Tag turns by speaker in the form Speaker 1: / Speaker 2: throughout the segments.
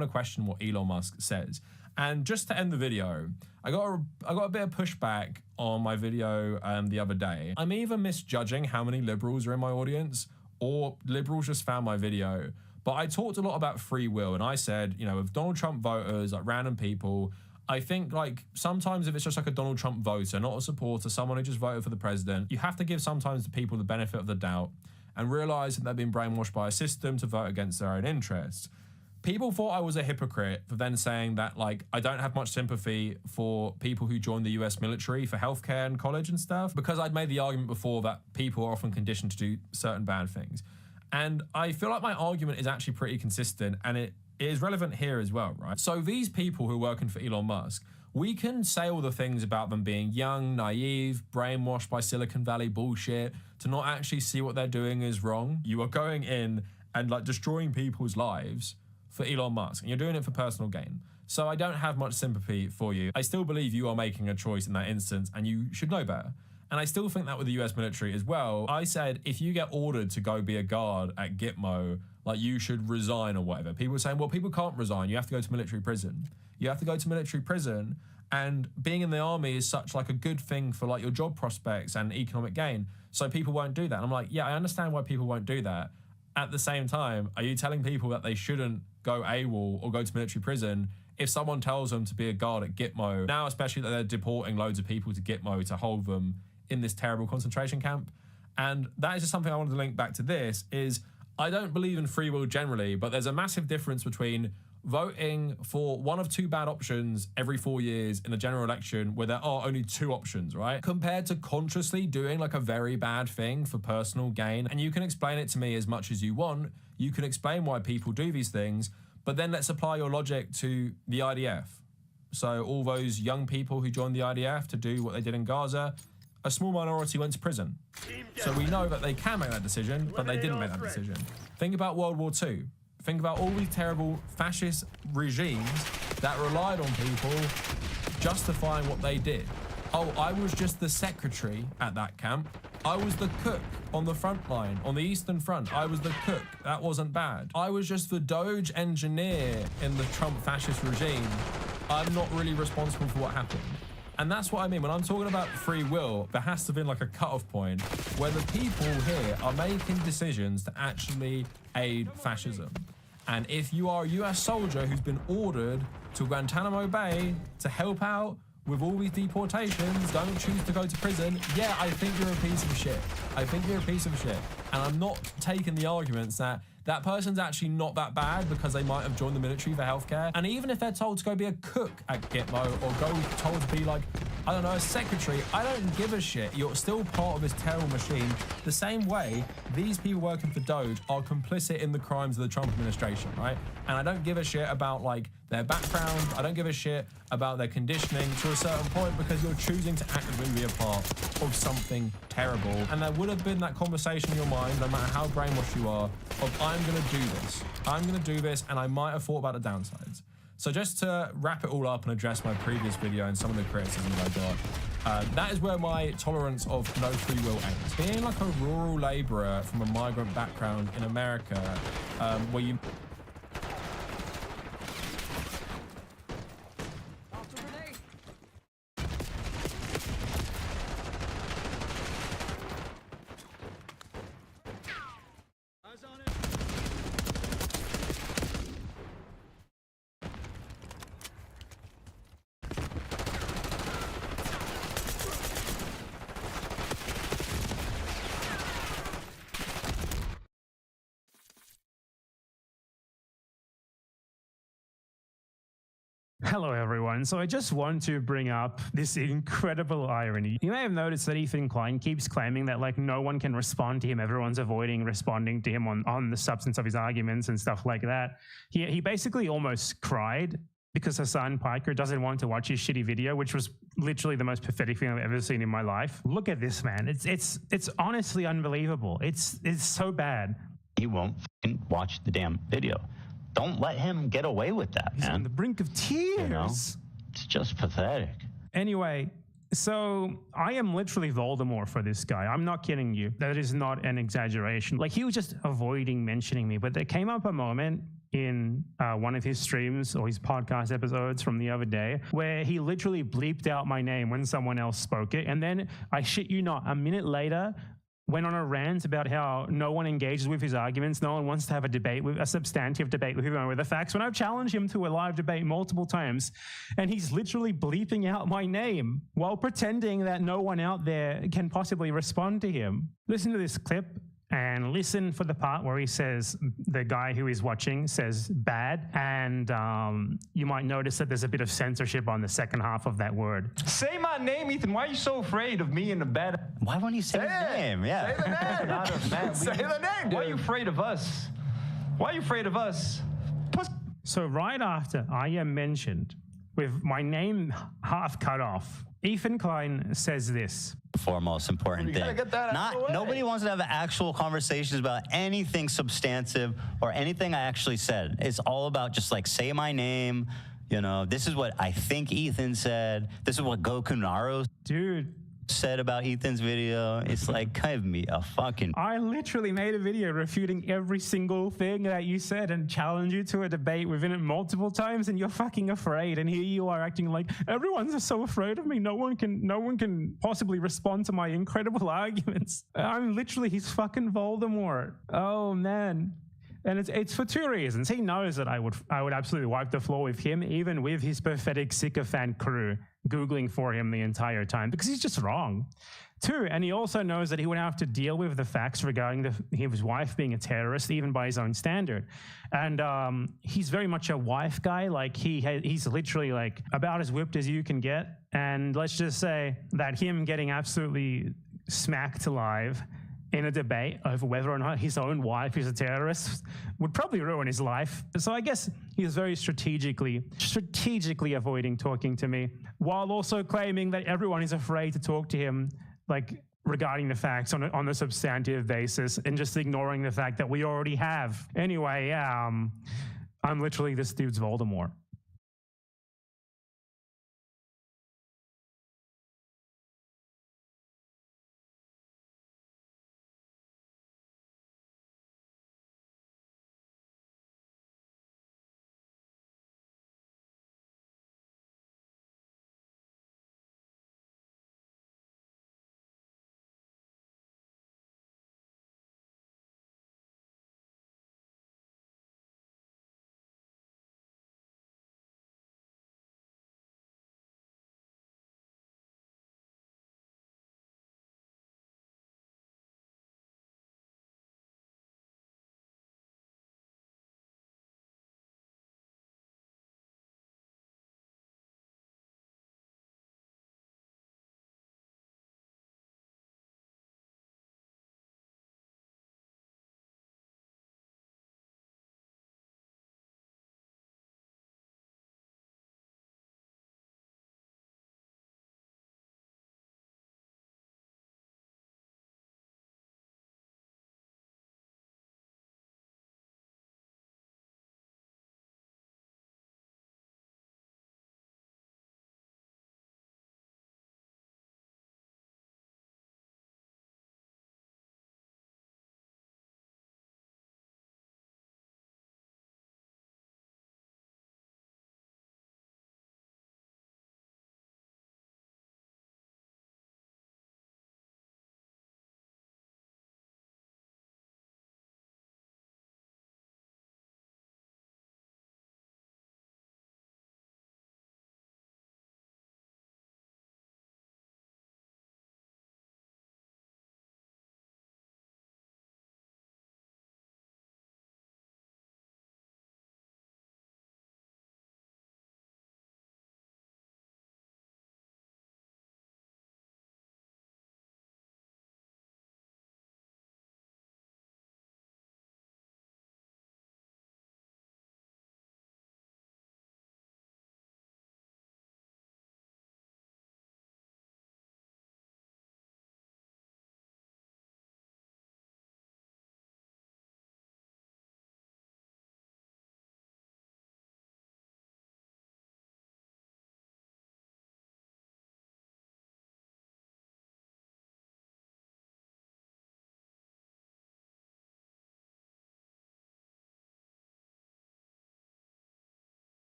Speaker 1: to question what Elon Musk says. And just to end the video, I got a bit of pushback on my video the other day. I'm either misjudging how many liberals are in my audience, or liberals just found my video. But I talked a lot about free will, and I said, you know, with Donald Trump voters, like random people, I think like sometimes if it's just like a Donald Trump voter, not a supporter, someone who just voted for the president, you have to give sometimes the people the benefit of the doubt and realize that they've been brainwashed by a system to vote against their own interests. People thought I was a hypocrite for then saying that, like, I don't have much sympathy for people who join the US military for healthcare and college and stuff, because I'd made the argument before that people are often conditioned to do certain bad things. And I feel like my argument is actually pretty consistent, and it is relevant here as well, right? So these people who are working for Elon Musk, we can say all the things about them being young, naive, brainwashed by Silicon Valley bullshit, to not actually see what they're doing is wrong. You are going in and like destroying people's lives for Elon Musk, and you're doing it for personal gain. So I don't have much sympathy for you. I still believe you are making a choice in that instance, and you should know better. And I still think that with the US military as well. I said, if you get ordered to go be a guard at Gitmo, like you should resign or whatever. People are saying, well, people can't resign. You have to go to military prison. You have to go to military prison, and being in the army is such like a good thing for like your job prospects and economic gain. So people won't do that. And I'm like, yeah, I understand why people won't do that. At the same time, are you telling people that they shouldn't go AWOL or go to military prison if someone tells them to be a guard at Gitmo? Now, especially that they're deporting loads of people to Gitmo to hold them in this terrible concentration camp. And that is just something I wanted to link back to this, is I don't believe in free will generally, but there's a massive difference between voting for one of two bad options every 4 years in a general election where there are only two options, right? Compared to consciously doing like a very bad thing for personal gain. And you can explain it to me as much as you want. You can explain why people do these things, but then let's apply your logic to the IDF. So all those young people who joined the IDF to do what they did in Gaza, a small minority went to prison. So we know that they can make that decision, but they didn't make that decision. Think about World War II. Think about all these terrible fascist regimes that relied on people justifying what they did. Oh, I was just the secretary at that camp. I was the cook on the front line, on the Eastern Front. I was the cook. That wasn't bad. I was just the Doge engineer in the Trump fascist regime. I'm not really responsible for what happened. And that's what I mean. When I'm talking about free will, there has to be like a cutoff point where the people here are making decisions to actually aid fascism. And if you are a US soldier who's been ordered to Guantanamo Bay to help out with all these deportations, don't choose to go to prison, yeah, I think you're a piece of shit. I think you're a piece of shit. And I'm not taking the arguments that that person's actually not that bad because they might have joined the military for healthcare. And even if they're told to go be a cook at Gitmo or go told to be like, I don't know, a secretary, I don't give a shit. You're still part of this terrible machine. The same way these people working for Doge are complicit in the crimes of the Trump administration, right? And I don't give a shit about like their background. I don't give a shit about their conditioning to a certain point, because you're choosing to actively be a part of something terrible. And there would have been that conversation in your mind, no matter how brainwashed you are, of I'm gonna do this. I'm gonna do this, and I might have thought about the downsides. So just to wrap it all up and address my previous video and some of the criticism that I got, that is where my tolerance of no free will ends. Being like a rural laborer from a migrant background in America, where you...
Speaker 2: Hello everyone, so I just want to bring up this incredible irony. You may have noticed that Ethan Klein keeps claiming that like no one can respond to him, everyone's avoiding responding to him on the substance of his arguments and stuff like that. He basically almost cried because Hassan Piker doesn't want to watch his shitty video, which was literally the most pathetic thing I've ever seen in my life. Look at this, man. It's honestly unbelievable. It's so bad.
Speaker 3: He won't watch the damn video. Don't let him get away with that,
Speaker 2: He's
Speaker 3: man.
Speaker 2: on the brink of tears.
Speaker 3: You know? It's just pathetic.
Speaker 2: Anyway, so I am literally Voldemort for this guy. I'm not kidding you. That is not an exaggeration. Like, he was just avoiding mentioning me, but there came up a moment in one of his streams or his podcast episodes from the other day, where he literally bleeped out my name when someone else spoke it. And then, I shit you not, a minute later, went on a rant about how no one engages with his arguments. No one wants to have a substantive debate with him over the facts, when I've challenged him to a live debate multiple times. And he's literally bleeping out my name while pretending that no one out there can possibly respond to him. Listen to this clip. And listen for the part where he says, the guy who is watching says bad. And you might notice that there's a bit of censorship on the second half of that word.
Speaker 4: Say my name, Ethan. Why are you so afraid of me in the bed?
Speaker 3: Why won't you say his name? Yeah.
Speaker 1: Say the name.
Speaker 4: Not of man.
Speaker 1: Say the name, dude.
Speaker 4: Why are you afraid of us? Why are you afraid of us?
Speaker 2: So right after I am mentioned, with my name half cut off, Ethan Klein says this.
Speaker 3: Foremost important thing.
Speaker 1: Get that out of the way.
Speaker 3: Nobody wants to have actual conversations about anything substantive or anything I actually said. It's all about just like, say my name. You know, this is what I think Ethan said. This is what Goku Naru said about Ethan's video. It's like, give me a fucking...
Speaker 2: I literally made a video refuting every single thing that you said and challenged you to a debate within it multiple times, and you're fucking afraid. And here you are acting like everyone's so afraid of me. No one can possibly respond to my incredible arguments. I'm literally his fucking Voldemort. Oh man. And it's for two reasons. He knows that I would absolutely wipe the floor with him, even with his pathetic sycophant crew Googling for him the entire time, because he's just wrong. Two, and he also knows that he would have to deal with the facts regarding his wife being a terrorist, even by his own standard. And he's very much a wife guy. Like he's literally like about as whipped as you can get. And let's just say that him getting absolutely smacked alive in a debate over whether or not his own wife is a terrorist would probably ruin his life. So I guess he's very strategically avoiding talking to me, while also claiming that everyone is afraid to talk to him, like regarding the facts on a substantive basis, and just ignoring the fact that we already have. Anyway, I'm literally this dude's Voldemort.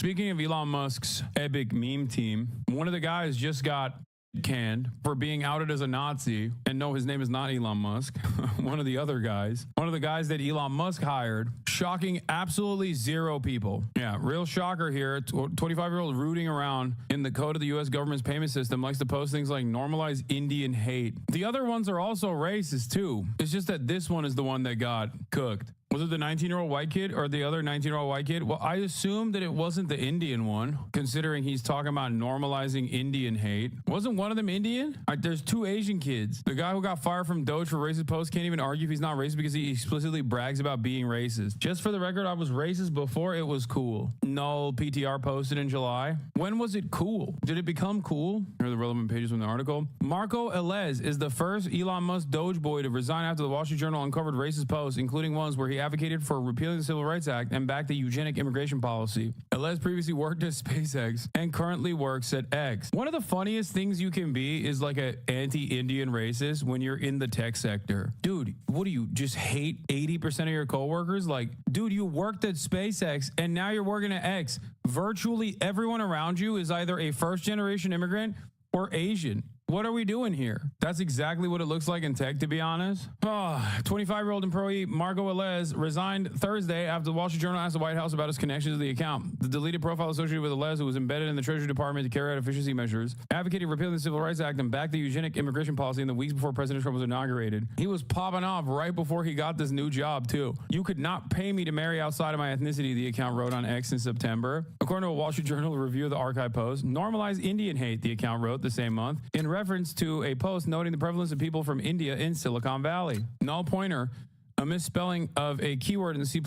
Speaker 5: Speaking of Elon Musk's epic meme team, one of the guys just got canned for being outed as a Nazi. And no, his name is not Elon Musk. One of the other guys. One of the guys that Elon Musk hired. Shocking absolutely zero people. Yeah, real shocker here. 25-year-old rooting around in the code of the U.S. government's payment system likes to post things like normalize Indian hate. The other ones are also racist too. It's just that this one is the one that got cooked. Was it the 19-year-old white kid or the other 19-year-old white kid? Well, I assumed that it wasn't the Indian one, considering he's talking about normalizing Indian hate. Wasn't one of them Indian? There's two Asian kids. The guy who got fired from Doge for racist posts can't even argue if he's not racist because he explicitly brags about being racist. Just for the record, I was racist before it was cool. Null PTR posted in July. When was it cool? Did it become cool? Here are the relevant pages from the article. Marco Elez is the first Elon Musk Doge boy to resign after the Wall Street Journal uncovered racist posts, including ones where he advocated for repealing the Civil Rights Act and backed the eugenic immigration policy. Elez previously worked at SpaceX and currently works at X. One of the funniest things you can be is like an anti-Indian racist when you're in the tech sector. Dude, what do you just hate 80% of your coworkers? Like, dude, you worked at SpaceX and now you're working at X. Virtually everyone around you is either a first-generation immigrant or Asian. What are we doing here? That's exactly what it looks like in tech, to be honest. 25-year-old employee Marco Elez resigned Thursday after the Wall Street Journal asked the White House about his connection to the account. The deleted profile associated with Elez, who was embedded in the Treasury Department to carry out efficiency measures, advocated repealing the Civil Rights Act and backed the eugenic immigration policy in the weeks before President Trump was inaugurated. He was popping off right before he got this new job, too. You could not pay me to marry outside of my ethnicity, the account wrote on X in September. According to a Wall Street Journal review of the archive post, normalize Indian hate, the account wrote the same month, in reference to a post noting the prevalence of people from India in Silicon Valley. Null pointer, a misspelling of a keyword in the C++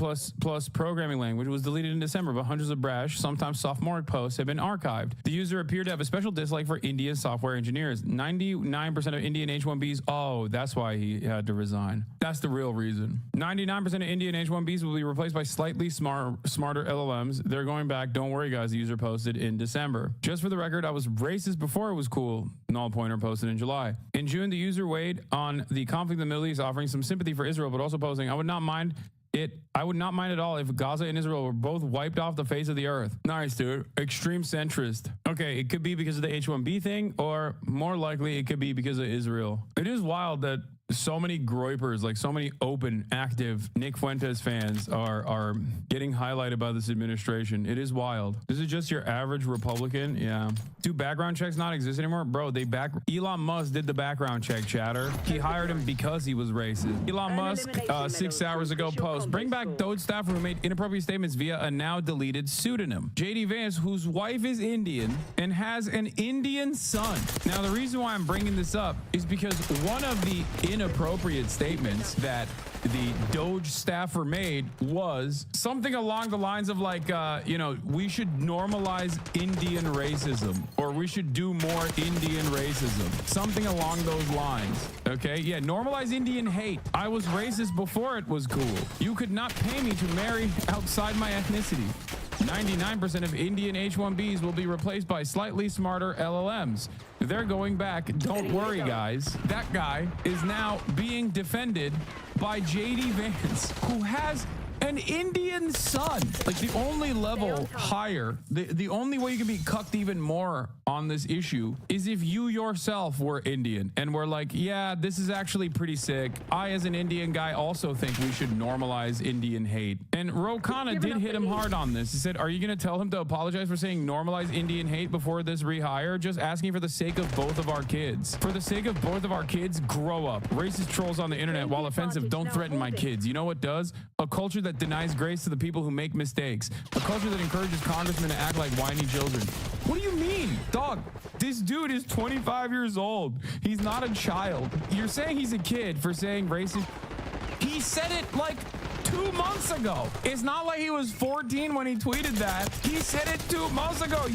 Speaker 5: programming language, was deleted in December, but hundreds of brash, sometimes sophomoric posts have been archived. The user appeared to have a special dislike for Indian software engineers. 99% of Indian H-1Bs, oh, that's why he had to resign. That's the real reason. 99% of Indian H-1Bs will be replaced by slightly smarter LLMs. They're going back. Don't worry, guys, the user posted in December. Just for the record, I was racist before it was cool. Null pointer posted in July. In June, the user weighed on the conflict in the Middle East, offering some sympathy for Israel, but also posting, I would not mind at all if Gaza and Israel were both wiped off the face of the earth. Nice, dude. Extreme centrist. Okay, it could be because of the H-1B thing, or more likely it could be because of Israel. It is wild that so many groypers, like so many open, active Nick Fuentes fans are getting highlighted by this administration. It is wild. This is just your average Republican. Yeah. Do background checks not exist anymore? Bro, Elon Musk did the background check, chatter. He hired him because he was racist. Elon Musk, 6 hours ago, post, bring back Doge staffer who made inappropriate statements via a now deleted pseudonym. JD Vance, whose wife is Indian and has an Indian son. Now, the reason why I'm bringing this up is because one of the inappropriate statements that the Doge staffer made was something along the lines of like, we should normalize Indian racism, or we should do more Indian racism. Something along those lines. Okay. Yeah. Normalize Indian hate. I was racist before it was cool. You could not pay me to marry outside my ethnicity. 99% of Indian H-1Bs will be replaced by slightly smarter LLMs. They're going back. Don't worry, guys. That guy is now being defended by JD Vance, who has an Indian son. Like, the only level higher, the only way you can be cucked even more on this issue is if you yourself were Indian and were like, yeah, this is actually pretty sick. I, as an Indian guy, also think we should normalize Indian hate. And Rokana did hit him hard on this. He said, are you going to tell him to apologize for saying normalize Indian hate before this rehire? Just asking for the sake of both of our kids. For the sake of both of our kids, grow up. Racist trolls on the internet, while offensive, don't threaten my kids. You know what does? A culture that denies grace to the people who make mistakes. A culture that encourages congressmen to act like whiny children. What do you mean? Dog, this dude is 25 years old. He's not a child. You're saying he's a kid for saying racist. He said it like 2 months ago. It's not like he was 14 when he tweeted that. He said it 2 months ago.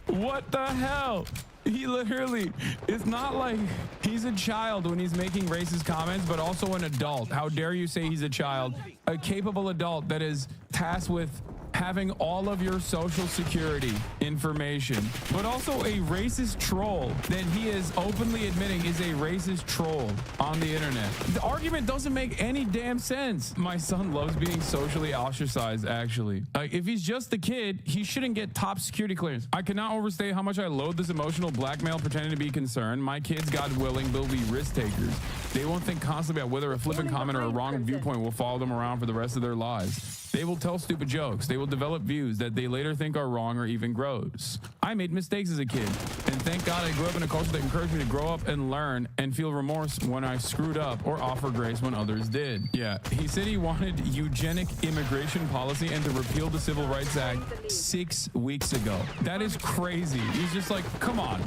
Speaker 5: What the hell? He literally, it's not like he's a child when he's making racist comments, but also an adult. How dare you say he's a child? A capable adult that is tasked with having all of your social security information, but also a racist troll that he is openly admitting is a racist troll on the internet. The argument doesn't make any damn sense. My son loves being socially ostracized, actually. Like, if he's just a kid, he shouldn't get top security clearance. I cannot overstate how much I loathe this emotional blackmail pretending to be concerned. My kids, God willing, will be risk takers. They won't think constantly about whether a flippant comment or a wrong viewpoint will follow them around for the rest of their lives. They will tell stupid jokes. They will develop views that they later think are wrong or even gross. I made mistakes as a kid, and thank God I grew up in a culture that encouraged me to grow up and learn and feel remorse when I screwed up or offer grace when others did. Yeah, he said he wanted eugenic immigration policy and to repeal the Civil Rights Act 6 weeks ago. That is crazy. He's just like, come on.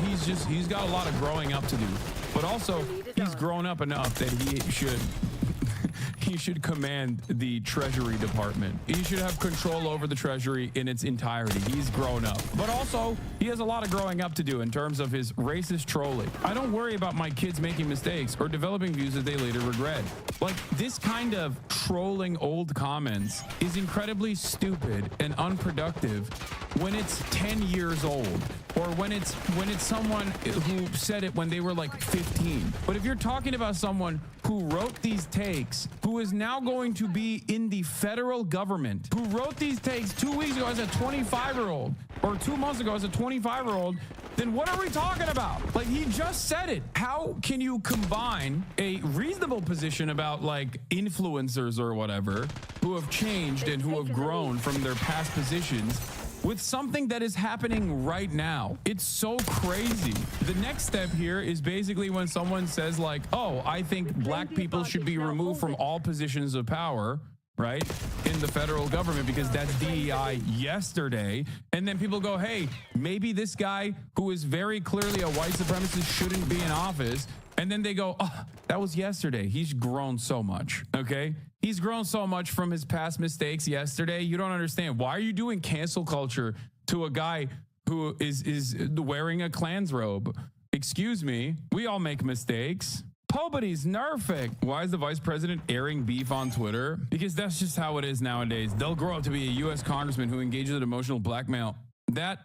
Speaker 5: He's got a lot of growing up to do, but also he's grown up enough that he should command the Treasury Department. He should have control over the Treasury in its entirety. He's grown up. But also, he has a lot of growing up to do in terms of his racist trolling. I don't worry about my kids making mistakes or developing views that they later regret. Like, this kind of trolling old comments is incredibly stupid and unproductive when it's 10 years old, or when it's someone who said it when they were like 15. But if you're talking about someone who wrote these takes, who is now going to be in the federal government, who wrote these takes 2 weeks ago as a 25-year-old, or 2 months ago as a 25-year-old, then what are we talking about? Like, he just said it. How can you combine a reasonable position about like influencers or whatever who have changed and who have grown from their past positions with something that is happening right now? It's so crazy. The next step here is basically when someone says like, oh, I think black people should be removed from all positions of power, right, in the federal government because that's DEI yesterday. And then people go, hey, maybe this guy who is very clearly a white supremacist shouldn't be in office. And then they go, oh, that was yesterday. He's grown so much, okay? He's grown so much from his past mistakes yesterday. You don't understand. Why are you doing cancel culture to a guy who is wearing a Klan's robe? Excuse me. We all make mistakes. Nobody's nerfing. Why is the vice president airing beef on Twitter? Because that's just how it is nowadays. They'll grow up to be a U.S. congressman who engages in emotional blackmail.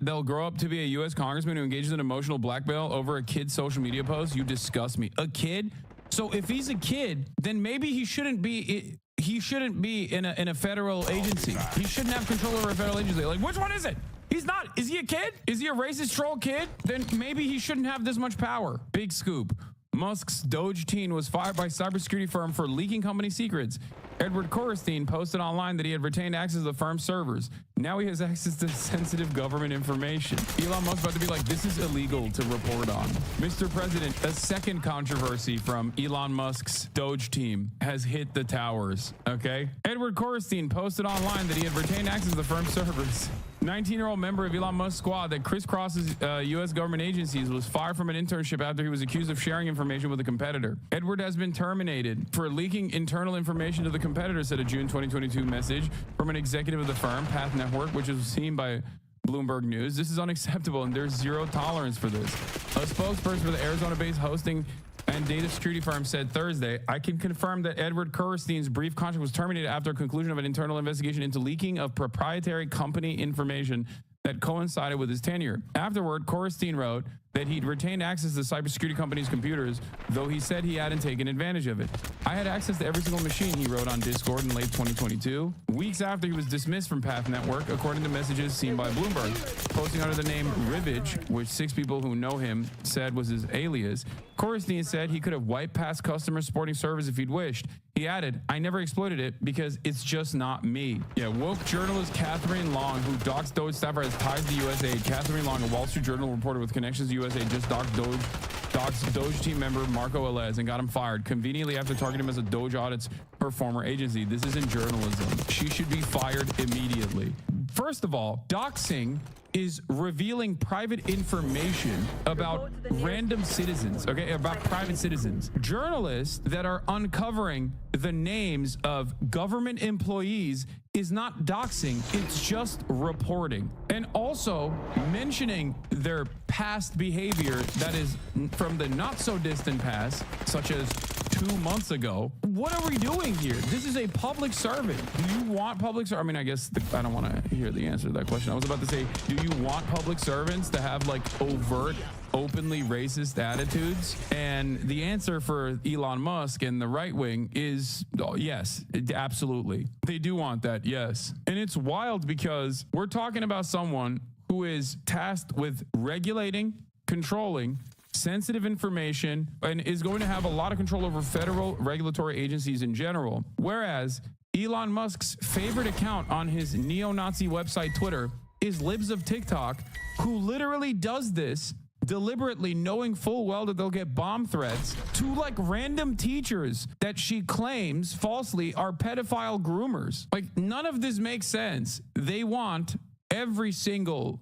Speaker 5: They'll grow up to be a U.S. congressman who engages in emotional blackmail over a kid's social media post. You disgust me. A kid? So if he's a kid, then maybe he shouldn't be in a federal agency. He shouldn't have control over a federal agency. Like, which one is it? He's not. Is he a kid? Is he a racist troll kid? Then maybe he shouldn't have this much power. Big scoop. Musk's Doge team was fired by cybersecurity firm for leaking company secrets. Edward Korestein posted online that he had retained access to the firm's servers. Now he has access to sensitive government information. Elon Musk about to be like, this is illegal to report on. Mr. President, a second controversy from Elon Musk's Doge team has hit the towers, okay? Edward Korestein posted online that he had retained access to the firm's servers. 19-year-old member of Elon Musk's squad that crisscrosses U.S. government agencies was fired from an internship after he was accused of sharing information with a competitor. Edward has been terminated for leaking internal information to the competitor, said a June 2022 message from an executive of the firm, Path Network, which was seen by Bloomberg News. This is unacceptable and there's zero tolerance for this. A spokesperson for the Arizona-based hosting and data security firm said Thursday, I can confirm that Edward Korestein's brief contract was terminated after a conclusion of an internal investigation into leaking of proprietary company information that coincided with his tenure. Afterward, Korestein wrote that he'd retained access to the cybersecurity company's computers, though he said he hadn't taken advantage of it. I had access to every single machine, he wrote on Discord in late 2022, weeks after he was dismissed from Path Network, according to messages seen by Bloomberg. Posting under the name Rivage, which 6 people who know him said was his alias, Korestein said he could have wiped past customer supporting servers if he'd wished. He added, I never exploited it because it's just not me. Yeah, woke journalist Catherine Long, who doxed Doge staffer has ties to USAID. Catherine Long, a Wall Street Journal reporter with connections to USAID, just doxed Doge team member Marco Alez and got him fired conveniently after targeting him as a Doge audits her former agency. This isn't journalism. She should be fired immediately. First of all, doxing is revealing private information about random citizens, okay, about private citizens. Journalists that are uncovering the names of government employees is not doxing, it's just reporting. And also mentioning their past behavior that is from the not so distant past, such as 2 2 months ago. What are we doing here? This is a public servant. Do you want public servants? I mean, I guess I don't want to hear the answer to that question. I was about to say, do you want public servants to have like overt, openly racist attitudes? And the answer for Elon Musk and the right wing is yes, absolutely. They do want that, yes. And it's wild because we're talking about someone who is tasked with regulating, controlling sensitive information, and is going to have a lot of control over federal regulatory agencies in general. Whereas Elon Musk's favorite account on his neo-Nazi website, Twitter, is Libs of TikTok, who literally does this deliberately, knowing full well that they'll get bomb threats to like random teachers that she claims falsely are pedophile groomers. Like, none of this makes sense. They want every single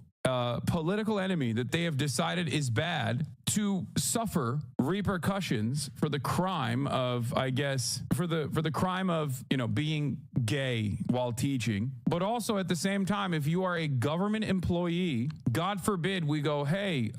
Speaker 5: political enemy that they have decided is bad to suffer repercussions for the crime of, I guess, for the crime of, you know, being gay while teaching. But also at the same time, if you are a government employee, God forbid we go, hey,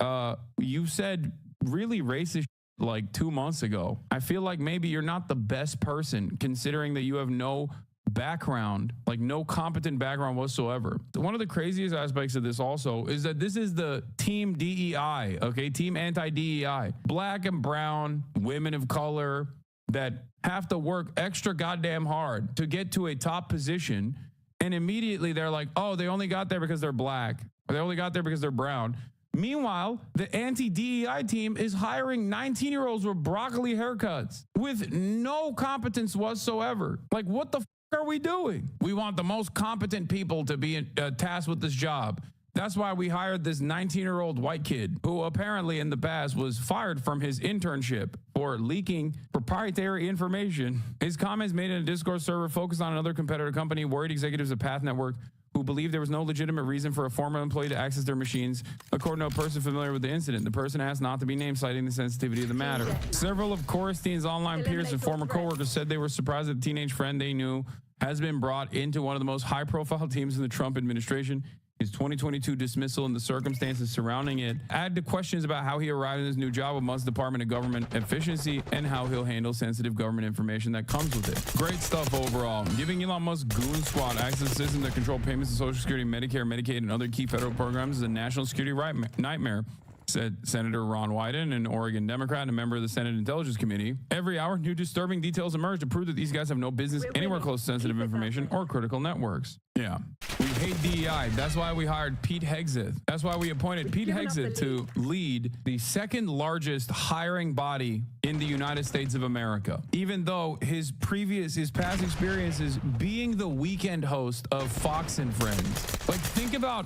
Speaker 5: you said really racist like 2 months ago. I feel like maybe you're not the best person, considering that you have no background, like no competent background whatsoever. One of the craziest aspects of this also is that this is the team DEI, okay? Team anti-DEI. Black and brown women of color that have to work extra goddamn hard to get to a top position. And immediately they're like, oh, they only got there because they're black, or they only got there because they're brown. Meanwhile, the anti-DEI team is hiring 19-year-olds with broccoli haircuts with no competence whatsoever. Like, what the are we doing? We want the most competent people to be tasked with this job. That's why we hired this 19-year-old white kid who apparently in the past was fired from his internship for leaking proprietary information. His comments made in a Discord server focused on another competitor company worried executives of Path Network who believed there was no legitimate reason for a former employee to access their machines, according to a person familiar with the incident. The person asked not to be named, citing the sensitivity of the matter. Several of Corstein's online peers and former coworkers said they were surprised that the teenage friend they knew has been brought into one of the most high-profile teams in the Trump administration. His 2022 dismissal and the circumstances surrounding it add to questions about how he arrived in his new job with Musk's Department of Government Efficiency and how he'll handle sensitive government information that comes with it. Great stuff overall. Giving Elon Musk's goon squad access to systems that control payments to Social Security, Medicare, Medicaid, and other key federal programs is a national security nightmare, said Senator Ron Wyden, an Oregon Democrat and a member of the Senate Intelligence Committee. Every hour, new disturbing details emerge to prove that these guys have no business anywhere close to sensitive information or critical networks. Yeah. We hate DEI. That's why we hired Pete Hegseth. That's why we appointed Pete Hegseth to lead the second largest hiring body in the United States of America. Even though his past experiences being the weekend host of Fox and Friends. Like, think about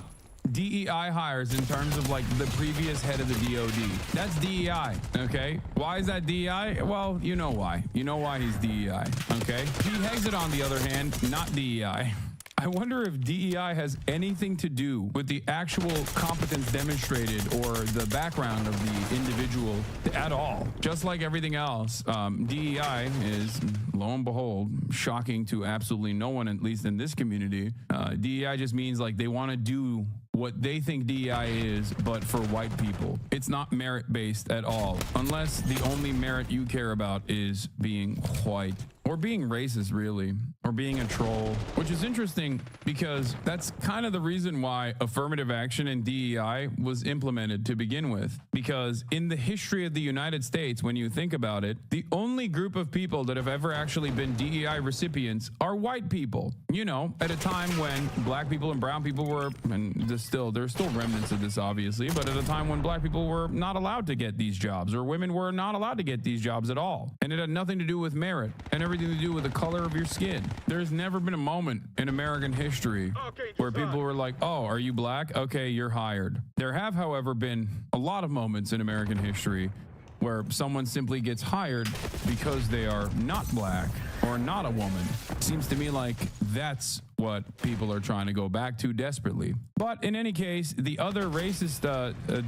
Speaker 5: DEI hires in terms of like the previous head of the DOD. That's DEI, okay? Why is that DEI? Well, you know why. You know why he's DEI, okay? Pete Hegseth, on the other hand, not DEI. I wonder if DEI has anything to do with the actual competence demonstrated or the background of the individual at all. Just like everything else, DEI is, lo and behold, shocking to absolutely no one, at least in this community. DEI just means like they want to do what they think DEI is, but for white people. It's not merit-based at all, unless the only merit you care about is being white. Or being racist, really, or being a troll, which is interesting because that's kind of the reason why affirmative action and DEI was implemented to begin with. Because in the history of the United States, when you think about it, the only group of people that have ever actually been DEI recipients are white people. You know, at a time when black people and brown people were, and there's still remnants of this, obviously, but at a time when black people were not allowed to get these jobs, or women were not allowed to get these jobs at all. And it had nothing to do with merit and everything to do with the color of your skin. There's never been a moment in American history where people were like, oh, are you black? Okay, you're hired. There have, however, been a lot of moments in American history where someone simply gets hired because they are not black or not a woman. Seems to me like that's what people are trying to go back to desperately. But in any case, the other racist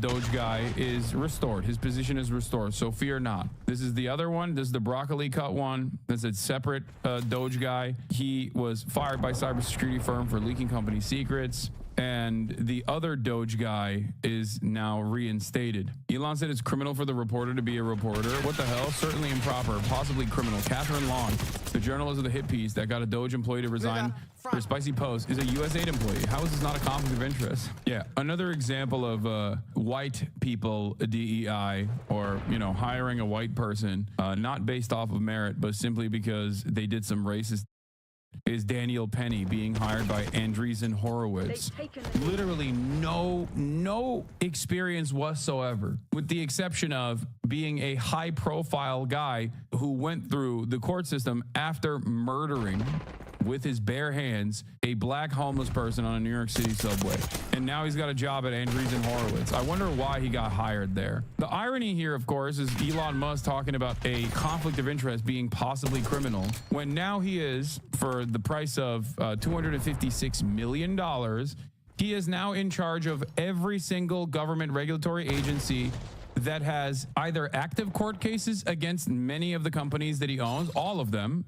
Speaker 5: Doge guy is restored. His position is restored, so fear not. This is the other one. This is the broccoli cut one. This is a separate Doge guy. He was fired by cybersecurity firm for leaking company secrets. and the other Doge guy is now reinstated. Elon said it's criminal for the reporter to be a reporter. What the hell? Certainly improper, possibly criminal. Catherine Long, the journalist of the hit piece that got a Doge employee to resign for a spicy post, is a USAID employee. How is this not a conflict of interest? Yeah, another example of white people DEI, or, you know, hiring a white person, not based off of merit, but simply because they did some racist, is Daniel Penny being hired by Andreessen Horowitz. Literally no experience whatsoever, with the exception of being a high-profile guy who went through the court system after murdering with his bare hands a black homeless person on a New York City subway. And now he's got a job at Andreessen Horowitz. I wonder why he got hired there. The irony here, of course, is Elon Musk talking about a conflict of interest being possibly criminal, when now he is, for the price of $256 million, he is now in charge of every single government regulatory agency that has either active court cases against many of the companies that he owns, all of them,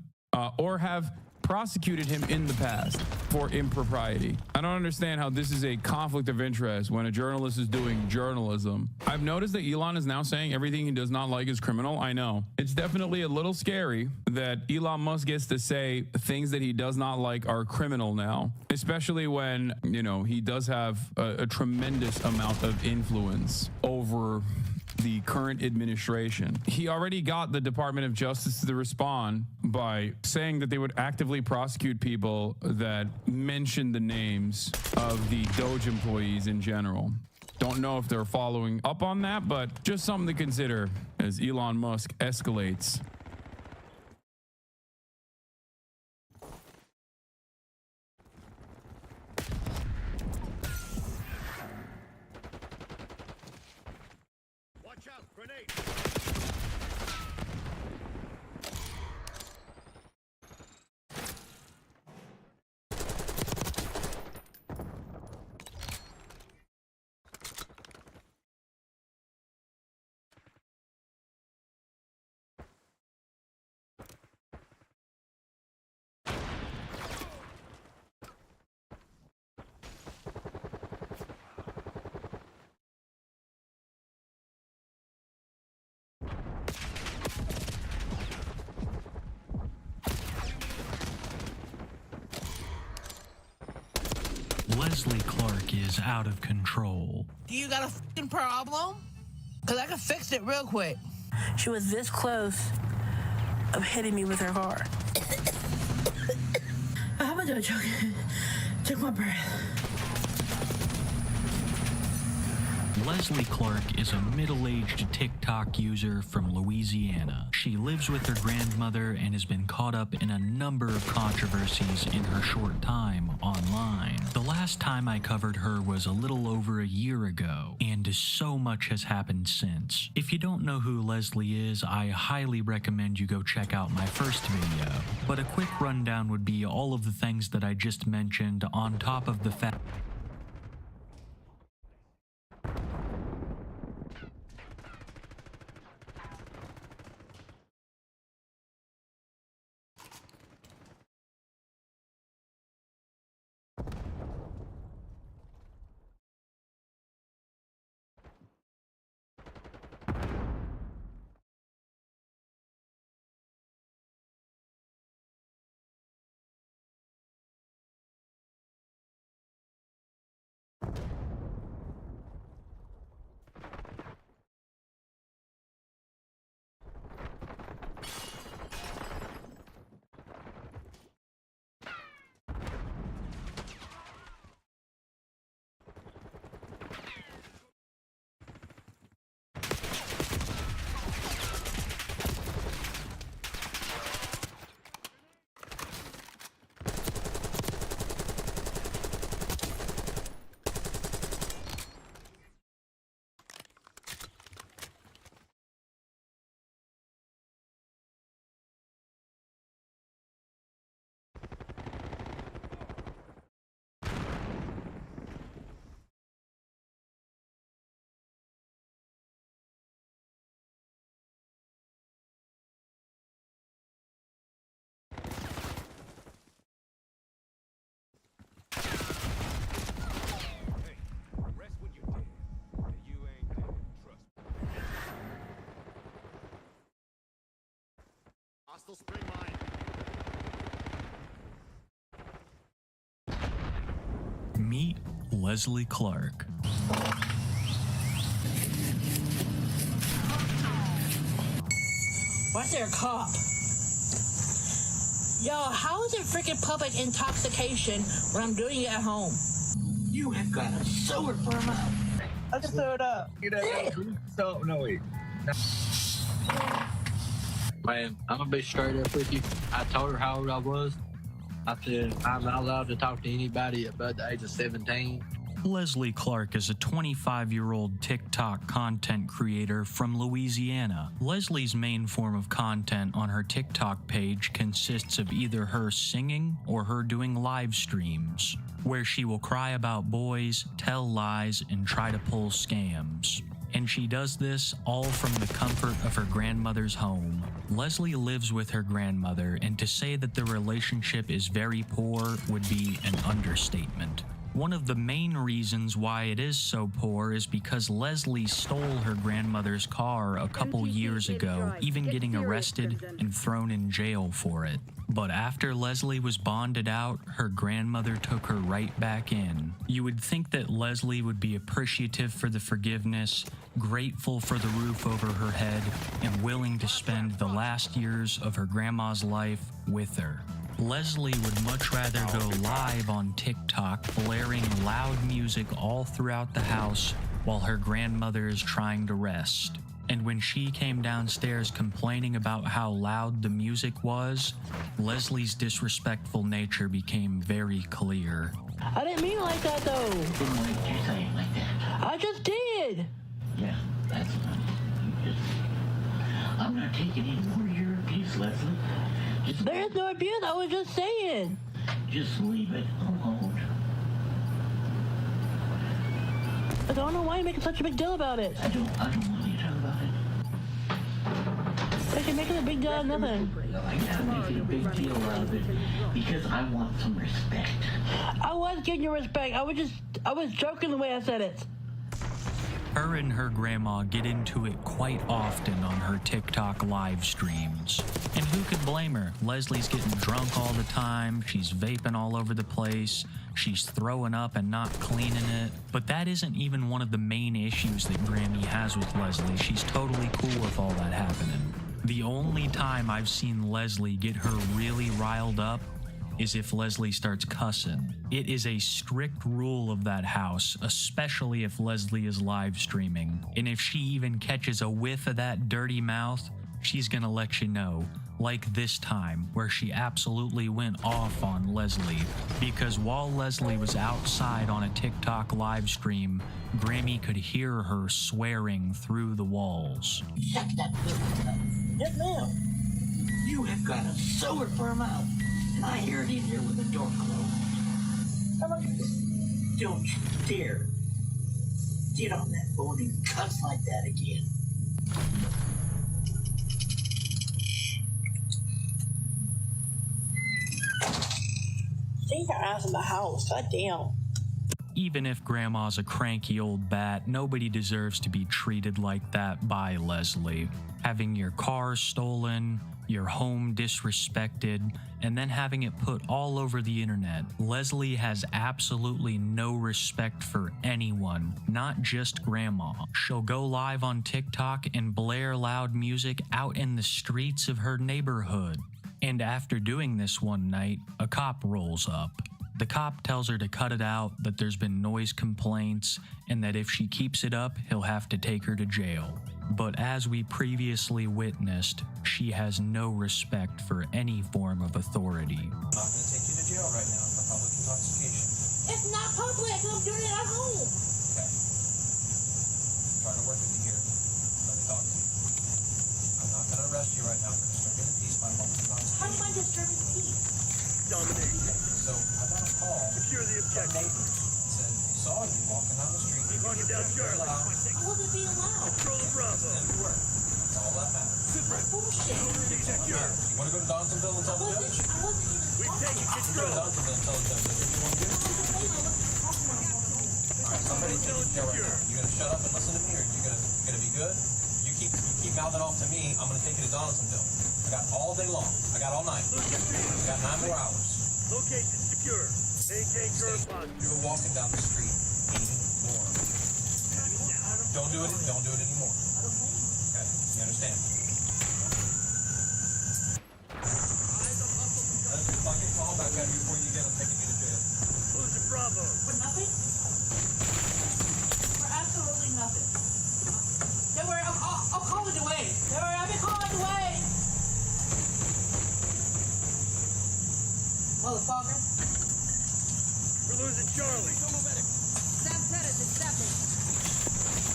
Speaker 5: or have prosecuted him in the past for impropriety. I don't understand how this is a conflict of interest when a journalist is doing journalism. I've noticed that Elon is now saying everything he does not like is criminal. I know. It's definitely a little scary that Elon Musk gets to say things that he does not like are criminal now, especially when, you know, he does have a tremendous amount of influence over the current administration. He already got the Department of Justice to respond by saying that they would actively prosecute people that mention the names of the Doge employees in general. Don't know if they're following up on that, but just something to consider as Elon Musk escalates.
Speaker 6: Watch out, grenade!
Speaker 7: Leslie Clark is out of control.
Speaker 8: Do you got a f***ing problem? Because I can fix it real quick.
Speaker 9: She was this close of hitting me with her car. How am I doing, Chuck? Take my breath.
Speaker 7: Leslie Clark is a middle-aged TikTok user from Louisiana. She lives with her grandmother and has been caught up in a number of controversies in her short time online. The last time I covered her was a little over a year ago, and so much has happened since. If you don't know who Leslie is, I highly recommend you go check out my first video. But a quick rundown would be all of the things that I just mentioned on top of the fact
Speaker 6: Hostile spring mine.
Speaker 7: Meet Leslie Clark.
Speaker 8: Why's there a cop? Yo, how is it freaking public intoxication when I'm doing it at home? You have got a sewer for a mouth.
Speaker 4: I just throw it up.
Speaker 10: So, no, wait. Man, I'm gonna be straight up with you. I told her how old I was. I said I'm not allowed to talk to anybody above the age of 17.
Speaker 7: Leslie Clark is a 25-year-old TikTok content creator from Louisiana. Leslie's main form of content on her TikTok page consists of either her singing or her doing live streams, where she will cry about boys, tell lies, and try to pull scams. And she does this all from the comfort of her grandmother's home. Leslie lives with her grandmother, and to say that the relationship is very poor would be an understatement. One of the main reasons why it is so poor is because Leslie stole her grandmother's car a couple years ago, even getting arrested and thrown in jail for it. But after Leslie was bonded out, her grandmother took her right back in. You would think that Leslie would be appreciative for the forgiveness, grateful for the roof over her head, and willing to spend the last years of her grandma's life with her. Leslie would much rather go live on TikTok, blaring loud music all throughout the house while her grandmother is trying to rest. And when she came downstairs complaining about how loud the music was, Leslie's disrespectful nature became very clear.
Speaker 8: I didn't mean it like that, though.
Speaker 11: Why did you say it like that?
Speaker 8: I just did.
Speaker 11: Yeah, that's fine. I'm not taking any more of your abuse, Leslie.
Speaker 8: There is no abuse. I was just saying.
Speaker 11: Just leave it alone.
Speaker 8: I don't know why you're making such a big deal about it.
Speaker 11: I don't want you to talk about it.
Speaker 8: Like you're making a big deal out of nothing.
Speaker 11: I'm not making a big deal out of it because I want some respect.
Speaker 8: I was getting your respect. I was joking the way I said it.
Speaker 7: Her and her grandma get into it quite often on her TikTok live streams. And who could blame her? Leslie's getting drunk all the time, she's vaping all over the place, she's throwing up and not cleaning it. But that isn't even one of the main issues that Grammy has with Leslie. She's totally cool with all that happening. The only time I've seen Leslie get her really riled up is if Leslie starts cussing. It is a strict rule of that house, especially if Leslie is live streaming. And if she even catches a whiff of that dirty mouth, she's gonna let you know. Like this time, where she absolutely went off on Leslie. Because while Leslie was outside on a TikTok live stream, Grammy could hear her swearing through the walls.
Speaker 11: Shut that business up.
Speaker 8: Yes, ma'am.
Speaker 11: You have got a sewer for a mouth. And I hear it in here with the door closed. Don't you dare get on that phone and cuss like that again.
Speaker 8: Stay your ass in the house. God damn.
Speaker 7: Even if Grandma's a cranky old bat, nobody deserves to be treated like that by Leslie. Having your car stolen, your home disrespected, and then having it put all over the internet. Leslie has absolutely no respect for anyone, not just Grandma. She'll go live on TikTok and blare loud music out in the streets of her neighborhood. And after doing this one night, a cop rolls up. The cop tells her to cut it out, that there's been noise complaints, and that if she keeps it up, he'll have to take her to jail. But as we previously witnessed, she has no respect for any form of authority.
Speaker 12: I'm not going to take you to jail right now for public intoxication.
Speaker 8: It's not public. I'm doing it at home.
Speaker 12: Okay. I'm trying to work with you here. Let me talk to you. I'm not going to arrest you right now for disturbing the peace by public intoxication.
Speaker 8: How am I disturbing peace?
Speaker 12: Dominate. So I got a call. Secure the objective. Neighbors said he saw you walking down the street. He's walking down Charlie.
Speaker 8: I wasn't being loud.
Speaker 12: Control the Bravo. That's all that matters.
Speaker 8: That's bullshit.
Speaker 12: You want to go to Donaldsonville and tell the judge?
Speaker 8: I wasn't even
Speaker 12: We've taken control. Go to Donaldsonville and tell the judge. That's what you want to do? All right, somebody take you to jail right now. You gonna shut up and listen to me, or you gonna be good? You keep mouthing off to me. I'm gonna take you to Donaldsonville. I got all day long. I got all night. I got 9 more hours.
Speaker 6: Location secure. Maintain current posture.
Speaker 12: You're walking down the street anymore. Don't do it. Don't do it anymore. Okay, you understand? If I get called back at you before you get, I'm taking you to jail.
Speaker 6: Who's the Bravo?
Speaker 8: For nothing? For absolutely nothing. Don't worry, I'll call it away. Don't worry, I'll be calling it away. Motherfucker.
Speaker 6: We're losing Charlie.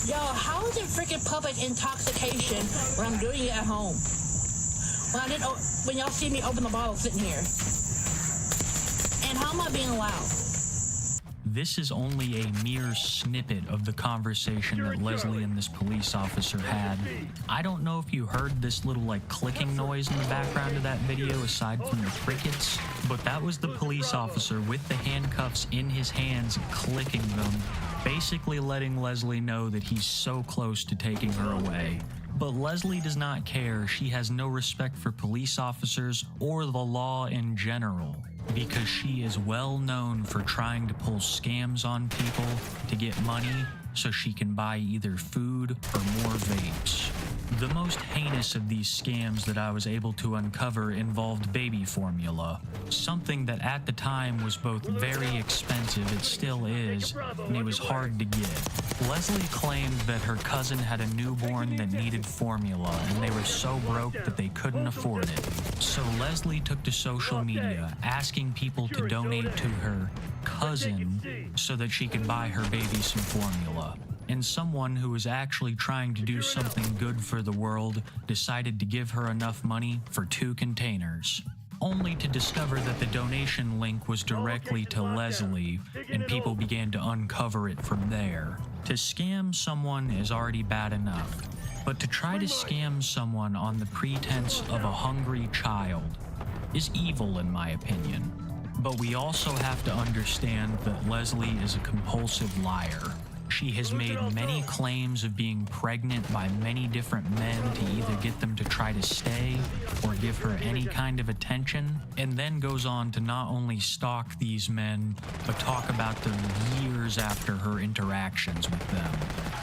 Speaker 8: Yo, how is it freaking public intoxication when I'm doing it at home? When y'all see me open the bottle sitting here? And how am I being allowed?
Speaker 7: This is only a mere snippet of the conversation that Leslie and this police officer had. I don't know if you heard this little clicking noise in the background of that video aside from the crickets, but that was the police officer with the handcuffs in his hands clicking them, basically letting Leslie know that he's so close to taking her away. But Leslie does not care. She has no respect for police officers or the law in general, because she is well known for trying to pull scams on people to get money so she can buy either food or more vapes. The most heinous of these scams that I was able to uncover involved baby formula, something that at the time was both very expensive, it still is, and it was hard to get. Leslie claimed that her cousin had a newborn that needed formula, and they were so broke that they couldn't afford it. So Leslie took to social media asking people to donate to her cousin so that she could buy her baby some formula. And someone who was actually trying to do something good for the world decided to give her enough money for 2 containers, only to discover that the donation link was directly to Leslie, and people began to uncover it from there. To scam someone is already bad enough, but to try to scam someone on the pretense of a hungry child is evil in my opinion. But we also have to understand that Leslie is a compulsive liar. She has made many claims of being pregnant by many different men to either get them to try to stay or give her any kind of attention, and then goes on to not only stalk these men, but talk about them years after her interactions with them.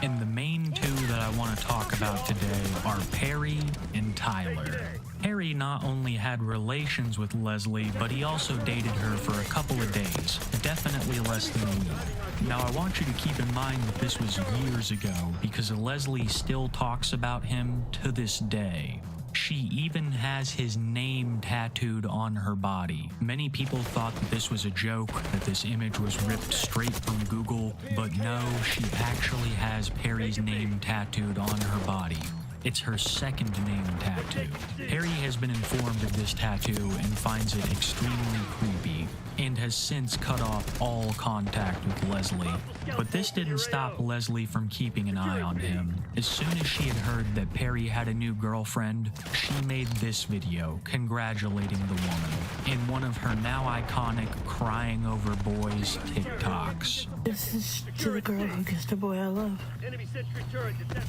Speaker 7: And the main 2 that I want to talk about today are Perry and Tyler. Perry not only had relations with Leslie, but he also dated her for a couple of days, definitely less than a week. Now I want you to keep in mind that this was years ago, because Leslie still talks about him to this day. She even has his name tattooed on her body. Many people thought that this was a joke, that this image was ripped straight from Google, but no, she actually has Perry's name tattooed on her body. It's her second name tattoo. Perry has been informed of this tattoo and finds it extremely creepy, and has since cut off all contact with Leslie. But this didn't stop Leslie from keeping an eye on him. As soon as she had heard that Perry had a new girlfriend, she made this video congratulating the woman in one of her now iconic crying over boys TikToks.
Speaker 9: This is to the girl who kissed a boy I love.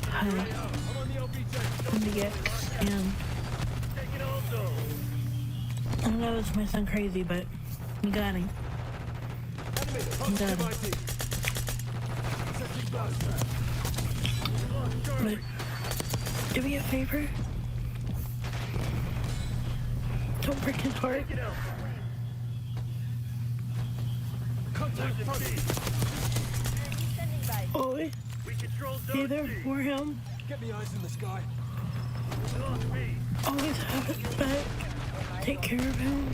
Speaker 9: Hi. I'm the ex, and I know this might sound crazy, but you got him. You got him. But do me a favor. Don't break his heart. Always be there for him.
Speaker 6: Get me eyes in the sky.
Speaker 9: Always have his back. Take care of him.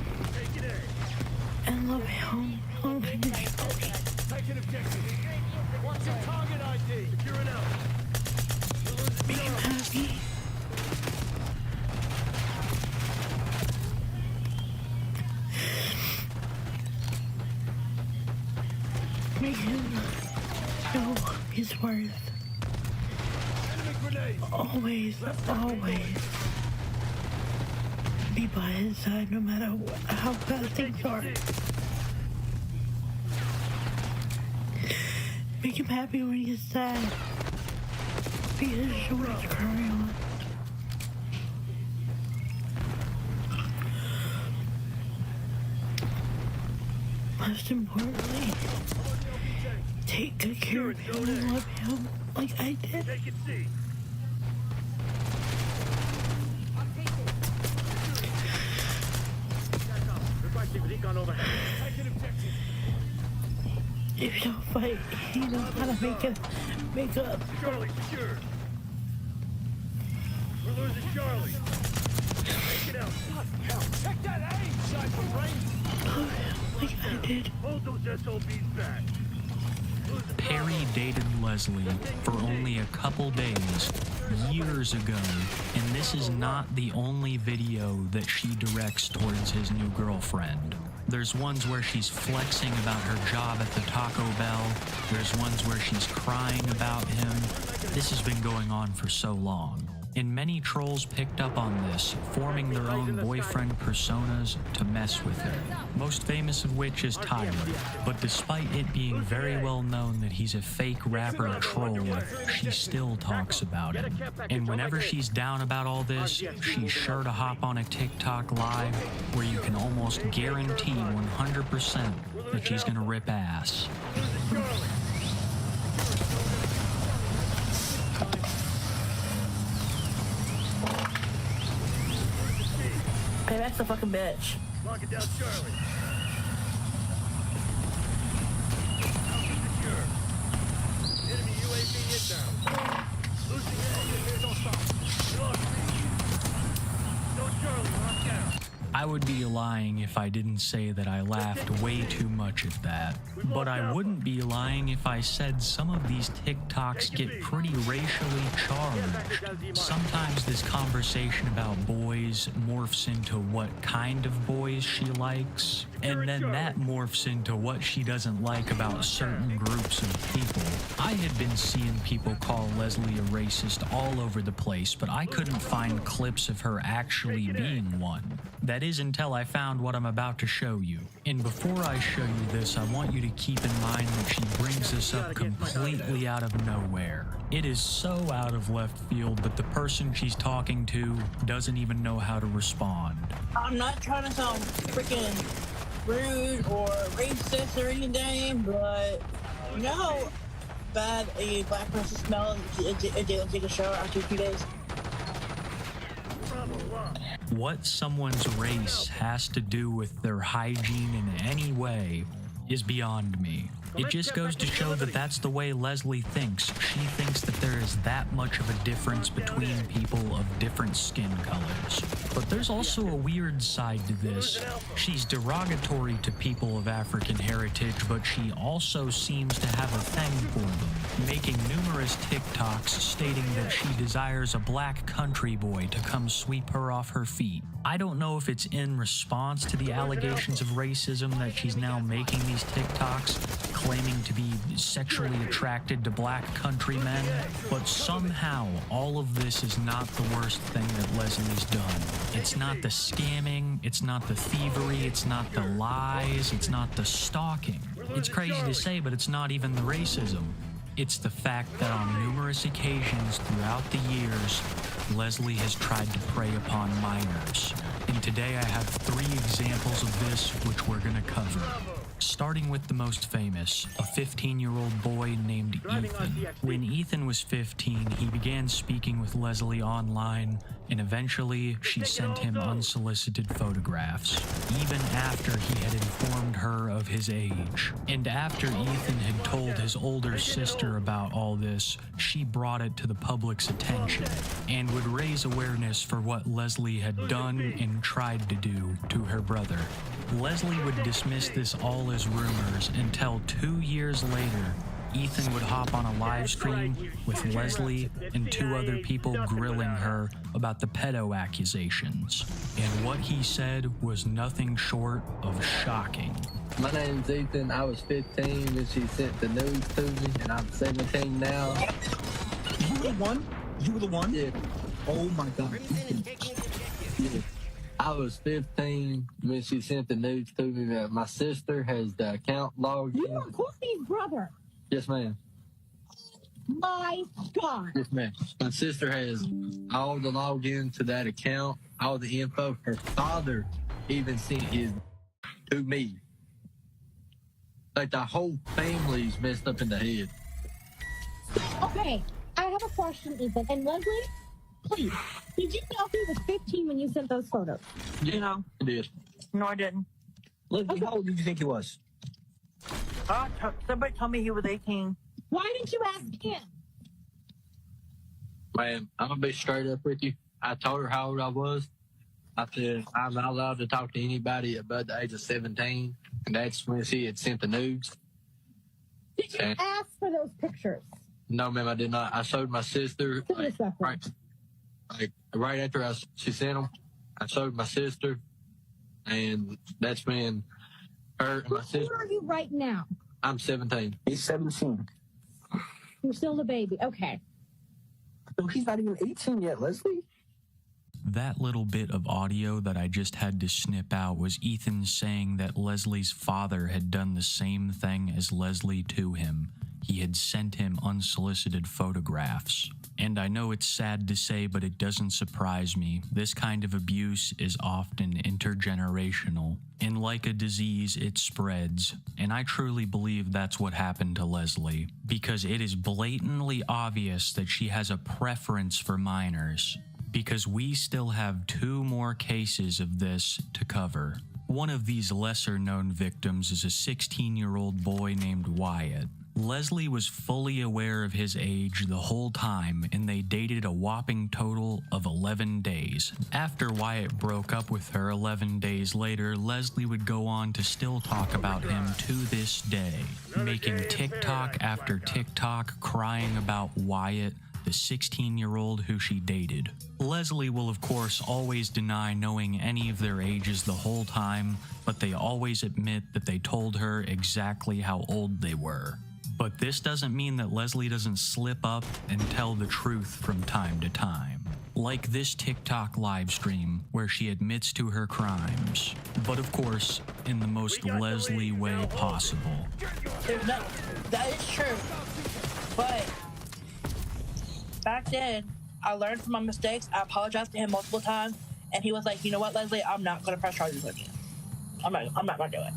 Speaker 9: And love him unconditionally.
Speaker 6: Take an objective. What's your target ID? Securing out.
Speaker 9: Make him happy. Make him know his worth. Always, always be by his side no matter how bad things are. Make him happy when he gets sad. Be his shoulder to cry on. most importantly, take good care of him and love him like I did.
Speaker 6: Take it, see. Requesting recon overhead. Take an objective.
Speaker 9: If you don't fight, you know how to make up.
Speaker 6: Charlie secured. We're losing Charlie. Take it out. Check that aim, shot from range.
Speaker 9: Like I did.
Speaker 6: Hold those SOBs back.
Speaker 7: Perry dated Leslie for only a couple days, years ago, and this is not the only video that she directs towards his new girlfriend. There's ones where she's flexing about her job at the Taco Bell. There's ones where she's crying about him. This has been going on for so long. And many trolls picked up on this, forming their own boyfriend personas to mess with her. Most famous of which is Tyler. But despite it being very well known that he's a fake rapper troll, she still talks about him. And whenever she's down about all this, she's sure to hop on a TikTok live where you can almost guarantee 100% that she's gonna rip ass.
Speaker 8: Hey, that's the fucking bitch.
Speaker 6: Lock it down, Charlie. Enemy UAV inbound. Losing it. Don't stop. We lost me. No Charlie, lock down.
Speaker 7: I would be lying if I didn't say that I laughed way too much at that. But I wouldn't be lying if I said some of these TikToks get pretty racially charged. Sometimes this conversation about boys morphs into what kind of boys she likes, and then that morphs into what she doesn't like about certain groups of people. I had been seeing people call Leslie a racist all over the place, but I couldn't find clips of her actually being one. That is until I found what I'm about to show you. And before I show you this, I want you to keep in mind that she brings this up completely out of nowhere. It is so out of left field that the person she's talking to doesn't even know how to respond.
Speaker 8: I'm not trying to sound freaking rude or racist or anything, but you know how bad a black person smells if they don't take a shower after 2 days?
Speaker 7: What someone's race has to do with their hygiene in any way is beyond me. It just goes to show that that's the way Leslie thinks. She thinks that there is that much of a difference between people of different skin colors. But there's also a weird side to this. She's derogatory to people of African heritage, but she also seems to have a thing for them, making numerous TikToks stating that she desires a black country boy to come sweep her off her feet. I don't know if it's in response to the allegations of racism that she's now making these TikToks, claiming to be sexually attracted to black country men, but somehow all of this is not the worst thing that Leslie's done. It's not the scamming, it's not the thievery, it's not the lies, it's not the stalking. It's crazy to say, but it's not even the racism. It's the fact that on numerous occasions throughout the years, Leslie has tried to prey upon minors. And today I have 3 examples of this which we're going to cover. Starting with the most famous, a 15-year-old boy named Ethan. When Ethan was 15, he began speaking with Leslie online, and eventually she sent him unsolicited photographs, even after he had informed her of his age. And after Ethan had told his older sister about all this, she brought it to the public's attention, and would raise awareness for what Leslie had done and tried to do to her brother. Leslie would dismiss this all as rumors until 2 years later, Ethan would hop on a live stream with Leslie and 2 other people grilling her about the pedo accusations. And what he said was nothing short of shocking.
Speaker 10: My name's Ethan. I was 15 when she sent the news to me, and I'm 17 now.
Speaker 13: You were the one? You were the one?
Speaker 10: Yeah.
Speaker 13: Oh my God.
Speaker 10: Yeah. I was 15 when she sent the news to me that my sister has the account logged in.
Speaker 11: You are Courtney's brother.
Speaker 10: Yes, ma'am.
Speaker 11: My God.
Speaker 10: Yes, ma'am. My sister has all the login to that account, all the info. Her father even sent his to me. Like the whole family's messed up in the head.
Speaker 14: Okay, I have a question, Ethan. And Leslie, please, did you know he was 15 when you sent those photos?
Speaker 10: Yeah, no, I did.
Speaker 11: No, I didn't. Leslie, how old did you think he was? Somebody told me he was 18.
Speaker 14: Why didn't you ask him?
Speaker 10: Man, I'm gonna be straight up with you. I told her how old I was. I said I'm not allowed to talk to anybody above the age of 17, and that's when she had sent the nudes.
Speaker 14: Did you ask for those pictures?
Speaker 10: No, ma'am, I did not. I showed my sister right after she sent them. I showed my sister, and that's when her and my sister.
Speaker 14: How old are you right now?
Speaker 10: I'm 17.
Speaker 11: He's 17.
Speaker 14: You're still a baby. Okay.
Speaker 11: So he's not even 18 yet, Leslie.
Speaker 7: That little bit of audio that I just had to snip out was Ethan saying that Leslie's father had done the same thing as Leslie to him. He had sent him unsolicited photographs. And I know it's sad to say, but it doesn't surprise me. This kind of abuse is often intergenerational. And like a disease, it spreads. And I truly believe that's what happened to Leslie. Because it is blatantly obvious that she has a preference for minors. Because we still have 2 more cases of this to cover. One of these lesser-known victims is a 16-year-old boy named Wyatt. Leslie was fully aware of his age the whole time, and they dated a whopping total of 11 days. After Wyatt broke up with her 11 days later, Leslie would go on to still talk about him to this day, making TikTok after TikTok crying about Wyatt, the 16-year-old who she dated. Leslie will of course always deny knowing any of their ages the whole time, but they always admit that they told her exactly how old they were. But this doesn't mean that Leslie doesn't slip up and tell the truth from time to time. Like this TikTok live stream where she admits to her crimes. But of course, in the most Leslie way possible.
Speaker 8: That is true. But back then, I learned from my mistakes. I apologized to him multiple times. And he was like, you know what, Leslie, I'm not going to press charges on you. I'm not going to do it.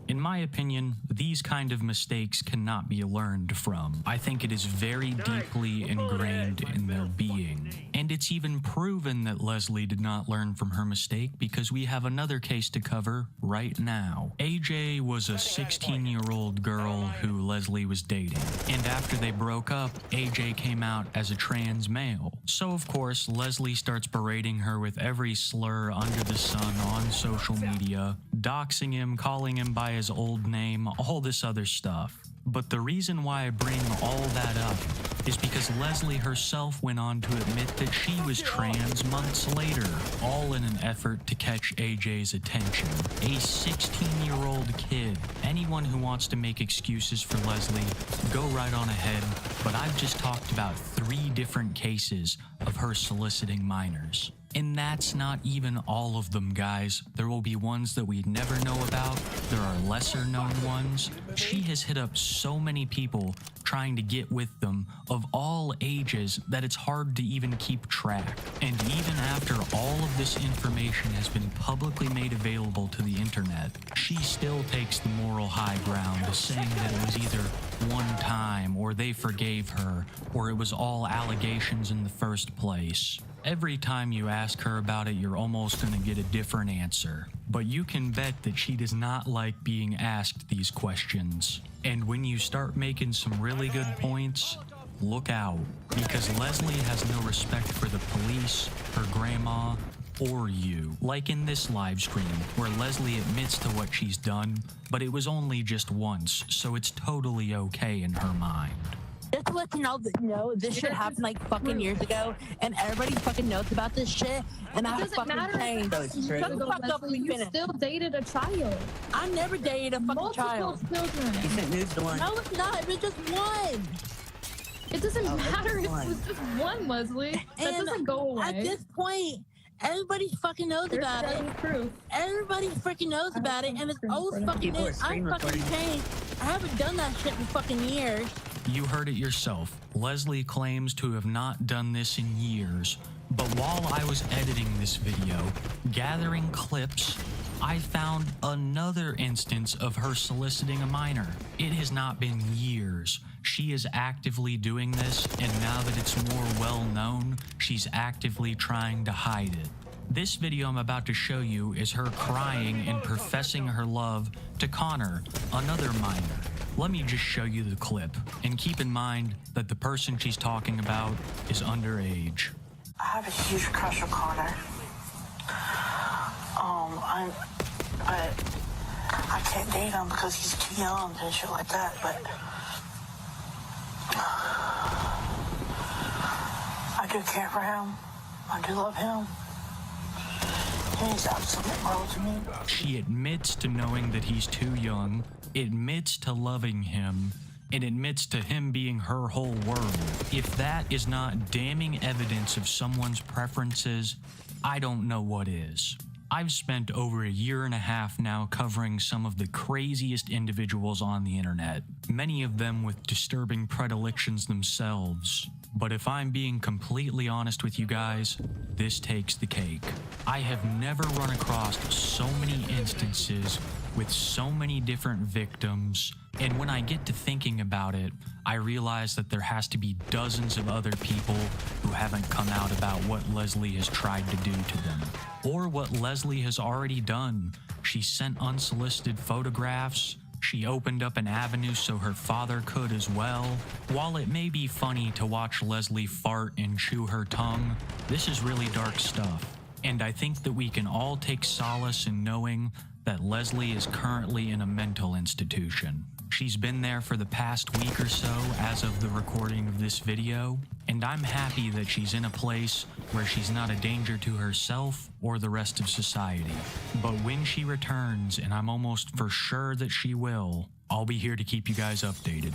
Speaker 7: In my opinion, these kind of mistakes cannot be learned from. I think it is very deeply ingrained in their being. And it's even proven that Leslie did not learn from her mistake because we have another case to cover right now. AJ was a 16-year-old girl who Leslie was dating. And after they broke up, AJ came out as a trans male. So of course, Leslie starts berating her with every slur under the sun on social media, doxing him, calling him by his old name, all this other stuff. But the reason why I bring all that up is because Leslie herself went on to admit that she was trans months later, all in an effort to catch AJ's attention. A 16-year-old kid. Anyone who wants to make excuses for Leslie, go right on ahead, but I've just talked about 3 different cases of her soliciting minors. And that's not even all of them, guys. There will be ones that we never know about. There are lesser known ones. She has hit up so many people trying to get with them of all ages that it's hard to even keep track. And even after all of this information has been publicly made available to the internet, she still takes the moral high ground, saying that it was either one time, or they forgave her, or it was all allegations in the first place. Every time you ask her about it, you're almost going to get a different answer. But you can bet that she does not like being asked these questions. And when you start making some really good points, look out. Because Leslie has no respect for the police, her grandma, or you. Like in this live stream, where Leslie admits to what she's done, but it was only just once, so it's totally okay in her mind.
Speaker 8: Just to let you know, this shit happened like fucking years ago, and everybody fucking knows about this shit, and I fucking changed. Shut the fuck up, you still dated a child. I never dated a fucking child.
Speaker 11: Children. You sent news to one.
Speaker 8: No, it's not. It was just one.
Speaker 15: It doesn't matter. It was just one, Leslie. That doesn't go away.
Speaker 8: At this point, everybody fucking knows about it. Everybody freaking knows about it, and it's old fucking news. I'm fucking changed. I haven't done that shit in fucking years.
Speaker 7: You heard it yourself. Leslie claims to have not done this in years. But while I was editing this video, gathering clips, I found another instance of her soliciting a minor. It has not been years. She is actively doing this, and now that it's more well known, she's actively trying to hide it. This video I'm about to show you is her crying and professing her love to Connor, another minor. Let me just show you the clip, and keep in mind that the person she's talking about is underage.
Speaker 8: I have a huge crush on Connor. I can't date him because he's too young and shit like that, but I do care for him. I do love him. He's absolute world to me.
Speaker 7: She admits to knowing that he's too young, admits to loving him, and admits to him being her whole world. If that is not damning evidence of someone's preferences, I don't know what is. I've spent over 1.5 years now covering some of the craziest individuals on the internet, many of them with disturbing predilections themselves. But if I'm being completely honest with you guys, this takes the cake. I have never run across so many instances with so many different victims, and when I get to thinking about it, I realize that there has to be dozens of other people who haven't come out about what Leslie has tried to do to them, or what Leslie has already done. She sent unsolicited photographs. She opened up an avenue so her father could as well. While it may be funny to watch Leslie fart and chew her tongue, this is really dark stuff. And I think that we can all take solace in knowing that Leslie is currently in a mental institution. She's been there for the past week or so as of the recording of this video, and I'm happy that she's in a place where she's not a danger to herself or the rest of society. But when she returns, and I'm almost for sure that she will, I'll be here to keep you guys updated.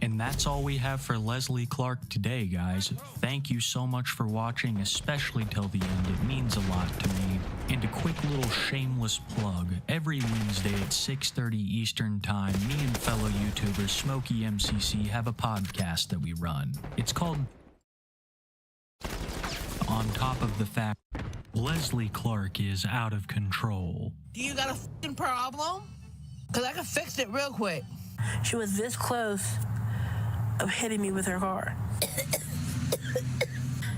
Speaker 7: And that's all we have for Leslie Clark today, guys. Thank you so much for watching, especially till the end. It means a lot to me. And a quick little shameless plug. Every Wednesday at 6:30 Eastern Time, me and fellow YouTuber Smokey MCC have a podcast that we run. It's called On Top of the Fact. Leslie Clark is out of control.
Speaker 8: Do you got a f***ing problem? Because I can fix it real quick. She was this close of hitting me with her car.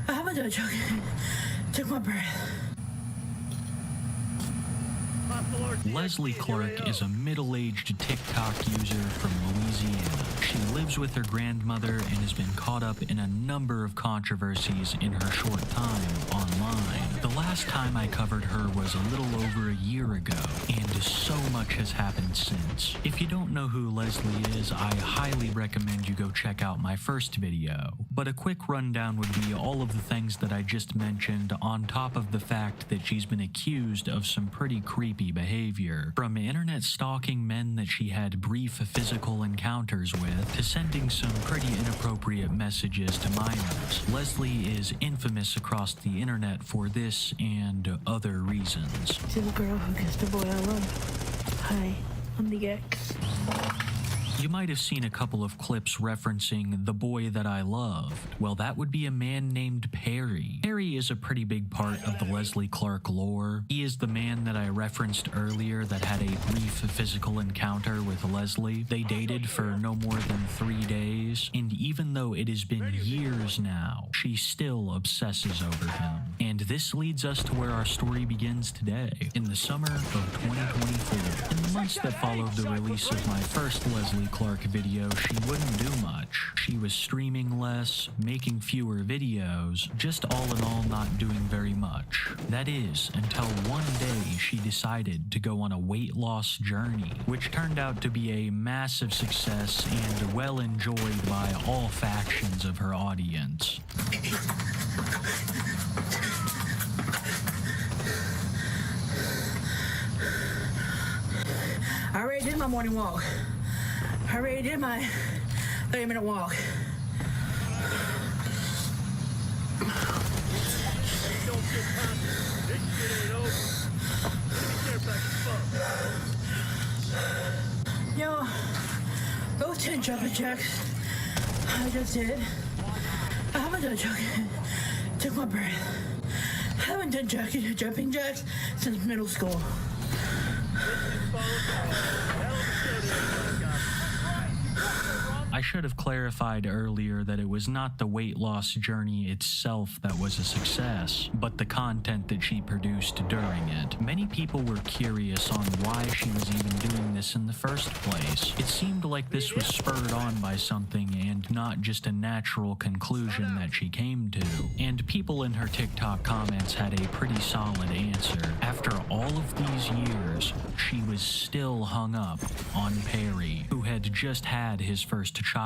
Speaker 8: I haven't done choking. Took my breath.
Speaker 7: Leslie Clark is a middle-aged TikTok user from Louisiana. She lives with her grandmother and has been caught up in a number of controversies in her short time online. The last time I covered her was a little over 1 year ago, and so much has happened since. If you don't know who Leslie is, I highly recommend you go check out my first video. But a quick rundown would be all of the things that I just mentioned, on top of the fact that she's been accused of some pretty creepy behavior. From internet stalking men that she had brief physical encounters with, to sending some pretty inappropriate messages to minors. Leslie is infamous across the internet for this and other reasons.
Speaker 9: To the girl who kissed the boy I love. Hi, I'm the ex.
Speaker 7: You might have seen a couple of clips referencing the boy that I loved. Well, that would be a man named Perry. Perry is a pretty big part of the Leslie Clark lore. He is the man that I referenced earlier that had a brief physical encounter with Leslie. They dated for no more than 3 days, and even though it has been years now, she still obsesses over him. And this leads us to where our story begins today, in the summer of 2024. In the months that followed the release of my first Leslie Clark video, she wouldn't do much. She was streaming less, making fewer videos, just all in all not doing very much. That is, until one day she decided to go on a weight loss journey, which turned out to be a massive success and well enjoyed by all factions of her audience.
Speaker 8: I already did my morning walk. I already did my 30-minute walk. Yo, those 10 jumping jacks I just did, I haven't done jumping. Took my breath. I haven't done jumping jacks since middle school.
Speaker 7: should have clarified earlier that it was not the weight loss journey itself that was a success, but the content that she produced during it. Many people were curious on why she was even doing this in the first place. It seemed like this was spurred on by something and not just a natural conclusion that she came to. And people in her TikTok comments had a pretty solid answer. After all of these years, she was still hung up on Perry, who had just had his first child.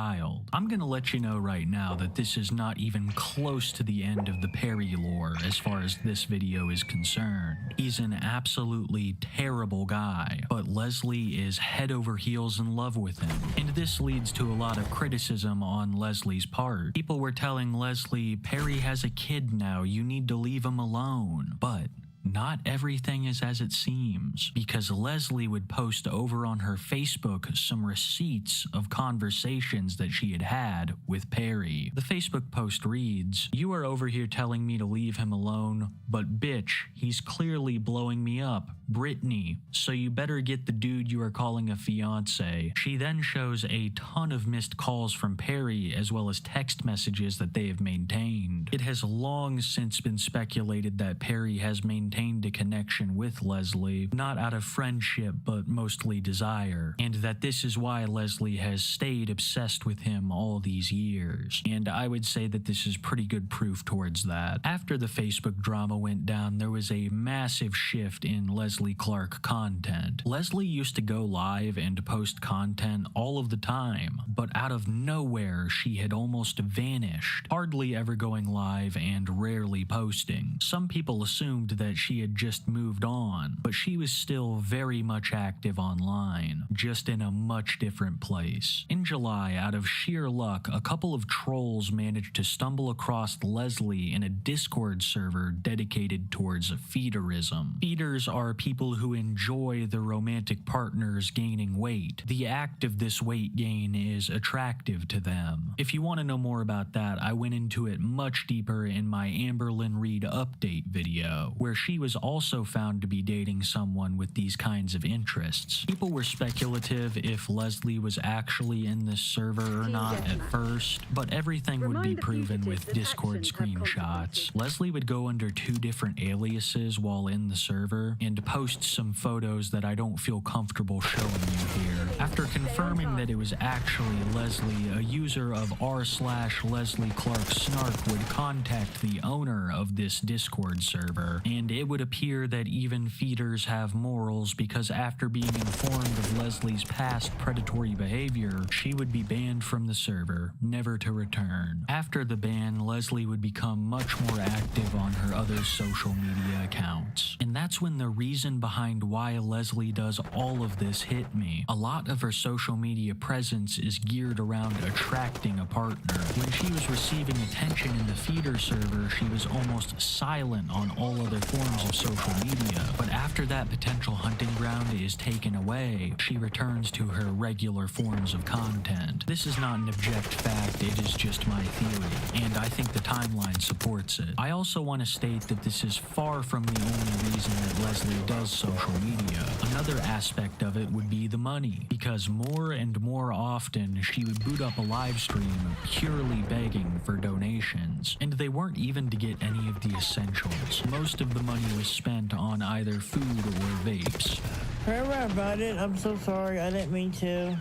Speaker 7: I'm gonna let you know right now that this is not even close to the end of the Perry lore as far as this video is concerned. He's an absolutely terrible guy, but Leslie is head over heels in love with him. And this leads to a lot of criticism on Leslie's part. People were telling Leslie, Perry has a kid now, you need to leave him alone. But not everything is as it seems, because Leslie would post over on her Facebook some receipts of conversations that she had had with Perry. The Facebook post reads, "You are over here telling me to leave him alone, but bitch, he's clearly blowing me up. Brittany, so you better get the dude you are calling a fiance." She then shows a ton of missed calls from Perry as well as text messages that they have maintained. It has long since been speculated that Perry has maintained a connection with Leslie, not out of friendship but mostly desire, and that this is why Leslie has stayed obsessed with him all these years. And I would say that this is pretty good proof towards that. After the Facebook drama went down, there was a massive shift in Leslie Clark content. Leslie used to go live and post content all of the time, but out of nowhere she had almost vanished, hardly ever going live and rarely posting. Some people assumed that she had just moved on, but she was still very much active online, just in a much different place. In July, out of sheer luck, a couple of trolls managed to stumble across Leslie in a Discord server dedicated towards feederism. Feeders are people who enjoy the romantic partners gaining weight. The act of this weight gain is attractive to them. If you want to know more about that, I went into it much deeper in my Amberlynn Reed update video, where she was also found to be dating someone with these kinds of interests. People were speculative if Leslie was actually in this server or not at first, but everything would be proven with Discord screenshots. Leslie would go under 2 different aliases while in the server and post some photos that I don't feel comfortable showing you here. After confirming that it was actually Leslie, a user of r/Leslie Clark Snark would contact the owner of this Discord server, and it would appear that even feeders have morals, because after being informed of Leslie's past predatory behavior, she would be banned from the server, never to return. After the ban, Leslie would become much more active on her other social media accounts. And that's when the reason behind why Leslie does all of this hit me. A lot of her social media presence is geared around attracting a partner. When she was receiving attention in the feeder server, she was almost silent on all other forms of social media, but after that potential hunting ground is taken away, she returns to her regular forms of content. This is not an object fact, it is just my theory, and I think the timeline supports it. I also want to state that this is far from the only reason that Leslie does social media. Another aspect of it would be the money, because more and more often she would boot up a live stream purely begging for donations, and they weren't even to get any of the essentials. Most of the money was spent on either food or vapes.
Speaker 9: Sorry about it. I'm so sorry. I didn't mean to.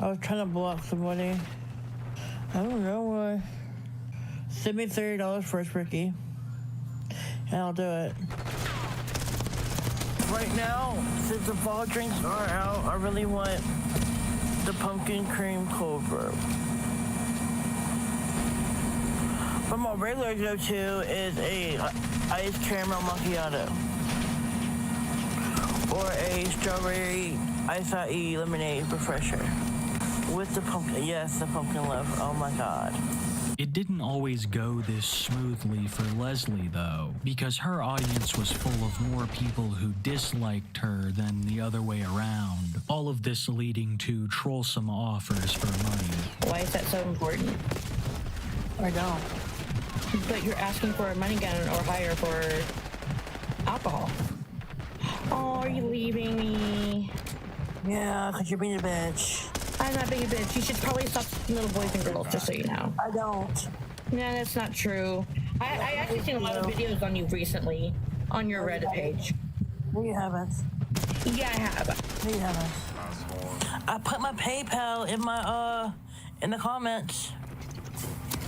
Speaker 9: I was trying to block somebody. I don't know why. Send me $30 first, Ricky, and I'll do it. Right now, since the fall drinks are out, I really want the pumpkin cream cold brew. But my regular go-to is a iced caramel macchiato, or a strawberry acai lemonade refresher with the pumpkin. Yes, the pumpkin loaf. Oh my god.
Speaker 7: It didn't always go this smoothly for Leslie, though, because her audience was full of more people who disliked her than the other way around. All of this leading to trollsome offers for money.
Speaker 14: Why is that so important?
Speaker 9: I don't.
Speaker 14: But you're asking for a money gun or hire for alcohol. Oh, are you leaving me?
Speaker 9: Yeah, because you're being a bitch.
Speaker 8: I'm not being a bitch. You should probably stop little boys and girls, just so you know.
Speaker 9: I don't.
Speaker 8: No, that's not true. I actually seen a lot of videos on you recently on your Reddit page.
Speaker 9: No, you haven't.
Speaker 8: Yeah, I have.
Speaker 9: No, you haven't. I put my PayPal in my in the comments.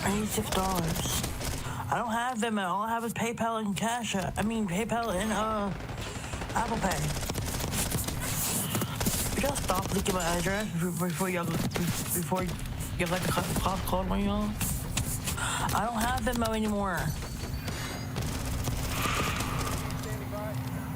Speaker 9: I need $6. I don't have Venmo. All I have is PayPal and Cash App. I mean PayPal and Apple Pay. Could y'all stop leaking my address before you let the cops call on y'all? I don't have Venmo anymore.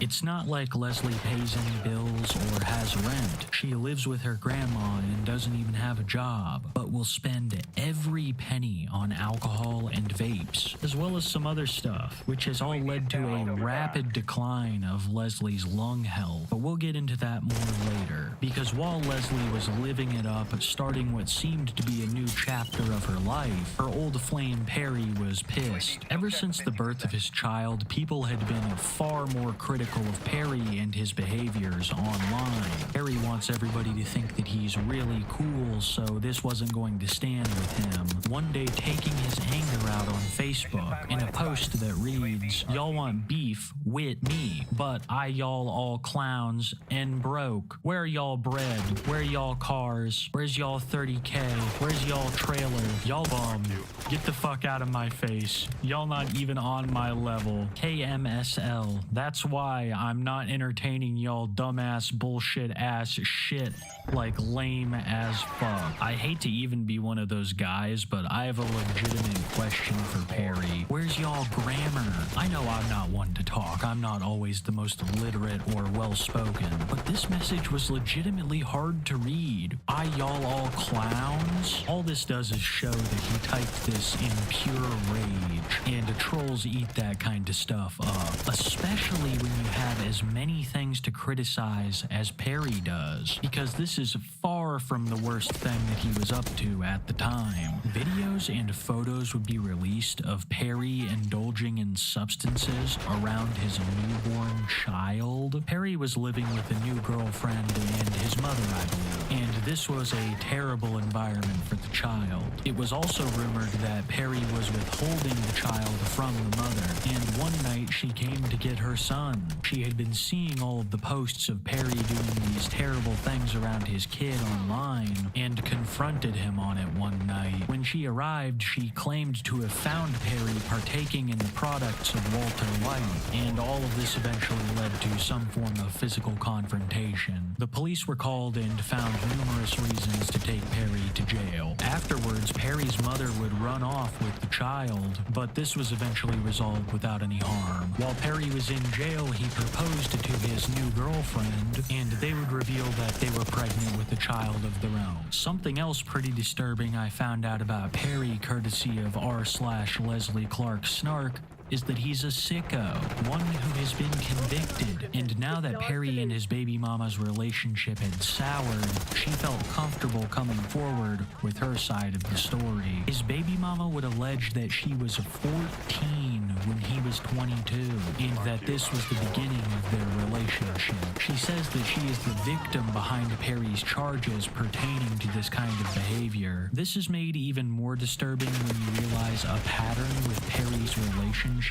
Speaker 7: It's not like Leslie pays any bills or has rent. She lives with her grandma and doesn't even have a job, but will spend every penny on alcohol and vapes, as well as some other stuff, which has all led to a rapid decline of Leslie's lung health. But we'll get into that more later, because while Leslie was living it up, starting what seemed to be a new chapter of her life, her old flame Perry was pissed. Ever since the birth of his child, people had been far more critical of Perry and his behaviors online. Perry wants everybody to think that he's really cool, so this wasn't going to stand with him. One day, taking his anger out on Facebook in a post that reads, "Y'all want beef with me, but I y'all all clowns and broke. Where y'all bread? Where y'all cars? Where's y'all 30K? Where's y'all trailer? Y'all bum. Get the fuck out of my face. Y'all not even on my level. KMSL. That's why I'm not entertaining y'all dumbass bullshit ass shit like lame as fuck." I hate to even be one of those guys, but I have a legitimate question for Perry. Where's y'all grammar? I know I'm not one to talk. I'm not always the most literate or well-spoken, but this message was legitimately hard to read. I y'all all clowns? All this does is show that he typed this in pure rage, and trolls eat that kind of stuff up, especially when you have as many things to criticize as Perry does, because this is far from the worst thing that he was up to at the time. Videos and photos would be released of Perry indulging in substances around his newborn child. Perry was living with a new girlfriend and his mother, I believe, and this was a terrible environment for the child. It was also rumored that Perry was withholding the child from the mother, and one night she came to get her son. She had been seeing all of the posts of Perry doing these terrible things around his kid online and confronted him on it one night. When she arrived, she claimed to have found Perry partaking in the products of Walter White, and all of this eventually led to some form of physical confrontation. The police were called and found numerous reasons to take Perry to jail. Afterwards, Perry's mother would run off with the child, but this was eventually resolved without any harm. While Perry was in jail, he proposed to his new girlfriend, and they would reveal that they were pregnant with a child of their own. Something else pretty disturbing I found out about Perry, courtesy of r/Leslie Clark Snark, is that he's a sicko, one who has been convicted. And now that Perry and his baby mama's relationship had soured, she felt comfortable coming forward with her side of the story. His baby mama would allege that she was 14 when he was 22, and that this was the beginning of their relationship. She says that she is the victim behind Perry's charges pertaining to this kind of behavior. This is made even more disturbing when you realize a pattern with Perry's relationship.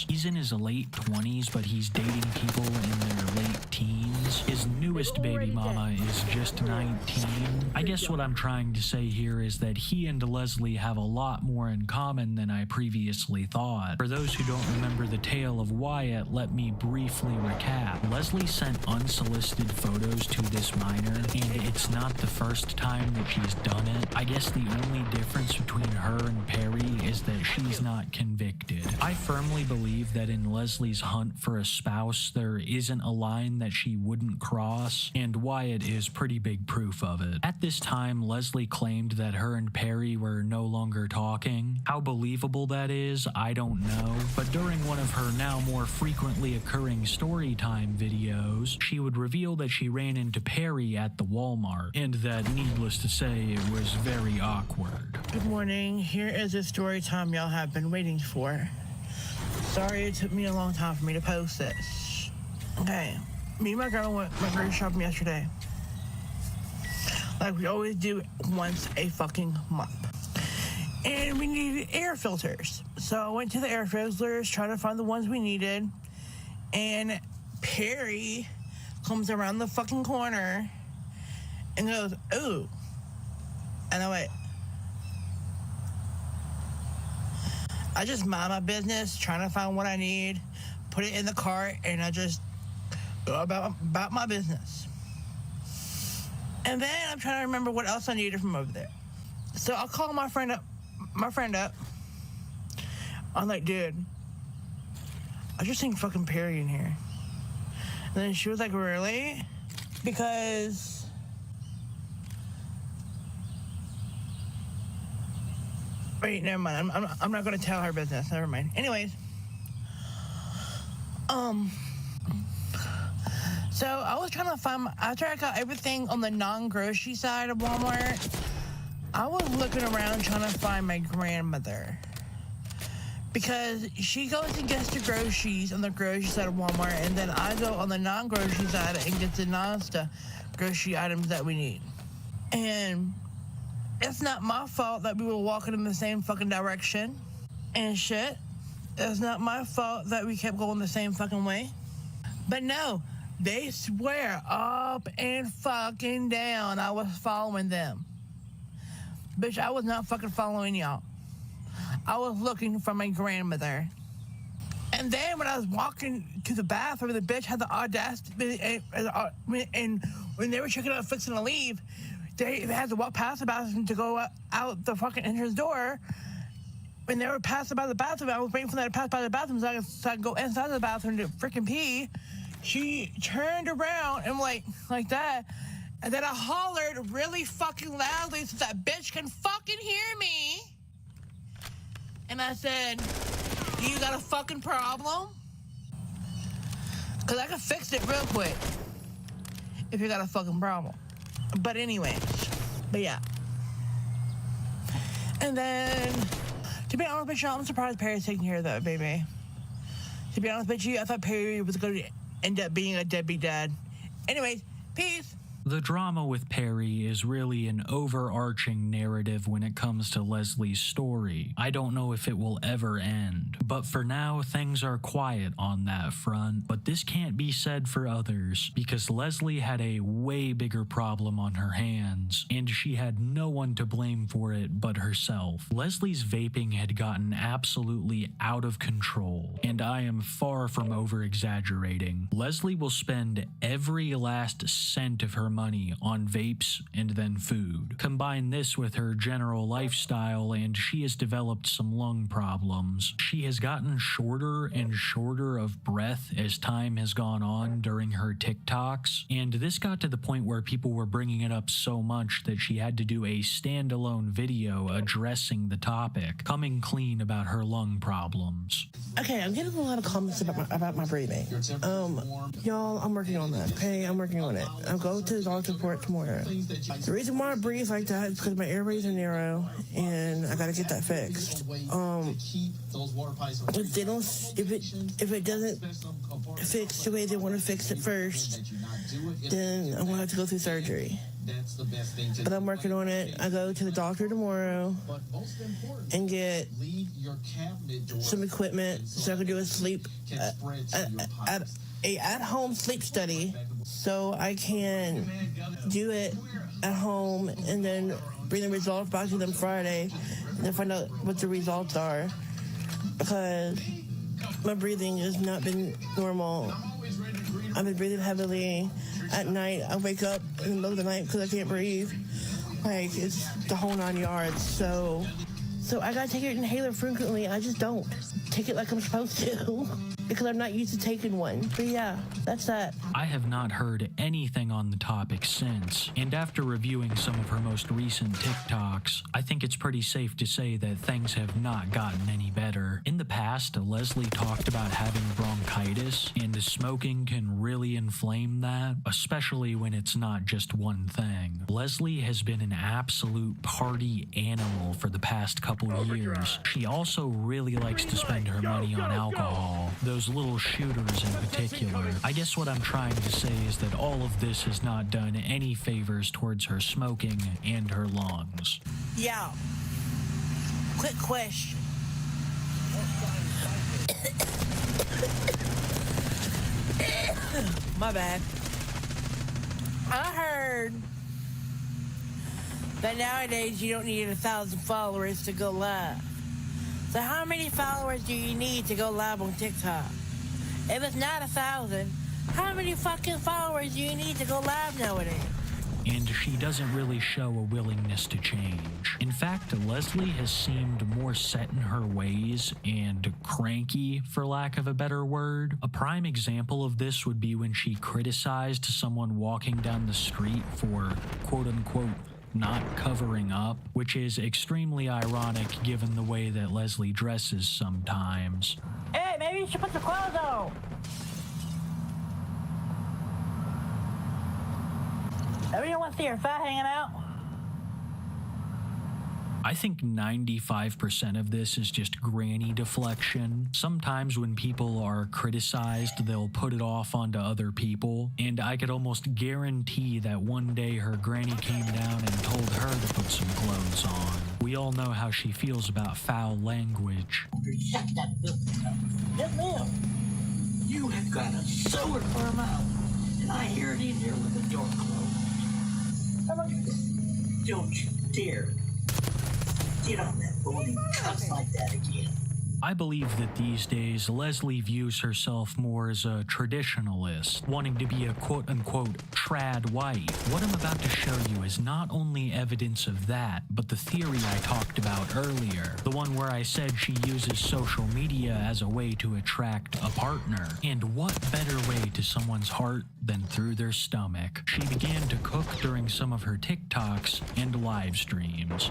Speaker 7: He's in his late 20s, but he's dating people in their late teens. His newest baby mama is just 19. I guess what I'm trying to say here is that he and Leslie have a lot more in common than I previously thought. For those who don't remember the tale of Wyatt, let me briefly recap. Leslie sent unsolicited photos to this minor, and it's not the first time that she's done it. I guess the only difference between her and Perry is that she's not convicted. I firmly believe that in Leslie's hunt for a spouse, there isn't a line that she wouldn't cross, and Wyatt is pretty big proof of it. At this time, Leslie claimed that her and Perry were no longer talking. How believable that is, I don't know, but during one of her now more frequently occurring storytime videos, she would reveal that she ran into Perry at the Walmart, and that, needless to say, it was very awkward.
Speaker 9: Good morning. Here is a story time y'all have been waiting for. Sorry it took me a long time for me to post this. Okay, me and my girl went grocery shopping yesterday. like we always do once a fucking month. And we needed air filters. So I went to the air filters, trying to find the ones we needed. And Perry comes around the fucking corner and goes, ooh. And I went, I just mind my business, trying to find what I need, put it in the cart, and I just go about my business. And then I'm trying to remember what else I needed from over there. So I'll call my friend up. I'm like, dude, I just seen fucking Perry in here. And then she was like, really? Because wait, never mind. I'm not gonna tell her business. Never mind. Anyways, so I was trying to find, after I got everything on the non-grocery side of Walmart, I was looking around trying to find my grandmother. Because she goes and gets the groceries on the grocery side of Walmart, and then I go on the non-grocery side and get the non-grocery items that we need. And it's not my fault that we were walking in the same fucking direction and shit. It's not my fault that we kept going the same fucking way. But no, they swear up and fucking down I was following them. Bitch, I was not fucking following y'all. I was looking for my grandmother. And then when I was walking to the bathroom, the bitch had the audacity, and when they were checking out fixing to leave, they had to walk past the bathroom to go out the fucking entrance door. When they were passing by the bathroom, I was waiting for them to pass by the bathroom so I could go inside the bathroom to freaking pee. She turned around and like that. And then I hollered really fucking loudly so that bitch can fucking hear me. And I said, you got a fucking problem? Because I can fix it real quick if you got a fucking problem. But anyway, yeah. And then, to be honest with you, I'm surprised Perry's taking care of that, baby. To be honest with you, I thought Perry was going to end up being a deadbeat dad. Anyways, peace.
Speaker 7: The drama with Perry is really an overarching narrative when it comes to Leslie's story. I don't know if it will ever end, but for now things are quiet on that front. But this can't be said for others, because Leslie had a way bigger problem on her hands, and she had no one to blame for it but herself. Leslie's vaping had gotten absolutely out of control, and I am far from over-exaggerating. Leslie will spend every last cent of her money on vapes and then food. Combine this with her general lifestyle and she has developed some lung problems. She has gotten shorter and shorter of breath as time has gone on during her TikToks, and this got to the point where people were bringing it up so much that she had to do a standalone video addressing the topic, coming clean about her lung problems.
Speaker 9: Okay, I'm getting a lot of comments about my breathing. Y'all, I'm working on that, okay? I'm working on it. I'll go to the doctor's report tomorrow. The reason why I breathe like that is because my airways are narrow, and I gotta get that fixed. If it doesn't fix the way they want to fix it first, then I'm gonna have to go through surgery. But I'm working on it. I go to the doctor tomorrow and get some equipment so I can do a sleep at-home sleep study, so I can do it at home and then bring the results back to them Friday and then find out what the results are, because my breathing has not been normal. I've been breathing heavily. At night, I wake up in the middle of the night because I can't breathe. Like, it's the whole 9 yards. So I gotta take an inhaler frequently. I just don't take it like I'm supposed to because I'm not used to taking one. But yeah, that's that.
Speaker 7: I have not heard anything on the topic since, and after reviewing some of her most recent TikToks, I think it's pretty safe to say that things have not gotten any better. In the past, Leslie talked about having bronchitis, and smoking can really inflame that, especially when it's not just one thing. Leslie has been an absolute party animal for the past couple years. She also really likes to spend her money on alcohol. Those those little shooters in particular. I guess what I'm trying to say is that all of this has not done any favors towards her smoking and her lungs.
Speaker 8: Yo, quick question. My bad. I heard that nowadays you don't need 1,000 followers to go live. So how many followers do you need to go live on TikTok? If it's not 1,000, how many fucking followers do you need to go live nowadays?
Speaker 7: And she doesn't really show a willingness to change. In fact, Leslie has seemed more set in her ways and cranky, for lack of a better word. A prime example of this would be when she criticized someone walking down the street for quote-unquote not covering up, which is extremely ironic given the way that Leslie dresses sometimes.
Speaker 8: Hey, maybe you should put the clothes on. Everyone want to see her fat hanging out?
Speaker 7: I think 95% of this is just granny deflection. Sometimes when people are criticized, they'll put it off onto other people, and I could almost guarantee that one day her granny came down and told her to put some clothes on. We all know how she feels about foul language.
Speaker 11: Shut that filthy up. Yes, ma'am. You have got a sour for a mouth, and I hear it in here with the door closed. Don't you dare get on that phone and cuss like that again.
Speaker 7: I believe that these days Leslie views herself more as a traditionalist, wanting to be a quote-unquote trad wife. What I'm about to show you is not only evidence of that, but the theory I talked about earlier, the one where I said she uses social media as a way to attract a partner. And what better way to someone's heart than through their stomach? She began to cook during some of her TikToks and live streams.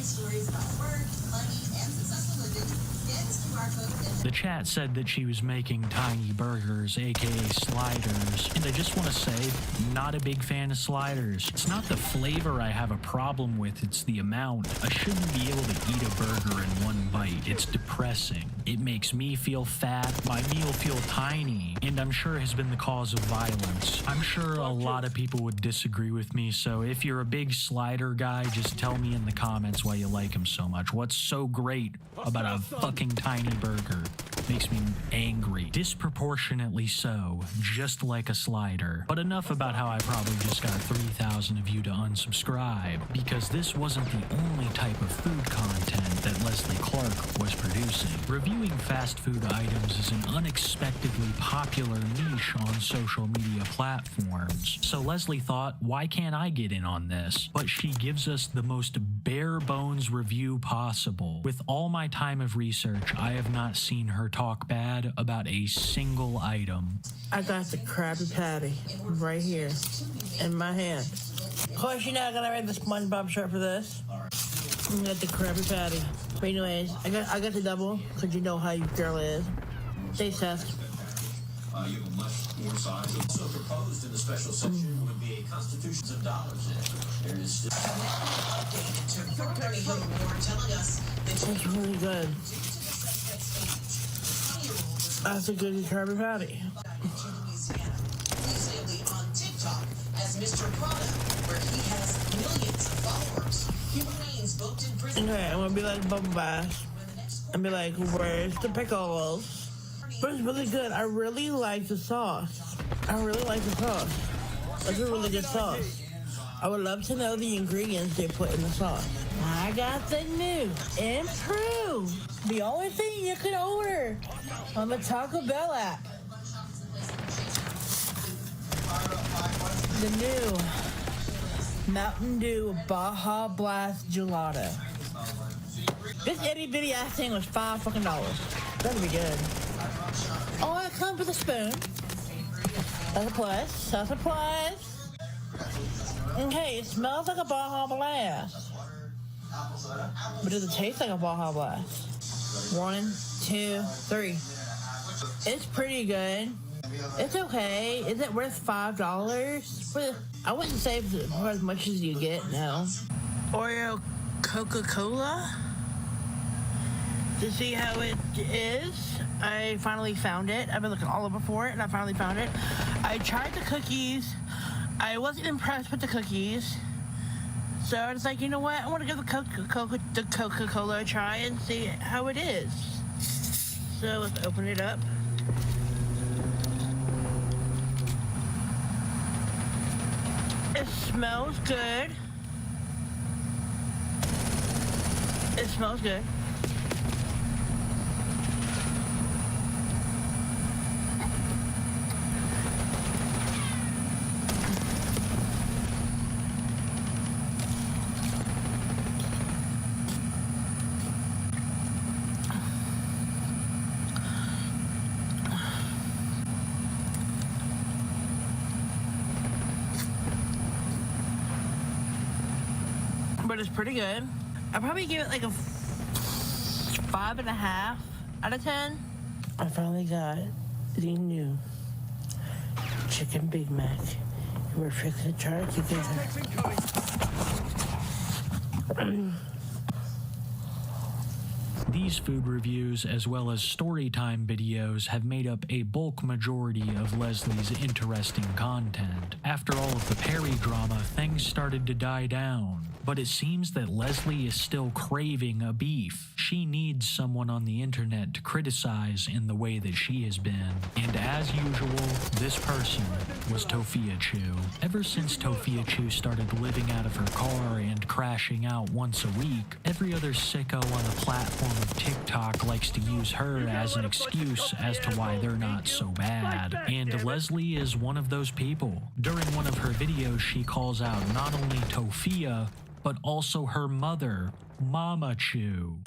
Speaker 16: Stories about work, money, and successful living. Scan this QR code.
Speaker 7: The chat said that she was making tiny burgers, aka sliders, and I just want to say, not a big fan of sliders. It's not the flavor I have a problem with, it's the amount. I shouldn't be able to eat a burger in one bite. It's depressing. It makes me feel fat, my meal feel tiny, and I'm sure has been the cause of violence. I'm sure a lot of people would disagree with me, so if you're a big slider guy, just tell me in the comments why you like them so much. What's so great about a fucking tiny burger? Makes me angry. Disproportionately so, just like a slider. But enough about how I probably just got 3,000 of you to unsubscribe, because this wasn't the only type of food content that Leslie Clark was producing. Reviewing fast food items is an unexpectedly popular niche on social media platforms. So Leslie thought, why can't I get in on this? But she gives us the most bare bones review possible. With all my time of research, I have not seen her talk bad about a single item.
Speaker 8: I got the Krabby Patty right here in my hand. Of course, you're not gonna wear the SpongeBob shirt for this. I got the Krabby Patty. But anyways, I got the double, because you know how your girl is. Stay sassy.
Speaker 17: You have a much more size. Also proposed in the special section would be a constitutions of dollars. There is still
Speaker 8: It's really good. That's a good Krabby Patty.
Speaker 16: On TikTok as Mr. Prada, where he has millions of followers. He remains booked in prison.
Speaker 8: Okay, I'm gonna be like Bubble Bass and be like, where's the pickles? But it's really good. I really like the sauce. I really like the sauce. It's a really good sauce. I would love to know the ingredients they put in the sauce. I got the new, improved, the only thing you can order on the Taco Bell app. The new Mountain Dew Baja Blast Gelato. This itty bitty ass thing was $5 fucking. That'd be good. Oh, it comes with a spoon. That's a plus. That's a plus. Okay, it smells like a Baja Blast. But does it taste like a Baja Blast? 1, 2, 3. It's pretty good.
Speaker 9: It's okay. Is it worth $5? I wouldn't say for as much as you get, no. Oreo Coca-Cola? To see how it is, I finally found it. I've been looking all over for it, and I finally found it. I tried the cookies. I wasn't impressed with the cookies. So I was like, you know what? I want to give the Coca-Cola a try and see how it is. So let's open it up. It smells good. It smells good. But it's pretty good. I'd probably give it like a 5.5 out of 10. I finally got the new Chicken Big Mac. We're fixing to try it together.
Speaker 7: These food reviews, as well as storytime videos, have made up a bulk majority of Leslie's interesting content. After all of the Perry drama, things started to die down. But it seems that Leslie is still craving a beef. She needs someone on the internet to criticize in the way that she has been. And as usual, this person was Tofia Chu. Ever since Tofia Chu started living out of her car and crashing out once a week, every other sicko on the platform of TikTok likes to use her as an excuse as to why they're not so bad. And Leslie is one of those people. During one of her videos, she calls out not only Tofia, but also her mother, Mama Chu.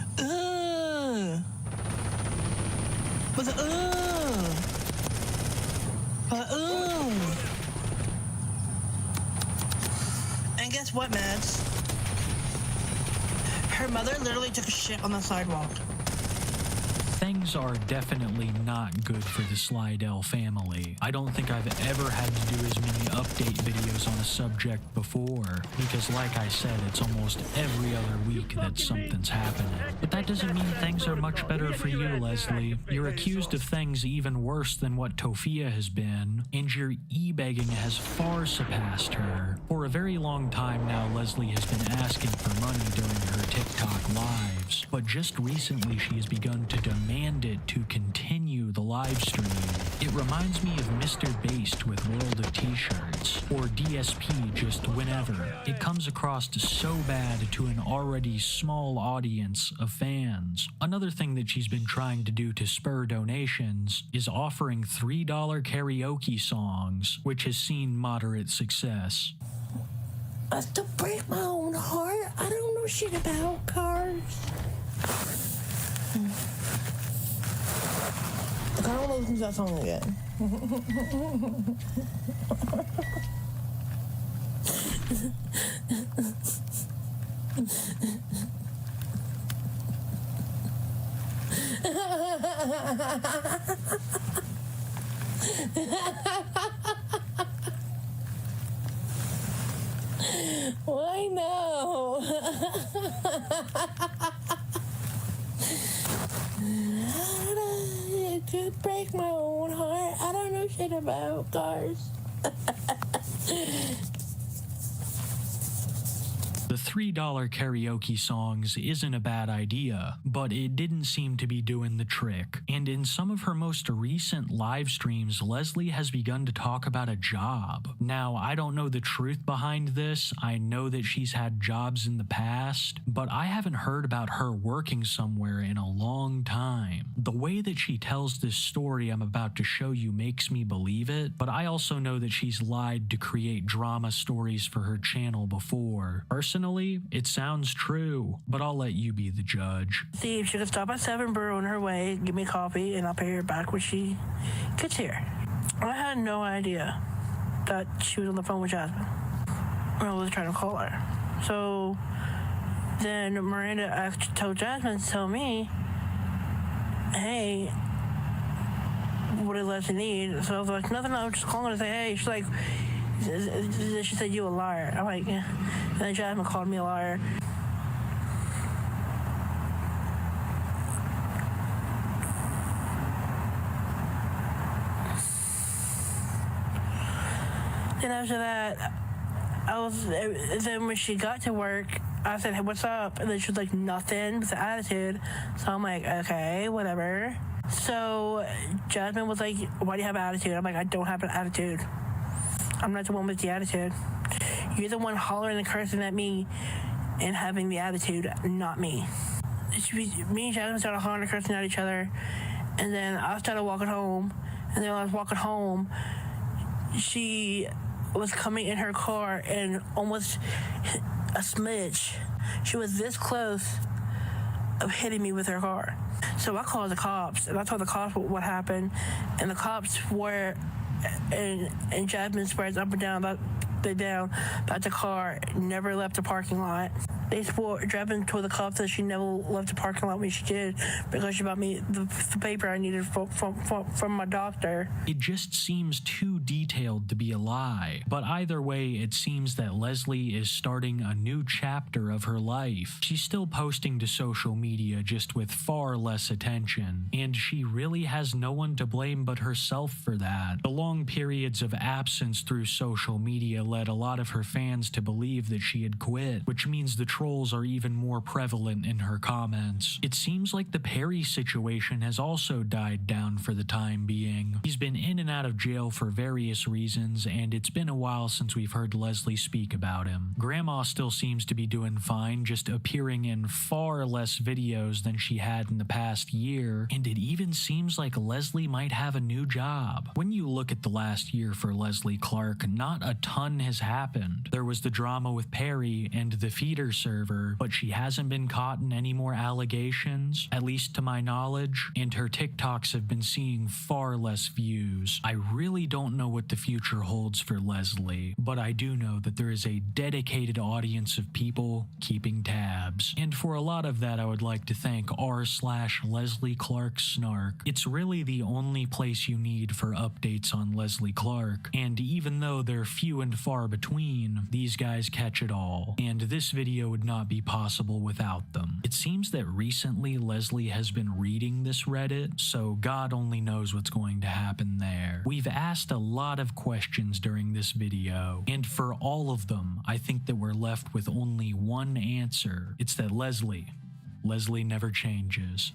Speaker 9: And guess what, Mads? Her mother literally took a shit on the sidewalk.
Speaker 7: Things are definitely not good for the Slidell family. I don't think I've ever had to do as many update videos on a subject before, because like I said, it's almost every other week that something's happening. But that doesn't mean things are much better for you, Leslie. You're accused of things even worse than what Tofia has been, and your e-begging has far surpassed her. For a very long time now, Leslie has been asking for money during her TikTok lives, but just recently she has begun to demand it to continue the live stream. It reminds me of Mr. Based with World of T-Shirts, or DSP just whenever. It comes across so bad to an already small audience of fans. Another thing that she's been trying to do to spur donations is offering $3 karaoke songs, which has seen moderate success.
Speaker 9: To break my own heart, I don't know shit about cars. I kind of want to listen to that song again. Why no? It could break my own heart. I don't know shit about cars.
Speaker 7: The $3 karaoke songs isn't a bad idea, but it didn't seem to be doing the trick. And in some of her most recent live streams, Leslie has begun to talk about a job. Now, I don't know the truth behind this. I know that she's had jobs in the past, but I haven't heard about her working somewhere in a long time. The way that she tells this story I'm about to show you makes me believe it, but I also know that she's lied to create drama stories for her channel before. Personally, it sounds true, but I'll let you be the judge.
Speaker 9: See if she could stop at 7 Brew on her way, give me coffee, and I'll pay her back when she gets here. I had no idea that she was on the phone with Jasmine. I was trying to call her. So then Miranda told Jasmine to tell me, hey, what does Leslie need? So I was like, nothing, I'm just calling to say, hey. She's like, she said, you a liar. I'm like, yeah. And then Jasmine called me a liar. Then after that, then when she got to work, I said, hey, what's up? And then she was like, nothing, with an attitude. So I'm like, okay, whatever. So Jasmine was like, why do you have an attitude? I'm like, I don't have an attitude. I'm not the one with the attitude. You're the one hollering and cursing at me and having the attitude, not me. Me and Jasmine started hollering and cursing at each other. And then I started walking home. And then when I was walking home, she was coming in her car and almost a smidge. She was this close of hitting me with her car. So I called the cops and I told the cops what happened, and the cops were, and Jasmine spreads up and down that the car never left the parking lot. Jasmine told the cops that she never left the parking lot when she did, because she bought me the paper I needed from my doctor.
Speaker 7: It just seems too detailed to be a lie. But either way, it seems that Leslie is starting a new chapter of her life. She's still posting to social media, just with far less attention. And she really has no one to blame but herself for that. The long periods of absence through social media led a lot of her fans to believe that she had quit, which means the trolls are even more prevalent in her comments. It seems like the Perry situation has also died down for the time being. He's been in and out of jail for various reasons, and it's been a while since we've heard Leslie speak about him. Grandma still seems to be doing fine, just appearing in far less videos than she had in the past year, and it even seems like Leslie might have a new job. When you look at the last year for Leslie Clark, not a ton has happened. There was the drama with Perry and the feeder server, but she hasn't been caught in any more allegations, at least to my knowledge, and her TikToks have been seeing far less views. I really don't know what the future holds for Leslie, but I do know that there is a dedicated audience of people keeping tabs. And for a lot of that, I would like to thank r/Leslie Clark Snark. It's really the only place you need for updates on Leslie Clark, and even though they're few and far between, these guys catch it all, and this video would not be possible without them. It seems that recently Leslie has been reading this Reddit, so God only knows what's going to happen there. We've asked a lot of questions during this video, and for all of them, I think that we're left with only one answer. It's that Leslie never changes.